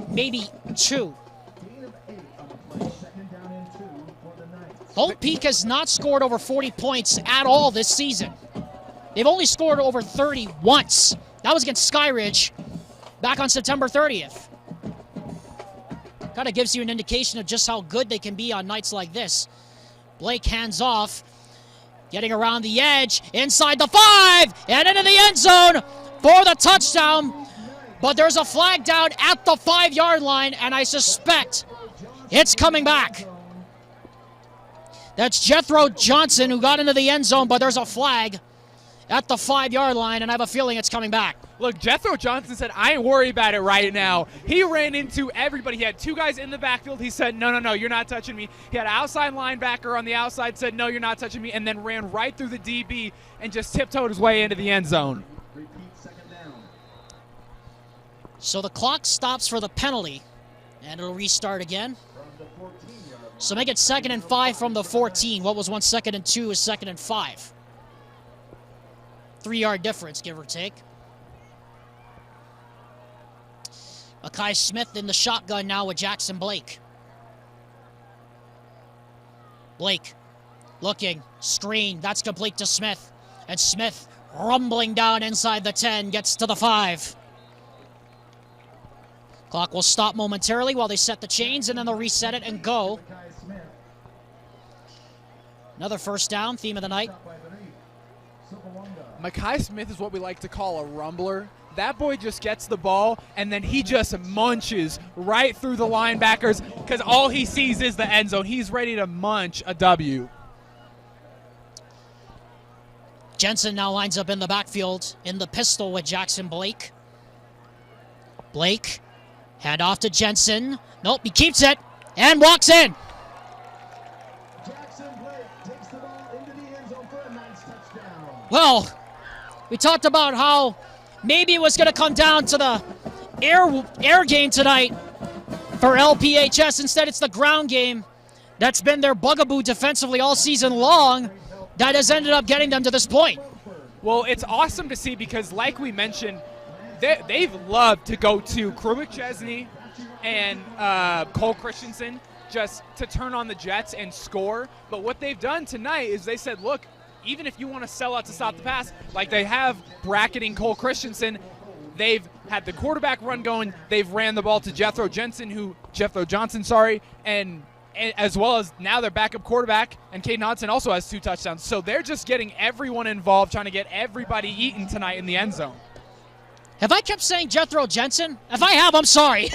maybe 2. Lone Peak has not scored over 40 points at all this season. They've only scored over 30 once. That was against Skyridge back on September 30th. Kind of gives you an indication of just how good they can be on nights like this. Blake hands off, getting around the edge, inside the 5, and into the end zone for the touchdown. But there's a flag down at the 5-yard line, and I suspect it's coming back. That's Jethro Johnson who got into the end zone, but there's a flag at the 5-yard line, and I have a feeling it's coming back. Look, Jethro Johnson said, I ain't worried about it right now. He ran into everybody. He had 2 guys in the backfield. He said, no, you're not touching me. He had an outside linebacker on the outside, said, no, you're not touching me, and then ran right through the DB and just tiptoed his way into the end zone. So the clock stops for the penalty, and it'll restart again. So make it 2nd and 5 from the 14. What was once 2nd and 2 is 2nd and 5. 3-yard difference, give or take. Mekhi Smith in the shotgun now with Jackson Blake. Blake looking, screen, that's complete to Smith. And Smith rumbling down inside the 10, gets to the 5. Clock will stop momentarily while they set the chains, and then they'll reset it and go. Another first down, theme of the night. Mekhi Smith is what we like to call a rumbler. That boy just gets the ball, and then he just munches right through the linebackers because all he sees is the end zone. He's ready to munch a W. Jensen now lines up in the backfield in the pistol with Jackson Blake. Blake, hand off to Jensen. Nope, he keeps it and walks in. Jackson Blake takes the ball into the end zone for a nice touchdown. Well, we talked about how maybe it was going to come down to the air game tonight for LPHS. Instead, it's the ground game that's been their bugaboo defensively all season long that has ended up getting them to this point. Well, it's awesome to see because, like we mentioned, they've loved to go to McChesney and Cole Christensen just to turn on the Jets and score. But what they've done tonight is they said, look, even if you want to sell out to stop the pass, like they have bracketing Cole Christensen, they've had the quarterback run going, they've ran the ball to Jethro Johnson, and as well as now their backup quarterback, and Caden Hodson also has 2 touchdowns. So they're just getting everyone involved, trying to get everybody eaten tonight in the end zone. Have I kept saying Jethro Jensen? If I have, I'm sorry.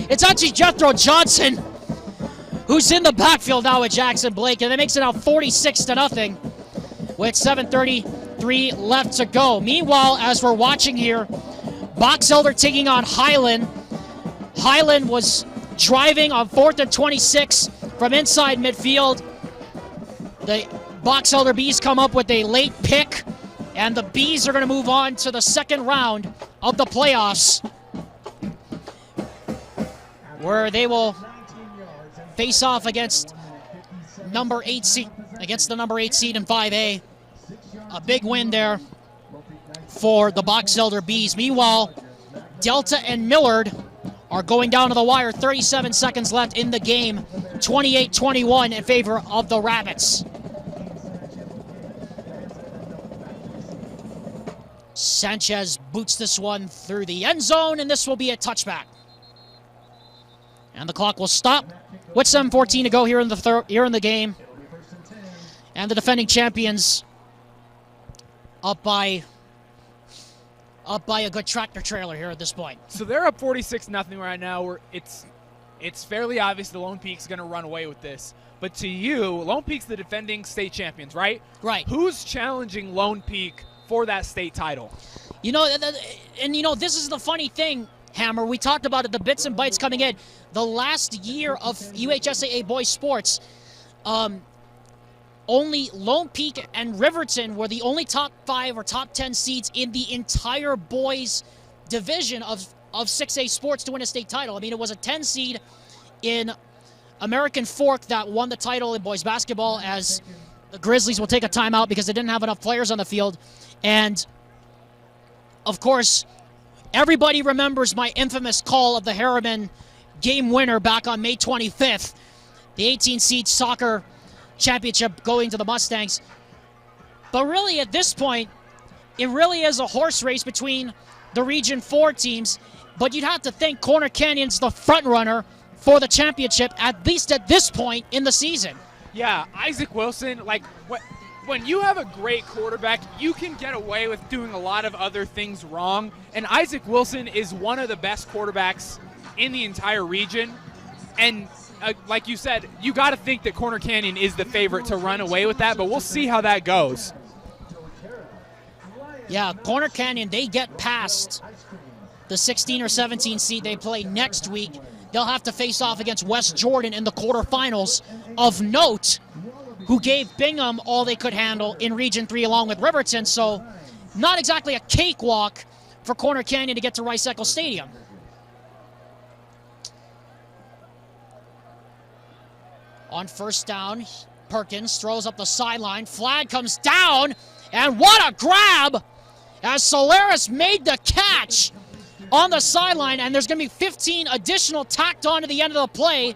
It's actually Jethro Johnson who's in the backfield now with Jackson Blake, and that makes it now 46-0 with 7:33 left to go. Meanwhile, as we're watching here, Box Elder taking on Highland. Highland was driving on 4th and 26 from inside midfield. The Box Elder Bees come up with a late pick, and the Bees are going to move on to the second round of the playoffs, where they will face off against the number 8 seed in 5A. A big win there for the Box Elder Bees. Meanwhile, Delta and Millard are going down to the wire. 37 seconds left in the game. 28-21 in favor of the Rabbits. Sanchez boots this one through the end zone, and this will be a touchback. And the clock will stop with 7:14 to go here in the game. And the defending champions up by a good tractor trailer here at this point. So they're up 46-0 right now. It's fairly obvious the Lone Peak's going to run away with this. But to you, Lone Peak's the defending state champions, right? Right. Who's challenging Lone Peak for that state title? You know, this is the funny thing, Hammer. We talked about it, the bits and bytes coming in. The last year of UHSAA boys sports, only Lone Peak and Riverton were the only top 5 or top 10 seeds in the entire boys division of 6A sports to win a state title. I mean, it was a 10 seed in American Fork that won the title in boys basketball, as the Grizzlies will take a timeout because they didn't have enough players on the field. And, of course, everybody remembers my infamous call of the Harriman game winner back on May 25th. The 18-seed soccer championship going to the Mustangs. But really, at this point, it really is a horse race between the Region 4 teams. But you'd have to think Corner Canyon's the front runner for the championship, at least at this point in the season. Yeah, Isaac Wilson, when you have a great quarterback, you can get away with doing a lot of other things wrong. And Isaac Wilson is one of the best quarterbacks in the entire region. And like you said, you got to think that Corner Canyon is the favorite to run away with that, but we'll see how that goes. Yeah, Corner Canyon, they get past the 16 or 17 seed they play next week. They'll have to face off against West Jordan in the quarterfinals. Of note, who gave Bingham all they could handle in Region 3 along with Riverton, so not exactly a cakewalk for Corner Canyon to get to Rice-Eccles Stadium. On first down, Perkins throws up the sideline. Flag comes down, and what a grab as Solaris made the catch on the sideline, and there's going to be 15 additional tacked on to the end of the play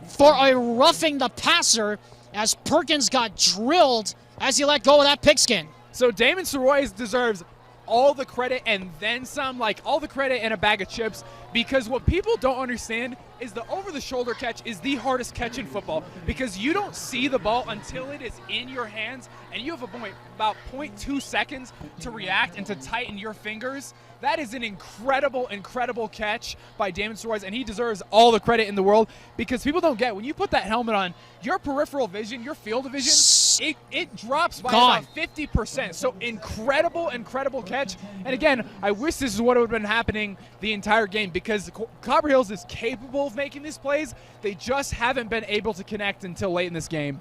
for a roughing the passer as Perkins got drilled as he let go of that pigskin. So Damon Soroy deserves all the credit and then some, all the credit and a bag of chips, because what people don't understand is the over-the-shoulder catch is the hardest catch in football, because you don't see the ball until it is in your hands, and you have about 0.2 seconds to react and to tighten your fingers. That is an incredible, incredible catch by Damon Soroy, and he deserves all the credit in the world, because people don't get, when you put that helmet on, your peripheral vision, your field of vision, it drops by about 50%. So incredible, incredible catch. And again, I wish this is what would have been happening the entire game, because Copper Hills is capable of making these plays. They just haven't been able to connect until late in this game.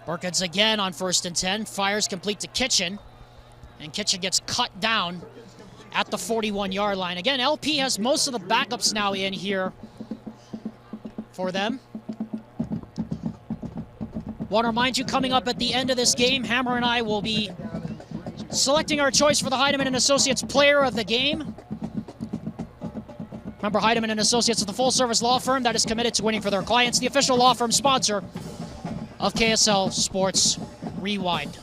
Perkins again on 1st and 10, fires complete to Kitchen, and Kitchen gets cut down at the 41-yard line. Again, LP has most of the backups now in here for them. Want to remind you, coming up at the end of this game, Hammer and I will be selecting our choice for the Heidemann & Associates Player of the Game. Remember, Heidemann & Associates is the full-service law firm that is committed to winning for their clients, the official law firm sponsor of KSL Sports Rewind.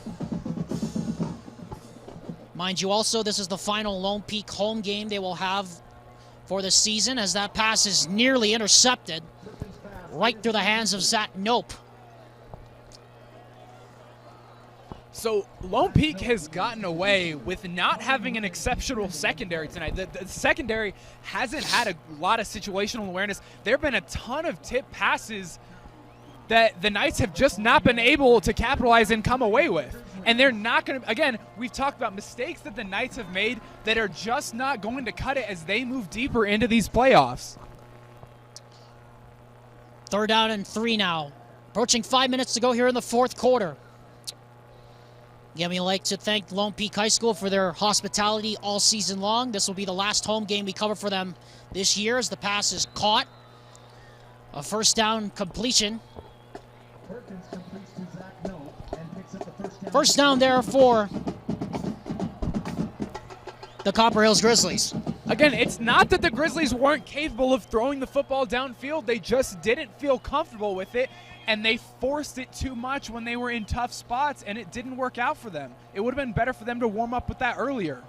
Mind you also, this is the final Lone Peak home game they will have for the season, as that pass is nearly intercepted right through the hands of Zach Nope. So Lone Peak has gotten away with not having an exceptional secondary tonight. The secondary hasn't had a lot of situational awareness. There have been a ton of tip passes that the Knights have just not been able to capitalize and come away with. And they're not going to, again, we've talked about mistakes that the Knights have made that are just not going to cut it as they move deeper into these playoffs. 3rd down and 3 now. Approaching 5 minutes to go here in the 4th quarter. Again, we'd like to thank Lone Peak High School for their hospitality all season long. This will be the last home game we cover for them this year as the pass is caught. A 1st down completion. 1st down there for the Copper Hills Grizzlies. Again, it's not that the Grizzlies weren't capable of throwing the football downfield. They just didn't feel comfortable with it, and they forced it too much when they were in tough spots, and it didn't work out for them. It would have been better for them to warm up with that earlier.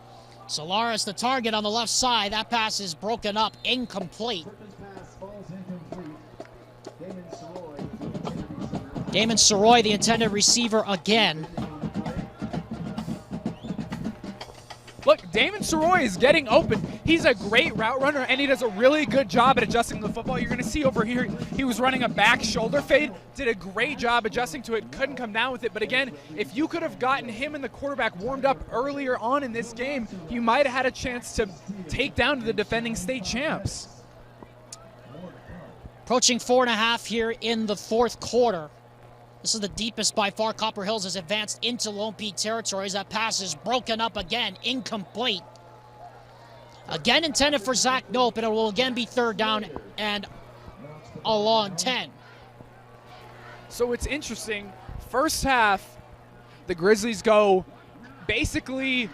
Solaris, the target on the left side. That pass is broken up, incomplete. Damon Soroy, the intended receiver again. Look, Damon Soroy is getting open. He's a great route runner, and he does a really good job at adjusting the football. You're going to see over here, he was running a back shoulder fade, did a great job adjusting to it, couldn't come down with it. But again, if you could have gotten him and the quarterback warmed up earlier on in this game, you might have had a chance to take down the defending state champs. Approaching 4.5 here in the 4th quarter. This is the deepest by far Copper Hills has advanced into Lone Peak territory as that pass is broken up again, incomplete. Again intended for Zach Nope, and it will again be 3rd down and a long 10. So it's interesting. First half, the Grizzlies go basically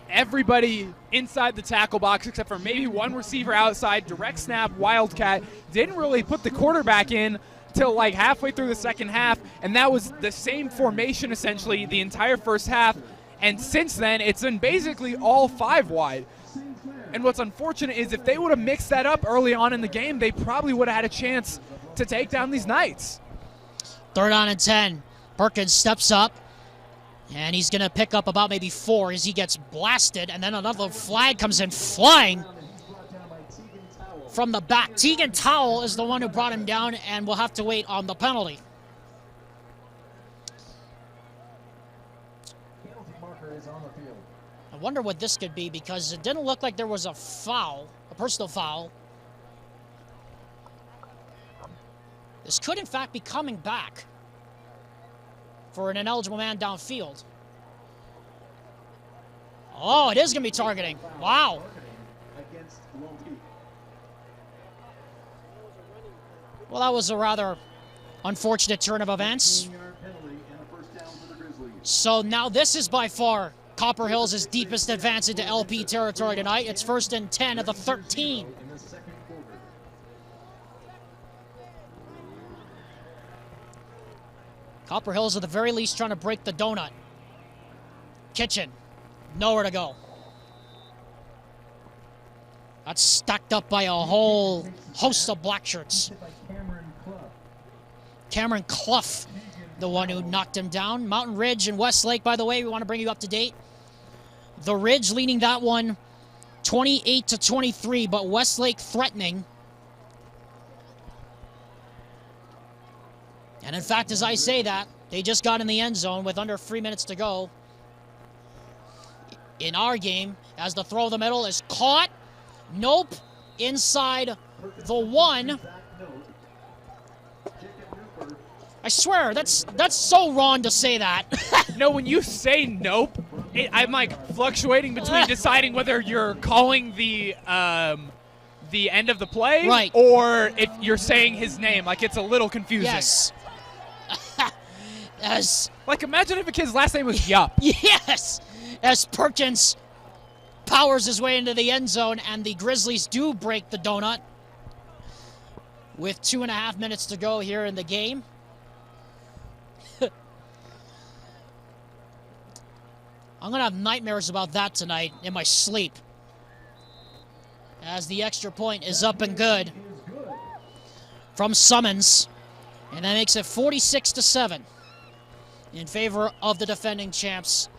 everybody inside the tackle box except for maybe one receiver outside, direct snap, Wildcat. Didn't really put the quarterback in till like halfway through the 2nd half, and that was the same formation essentially the entire 1st half, and since then it's been basically all 5 wide. And what's unfortunate is if they would have mixed that up early on in the game, they probably would have had a chance to take down these Knights. 3rd down and 10. Perkins steps up, and he's going to pick up about maybe 4 as he gets blasted, and then another flag comes in flying from the back. Tegan Towell is the one who brought him down, and will have to wait on the penalty. I wonder what this could be, because it didn't look like there was a foul, a personal foul. This could, in fact, be coming back for an ineligible man downfield. Oh, it is going to be targeting. Wow. Well, that was a rather unfortunate turn of events. So now this is by far Copper Hills' deepest advance into LP territory tonight. It's 1st and 10 at the 13. Copper Hills at the very least trying to break the donut. Kitchen, nowhere to go. That's stacked up by a whole host of black shirts. Cameron Clough, the one who knocked him down. Mountain Ridge and Westlake, by the way, we want to bring you up to date. The Ridge leading that one 28-23, but Westlake threatening. And in fact, as I say that, they just got in the end zone with under 3 minutes to go in our game, as the throw of the middle is caught. Nope, inside the 1. I swear, that's so wrong to say that. No, when you say nope, I'm like fluctuating between deciding whether you're calling the end of the play, right, or if you're saying his name. Like, it's a little confusing. Yes. Like, imagine if a kid's last name was Yup. Yes. As Perkins powers his way into the end zone, and the Grizzlies do break the donut with 2.5 minutes to go here in the game. I'm going to have nightmares about that tonight in my sleep, as the extra point is up and good from Summons, and that makes it 46-7 in favor of the defending champs,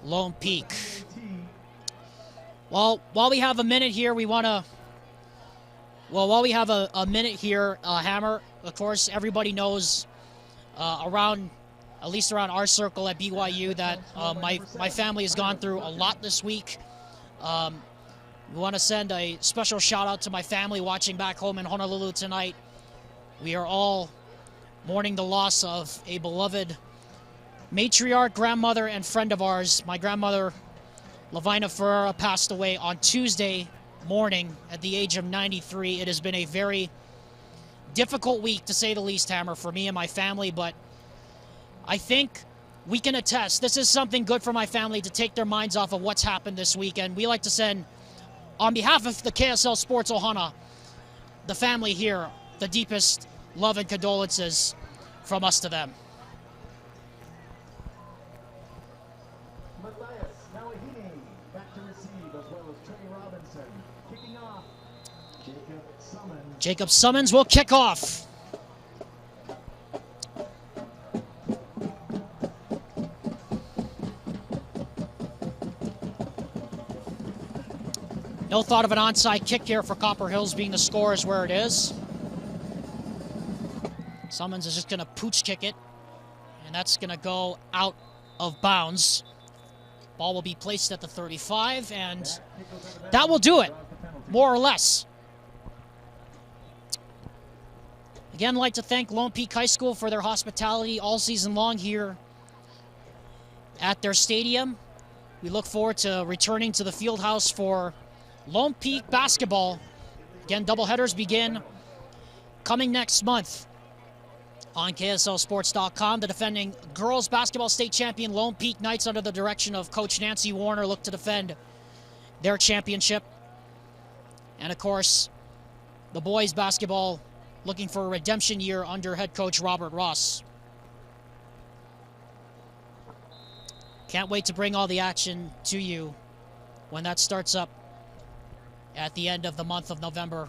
Lone Peak. Well, while we have a minute here, we want to... Well, while we have a minute here, Hammer, of course, everybody knows around, at least around our circle at BYU, that my family has gone through a lot this week. We want to send a special shout out to my family watching back home in Honolulu tonight. We are all mourning the loss of a beloved matriarch, grandmother, and friend of ours. My grandmother, Lavina Ferreira, passed away on Tuesday morning at the age of 93. It has been a very difficult week, to say the least, Hammer, for me and my family, but I think we can attest this is something good for my family to take their minds off of what's happened this weekend. We like to send, on behalf of the KSL Sports Ohana, the family here, the deepest love and condolences from us to them. Jacob Summons will kick off. No thought of an onside kick here for Copper Hills, being the score is where it is. Summons is just going to pooch kick it, and that's going to go out of bounds. Ball will be placed at the 35, and that will do it, more or less. Again, I'd like to thank Lone Peak High School for their hospitality all season long here at their stadium. We look forward to returning to the field house for Lone Peak basketball. Again, doubleheaders begin coming next month on KSLSports.com. The defending girls basketball state champion Lone Peak Knights, under the direction of Coach Nancy Warner, look to defend their championship. And of course, the boys basketball looking for a redemption year under head coach Robert Ross. Can't wait to bring all the action to you when that starts up at the end of the month of November,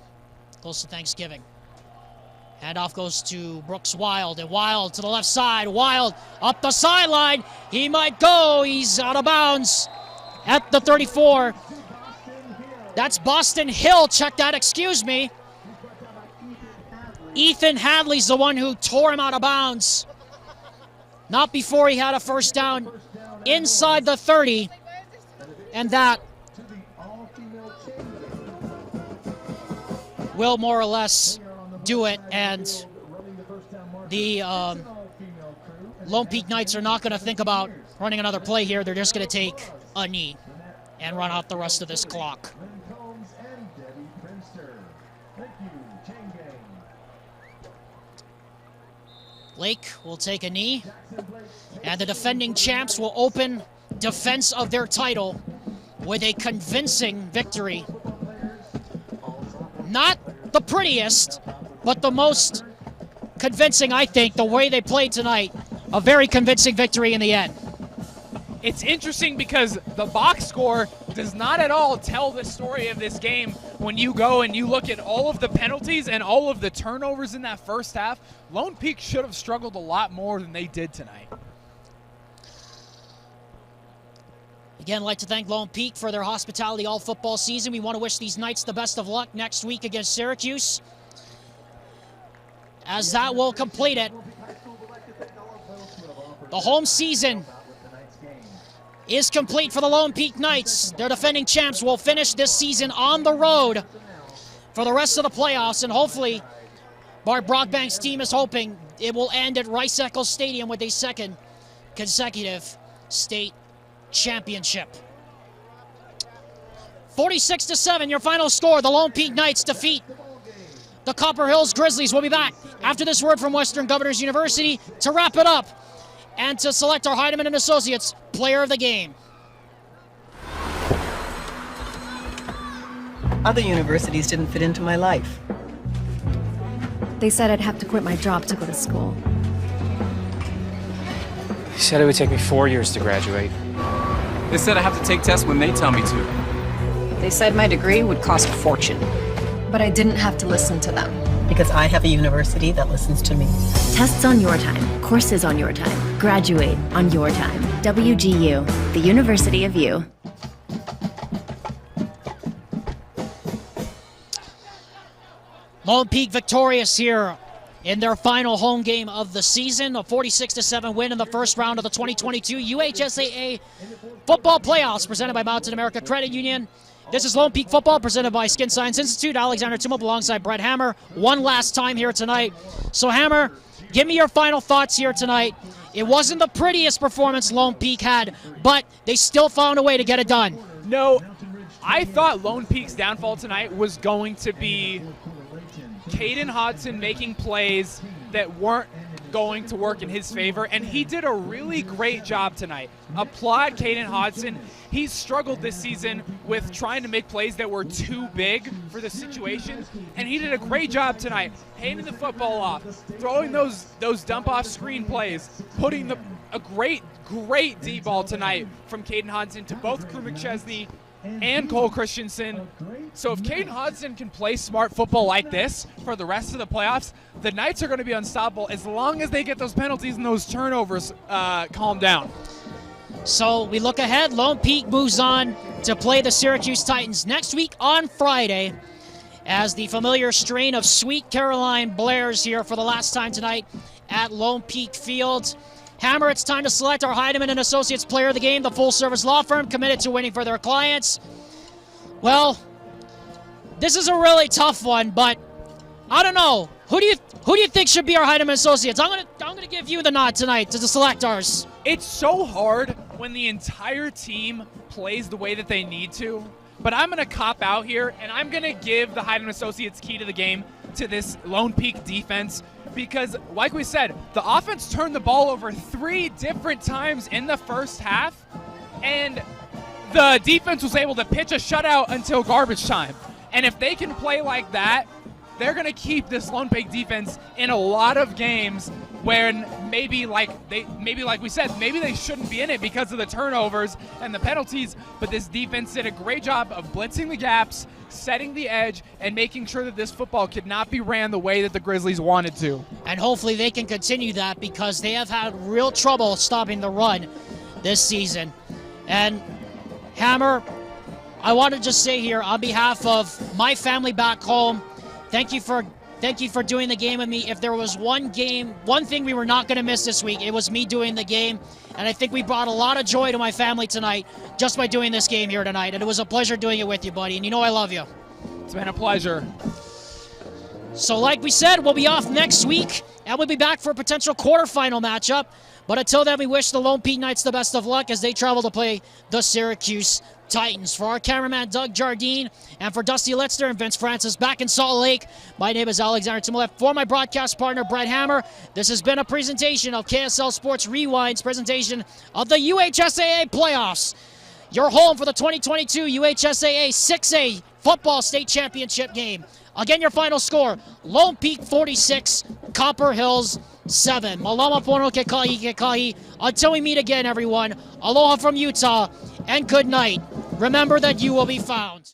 close to Thanksgiving. Handoff goes to Brooks Wild, and Wild to the left side. Wild up the sideline. He might go. He's out of bounds at the 34. That's Boston Hill. Check that, excuse me. Ethan Hadley's the one who tore him out of bounds. Not before he had a first down inside the 30. And that will more or less do it. And the Lone Peak Knights are not going to think about running another play here. They're just going to take a knee and run out the rest of this clock. Lake will take a knee, and the defending champs will open defense of their title with a convincing victory. Not the prettiest, but the most convincing, I think, the way they played tonight. A very convincing victory in the end. It's interesting because the box score does not at all tell the story of this game. When you go and you look at all of the penalties and all of the turnovers in that first half, Lone Peak should have struggled a lot more than they did tonight. Again, I'd like to thank Lone Peak for their hospitality all football season. We want to wish these Knights the best of luck next week against Syracuse, as that will complete it. The home season is complete for the Lone Peak Knights. Their defending champs will finish this season on the road for the rest of the playoffs, and hopefully Bart Brockbank's team is hoping it will end at Rice-Eccles Stadium with a second consecutive state championship. 46-7, your final score. The Lone Peak Knights defeat the Copper Hills Grizzlies. We'll be back after this word from Western Governors University to wrap it up and to select our Heidemann and Associates Player of the Game. Other universities didn't fit into my life. They said I'd have to quit my job to go to school. They said it would take me 4 years to graduate. They said I have to take tests when they tell me to. They said my degree would cost a fortune. But I didn't have to listen to them. Because I have a university that listens to me. Tests on your time, courses on your time, graduate on your time. WGU, the University of You. Lone Peak victorious here in their final home game of the season, a 46-7 win in the first round of the 2022 UHSAA football playoffs presented by Mountain America Credit Union. This is Lone Peak Football presented by Skin Science Institute. Alexander Tumop alongside Brett Hammer one last time here tonight. So Hammer, give me your final thoughts here tonight. It wasn't the prettiest performance Lone Peak had, but they still found a way to get it done. No, I thought Lone Peak's downfall tonight was going to be Caden Hodson making plays that weren't going to work in his favor, and he did a really great job tonight. Applaud Caden Hodson. He's struggled this season with trying to make plays that were too big for the situation, and he did a great job tonight, handing the football off, throwing those dump-off screen plays, putting a great deep ball tonight from Caden Hodson to both Crew McChesney and Cole Christensen. So if Caden Hodson can play smart football like this for the rest of the playoffs, the Knights are going to be unstoppable as long as they get those penalties and those turnovers calmed down. So we look ahead. Lone Peak moves on to play the Syracuse Titans next week on Friday as the familiar strain of Sweet Caroline blares here for the last time tonight at Lone Peak Field. Hammer, it's time to select our Heidemann and Associates Player of the Game, the full-service law firm committed to winning for their clients. Well, this is a really tough one, but I don't know. Who do you think should be our Heidemann Associates? I'm gonna give you the nod tonight to select ours. It's so hard when the entire team plays the way that they need to, but I'm gonna cop out here and I'm gonna give the Heidemann Associates key to the game to this Lone Peak defense. Because, like we said, the offense turned the ball over 3 different times in the first half, and the defense was able to pitch a shutout until garbage time. And if they can play like that, they're going to keep this Lone Peak defense in a lot of games when maybe like we said, maybe they shouldn't be in it because of the turnovers and the penalties, but this defense did a great job of blitzing the gaps, setting the edge, and making sure that this football could not be ran the way that the Grizzlies wanted to. And hopefully they can continue that because they have had real trouble stopping the run this season. And Hammer, I want to just say here on behalf of my family back home, thank you for doing the game with me. If there was one thing we were not going to miss this week, it was me doing the game. And I think we brought a lot of joy to my family tonight just by doing this game here tonight. And it was a pleasure doing it with you, buddy. And you know I love you. It's been a pleasure. So like we said, we'll be off next week, and we'll be back for a potential quarterfinal matchup. But until then, we wish the Lone Peak Knights the best of luck as they travel to play the Syracuse Titans. For our cameraman, Doug Jardine, and for Dusty Litzner and Vince Francis back in Salt Lake, my name is Alexander Timolev. For my broadcast partner, Brett Hammer, this has been a presentation of KSL Sports Rewind's presentation of the UHSAA Playoffs. Your home for the 2022 UHSAA 6A Football State Championship game. Again, your final score, Lone Peak 46, Copper Hills 7. Malama pono ke kahi. Until we meet again, everyone, aloha from Utah, and good night. Remember that you will be found.